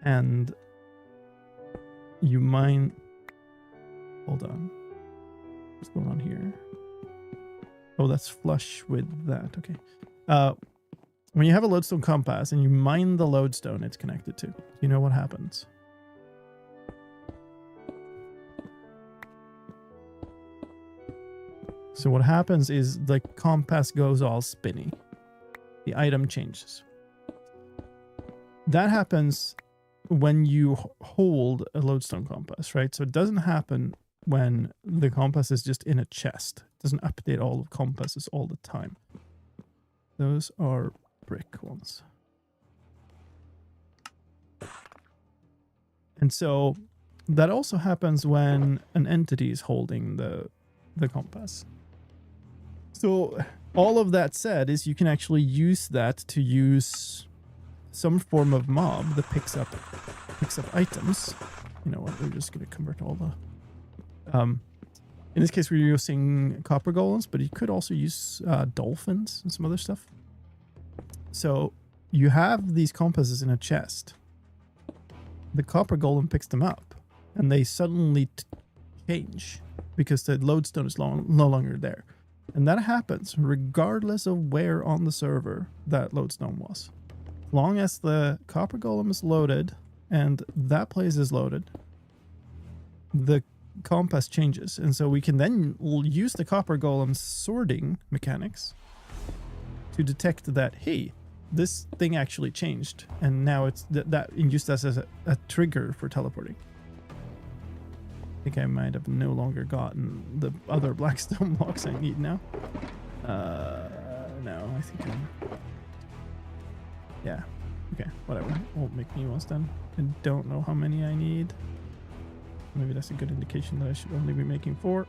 and you mine? Hold on. What's going on here? Oh, that's flush with that. Okay. When you have a lodestone compass and you mine the lodestone it's connected to, you know what happens? So what happens is the compass goes all spinny. The item changes. That happens when you hold a lodestone compass, right? So it doesn't happen when the compass is just in a chest. It doesn't update all of compasses all the time. Those are brick ones. And so that also happens when an entity is holding the compass. So all of that said is you can actually use that to use some form of mob that picks up items. You know what? We're just going to convert all the... in this case, we're using copper golems, but you could also use dolphins and some other stuff. So you have these compasses in a chest. The copper golem picks them up, and they suddenly change because the lodestone is no longer there. And that happens regardless of where on the server that lodestone was. As long as the copper golem is loaded and that place is loaded, the compass changes. And so we can then use the copper golem's sorting mechanics to detect that, hey, this thing actually changed. And now it's that used as a trigger for teleporting. I think I might have no longer gotten the other blackstone blocks I need now. No, I think I'm... Yeah. Okay, whatever. Won't make new ones then. I don't know how many I need. Maybe that's a good indication that I should only be making 4.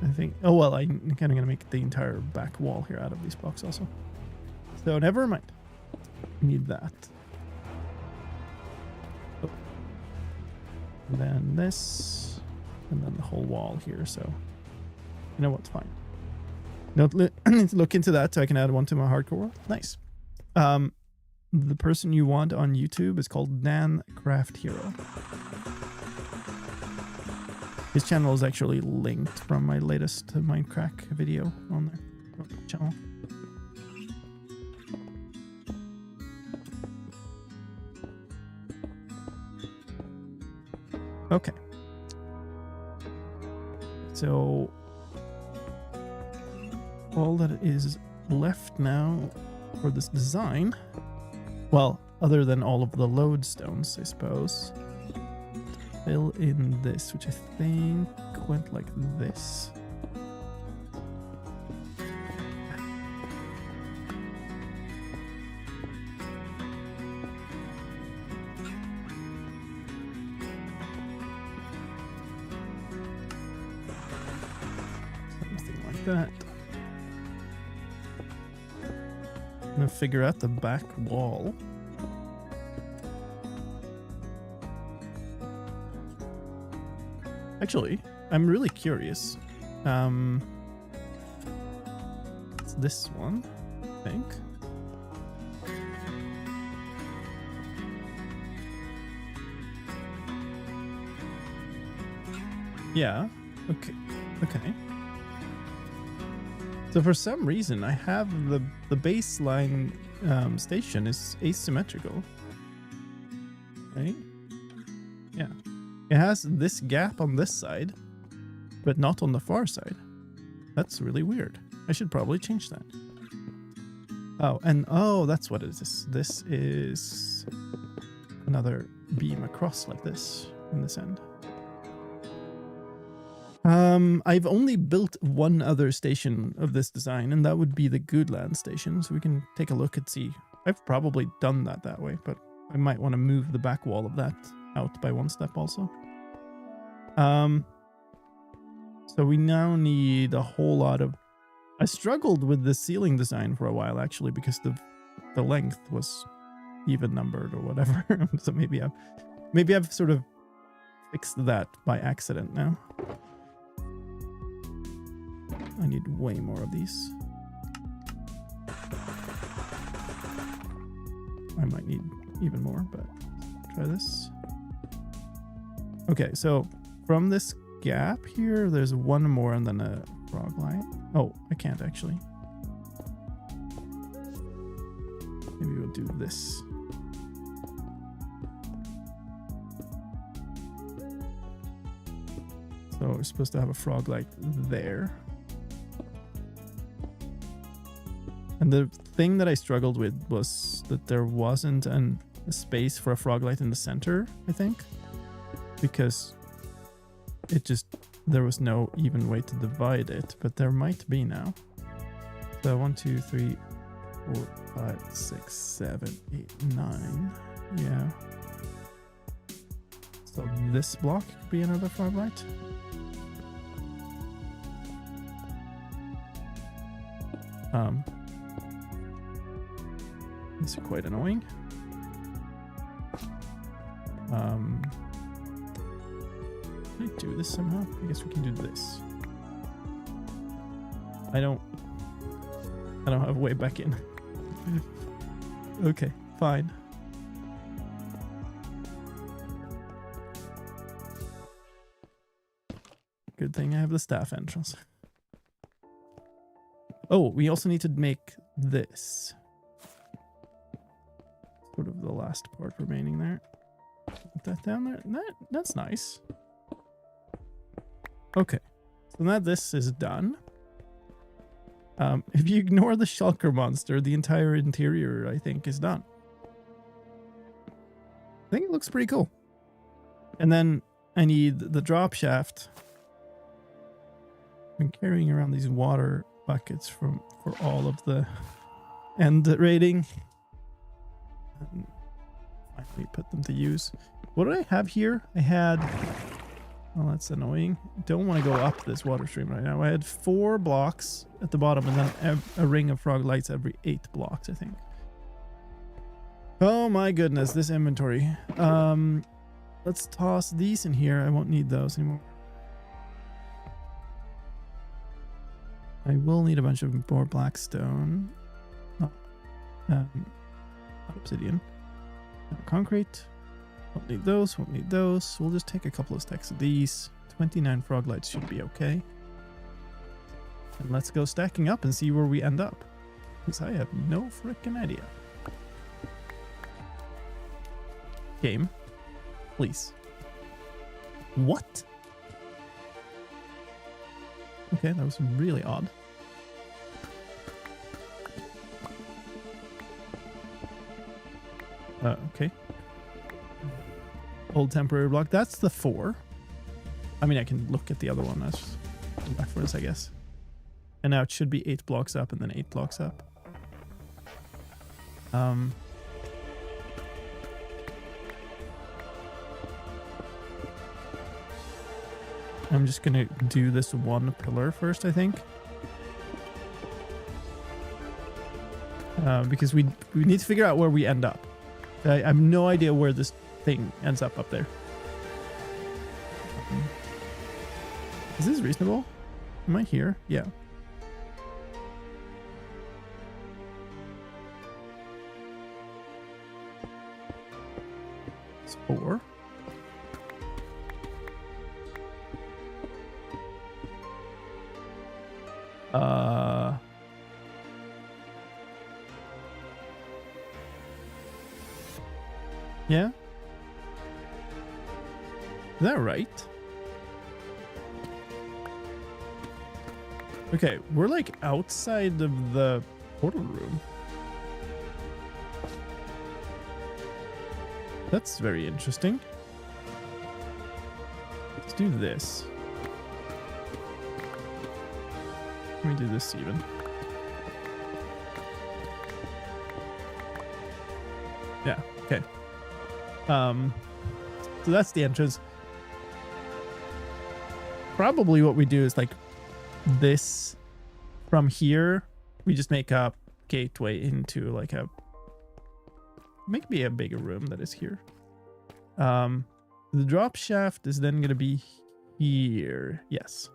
I think... Oh, well, I'm kind of going to make the entire back wall here out of these blocks also. So, never mind. I need that. Oh. And then this. And then the whole wall here, so... You know what's fine. I need to look into that so I can add one to my hardcore world. Nice. The person you want on YouTube is called Dan Craft Hero. His channel is actually linked from my latest Mindcrack video on their channel. Okay. So all that is left now for this design, well, other than all of the lodestones, I suppose, fill in this, which I think went like this. Something like that. I'm gonna figure out the back wall. Actually, I'm really curious. this one, I think. Yeah, okay, okay. So for some reason, I have the baseline station is asymmetrical, right? Yeah, it has this gap on this side, but not on the far side. That's really weird. I should probably change that. Oh, and oh, that's what it is. This is another beam across like this in this end. I've only built one other station of this design, and that would be the Goodland station. So we can take a look and see. I've probably done that way, but I might want to move the back wall of that out by one step also. So we now need a whole lot of... I struggled with the ceiling design for a while, actually, because the length was even numbered or whatever. So maybe I've sort of fixed that by accident now. I need way more of these. I might need even more, but try this. Okay, so from this gap here, there's one more and then a frog light. Oh, I can't actually. Maybe we'll do this. So we're supposed to have a frog light there. And the thing that I struggled with was that there wasn't a space for a frog light in the center, I think. Because there was no even way to divide it, but there might be now. So 1, 2, 3, 4, 5, 6, 7, 8, 9. Yeah. So this block could be another frog light. This is quite annoying. Can I do this somehow? I guess we can do this. I don't have a way back in. Okay, fine. Good thing I have the staff entrance. Oh, we also need to make this. Sort of the last part remaining there. Put that down there. That's nice. Okay, so now this is done. If you ignore the shulker monster, the entire interior, I think, is done. I think it looks pretty cool. And then I need the drop shaft. I'm carrying around these water buckets for all of the end rating. And finally put them to use. What do I have here? I had... Well, that's annoying. Don't want to go up this water stream right now. I had 4 blocks at the bottom and then a ring of frog lights every 8 blocks, I think. Oh my goodness, this inventory. Let's toss these in here. I won't need those anymore. I will need a bunch of more black stone. Obsidian. Concrete. Won't need those, won't need those. We'll just take a couple of stacks of these. 29 frog lights should be okay. And let's go stacking up and see where we end up. Because I have no freaking idea. Game. Please. What? Okay, that was really odd. Okay. Old temporary block. That's the 4. I mean, I can look at the other one as reference, I guess. And now it should be 8 blocks up and then 8 blocks up. I'm just gonna do this one pillar first, I think. Because we need to figure out where we end up. I have no idea where this thing ends up there. Is this reasonable? Am I here? Yeah. 4. Yeah? Is that right? Okay, we're like outside of the portal room. That's very interesting. Let's do this. Let me do this even. Yeah, okay. So that's the entrance. Probably what we do is like this from here. We just make a gateway into like a maybe a bigger room that is here. The drop shaft is then going to be here. Yes.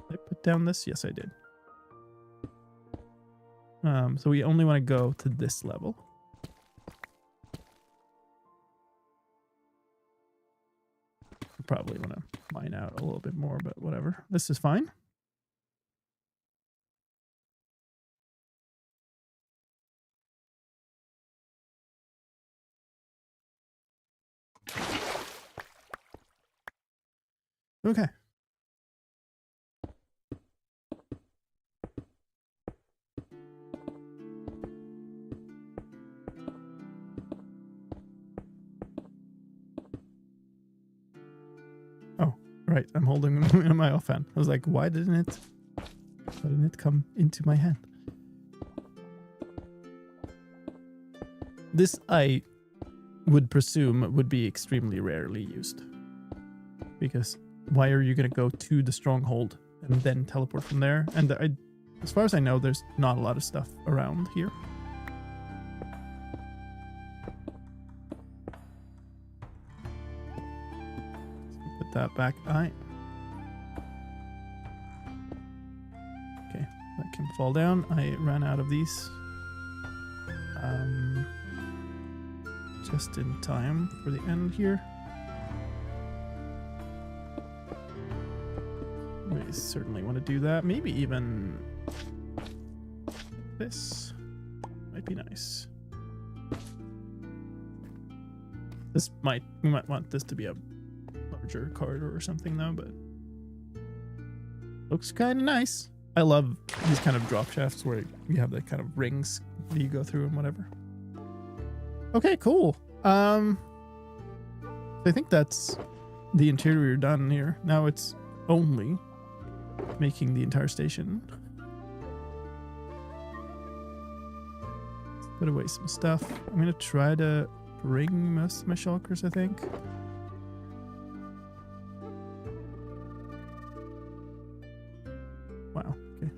Did I put down this? Yes, I did. So we only want to go to this level. Probably want to mine out a little bit more, but whatever. This is fine. Okay. Right, I'm holding my offhand. I was like, why didn't it come into my hand? This, I would presume, would be extremely rarely used. Because why are you going to go to the stronghold and then teleport from there? And as far as I know, there's not a lot of stuff around here. That back. Okay, that can fall down. I ran out of these just in time for the end here. We certainly want to do that. Maybe even this might be nice. We might want this to be a larger corridor or something though, but looks kind of nice. I love these kind of drop shafts where you have the kind of rings that you go through and whatever. Okay, cool. I think that's the interior done here. Now it's only making the entire station. Let's put away some stuff. I'm gonna try to bring most of my shulkers, I think. Wow, okay.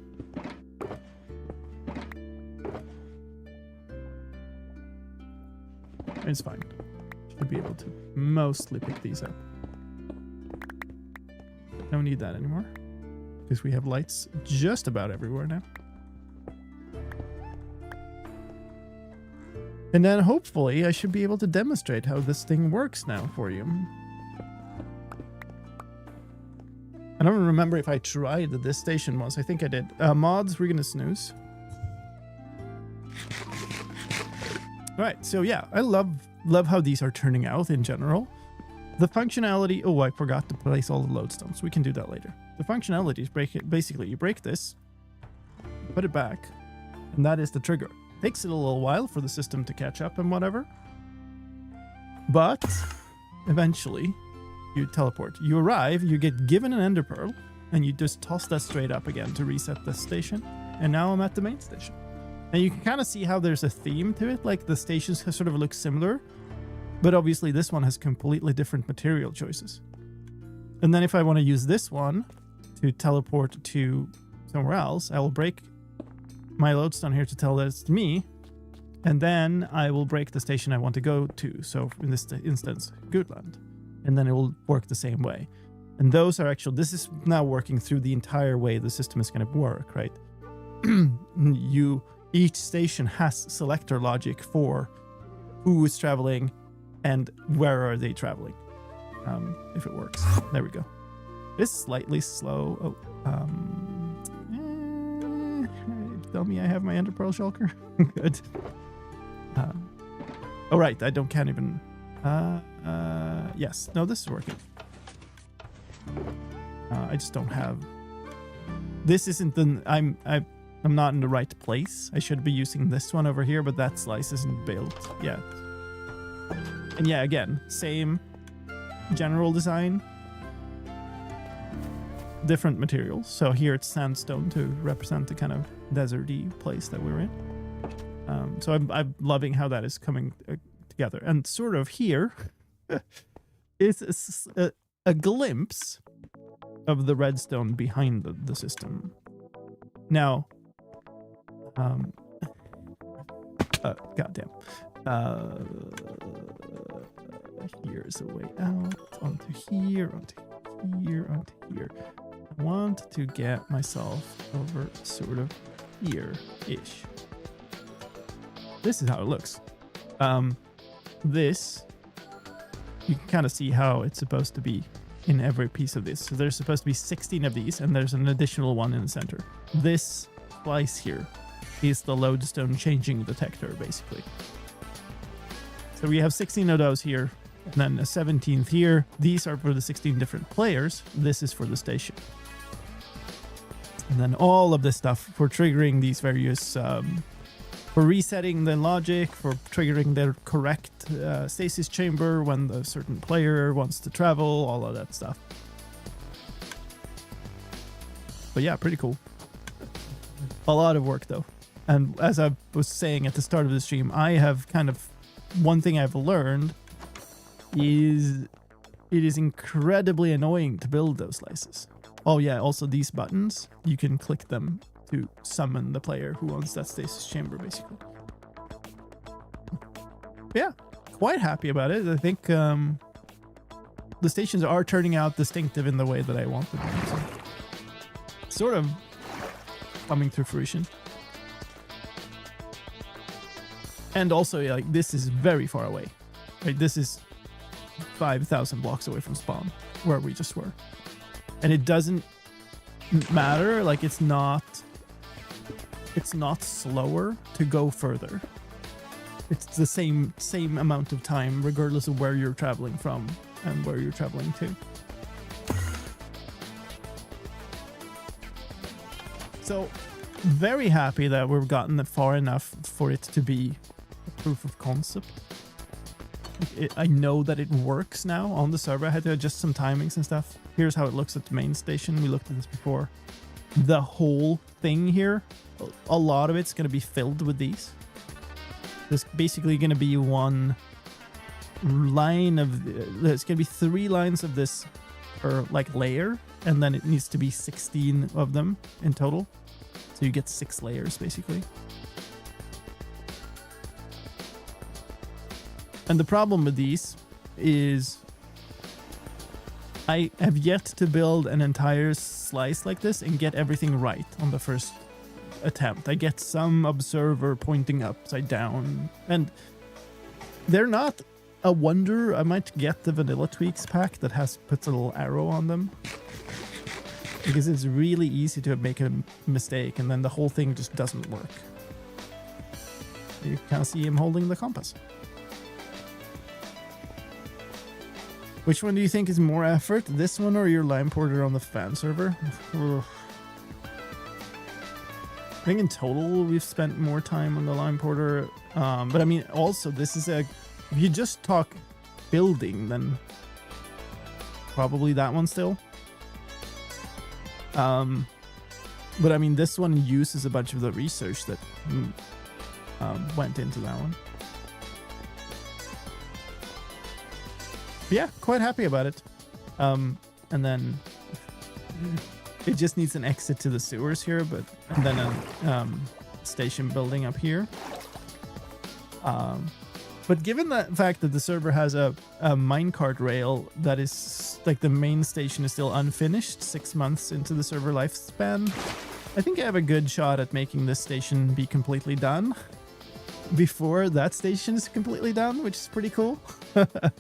It's fine. Should be able to mostly pick these up. Don't need that anymore, because we have lights just about everywhere now. And then hopefully I should be able to demonstrate how this thing works now for you. I don't remember if I tried this station once. I think I did. Mods, we're gonna snooze. Alright, so yeah, I love how these are turning out in general. The functionality, oh, I forgot to place all the lodestones. We can do that later. The functionality is basically you break this, put it back, and that is the trigger. Takes it a little while for the system to catch up and whatever, but eventually you teleport. You arrive, you get given an ender pearl, and you just toss that straight up again to reset the station. And now I'm at the main station. And you can kind of see how there's a theme to it, like the stations sort of look similar, but obviously this one has completely different material choices. And then if I want to use this one to teleport to somewhere else, I will break my lodestone here to tell that it's me, and then I will break the station I want to go to. So in this instance, Goodland. And then it will work the same way. And those are actual, this is now working through the entire way the system is going to work, right? each station has selector logic for who is traveling and where are they traveling. If it works. There we go. It's slightly slow. Oh, tell me I have my ender pearl shulker. Good. Oh right, can't even. Yes, no, this is working. I just don't have. This isn't the. I'm not in the right place. I should be using this one over here, but that slice isn't built yet. And yeah, again, same general design, different materials. So here it's sandstone to represent the kind of deserty place that we're in. So I'm loving how that is coming together. And sort of here is a glimpse of the redstone behind the system. Now, goddamn. Here's a way out, onto here, onto here, onto here. I want to get myself over sort of here-ish. This is how it looks. This, you can kind of see how it's supposed to be in every piece of this. So there's supposed to be 16 of these, and there's an additional one in the center. This slice here is the lodestone changing detector, basically. So we have 16 of those here, and then a 17th here. These are for the 16 different players. This is for the station. And then all of this stuff for triggering these various, for resetting the logic, for triggering their correct stasis chamber when a certain player wants to travel, all of that stuff. But yeah, pretty cool. A lot of work though. And as I was saying at the start of the stream, I have kind of, one thing I've learned is it is incredibly annoying to build those slices. Oh yeah, also these buttons, you can click them to summon the player who wants that stasis chamber, basically. Yeah, quite happy about it. I think the stations are turning out distinctive in the way that I wanted them to. Sort of coming to fruition. And also, like, this is very far away. Right? This is 5,000 blocks away from spawn, where we just were. And it doesn't matter, like, it's not slower to go further. It's the same amount of time, regardless of where you're traveling from and where you're traveling to. So, very happy that we've gotten it far enough for it to be a proof of concept. I know that it works now on the server. I had to adjust some timings and stuff. Here's how it looks at the main station. We looked at this before. The whole thing here, a lot of it's going to be filled with these. There's basically going to be one line of, there's going to be 3 lines of this per like layer, and then it needs to be 16 of them in total. So you get 6 layers basically. And the problem with these is I have yet to build an entire slice like this and get everything right on the first attempt. I get some observer pointing upside down, and they're not a wonder. I might get the vanilla tweaks pack that puts a little arrow on them, because it's really easy to make a mistake and then the whole thing just doesn't work. You kind of see him holding the compass. Which one do you think is more effort? This one or your lime porter on the fan server? I think in total we've spent more time on the lime porter. But I mean, also this is if you just talk building, then probably that one still. But I mean, this one uses a bunch of the research that went into that one. Yeah, quite happy about it. And then it just needs an exit to the sewers here, and then a station building up here. But given the fact that the server has a minecart rail that is like the main station is still unfinished 6 months into the server lifespan, I think I have a good shot at making this station be completely done before that station is completely done, which is pretty cool. But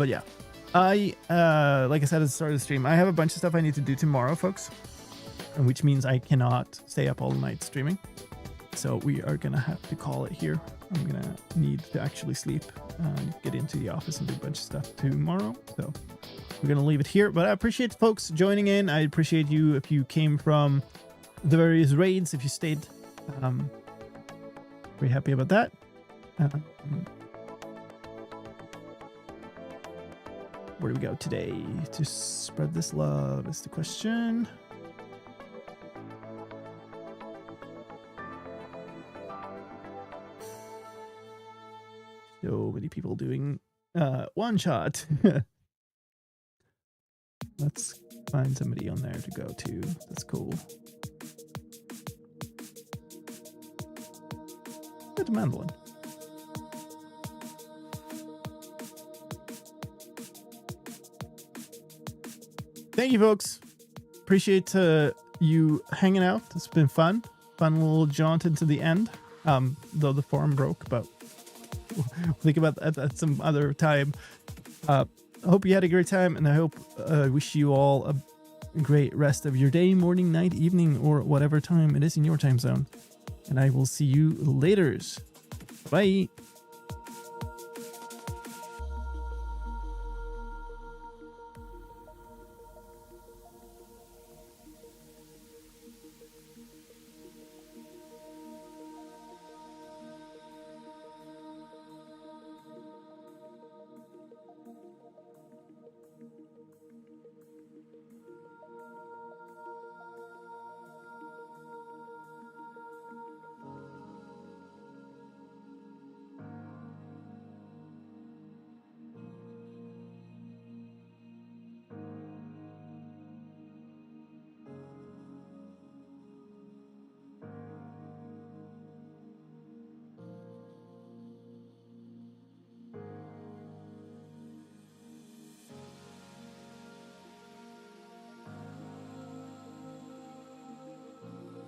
yeah, like I said at the start of the stream, I have a bunch of stuff I need to do tomorrow, folks, which means I cannot stay up all night streaming. So we are gonna have to call it here. I'm gonna need to actually sleep and get into the office and do a bunch of stuff tomorrow. So we're gonna leave it here, but I appreciate folks joining in. I appreciate you if you came from the various raids, if you stayed. Very happy about that. Where do we go today to spread this love is the question. So many people doing one shot. Let's find somebody on there to go to. That's cool. Good mandolin. Thank you, folks. Appreciate you hanging out. It's been fun. Fun little jaunt into the end. Though the forum broke, but we'll think about that at some other time. I hope you had a great time, and I hope wish you all a great rest of your day, morning, night, evening, or whatever time it is in your time zone. And I will see you later. Bye.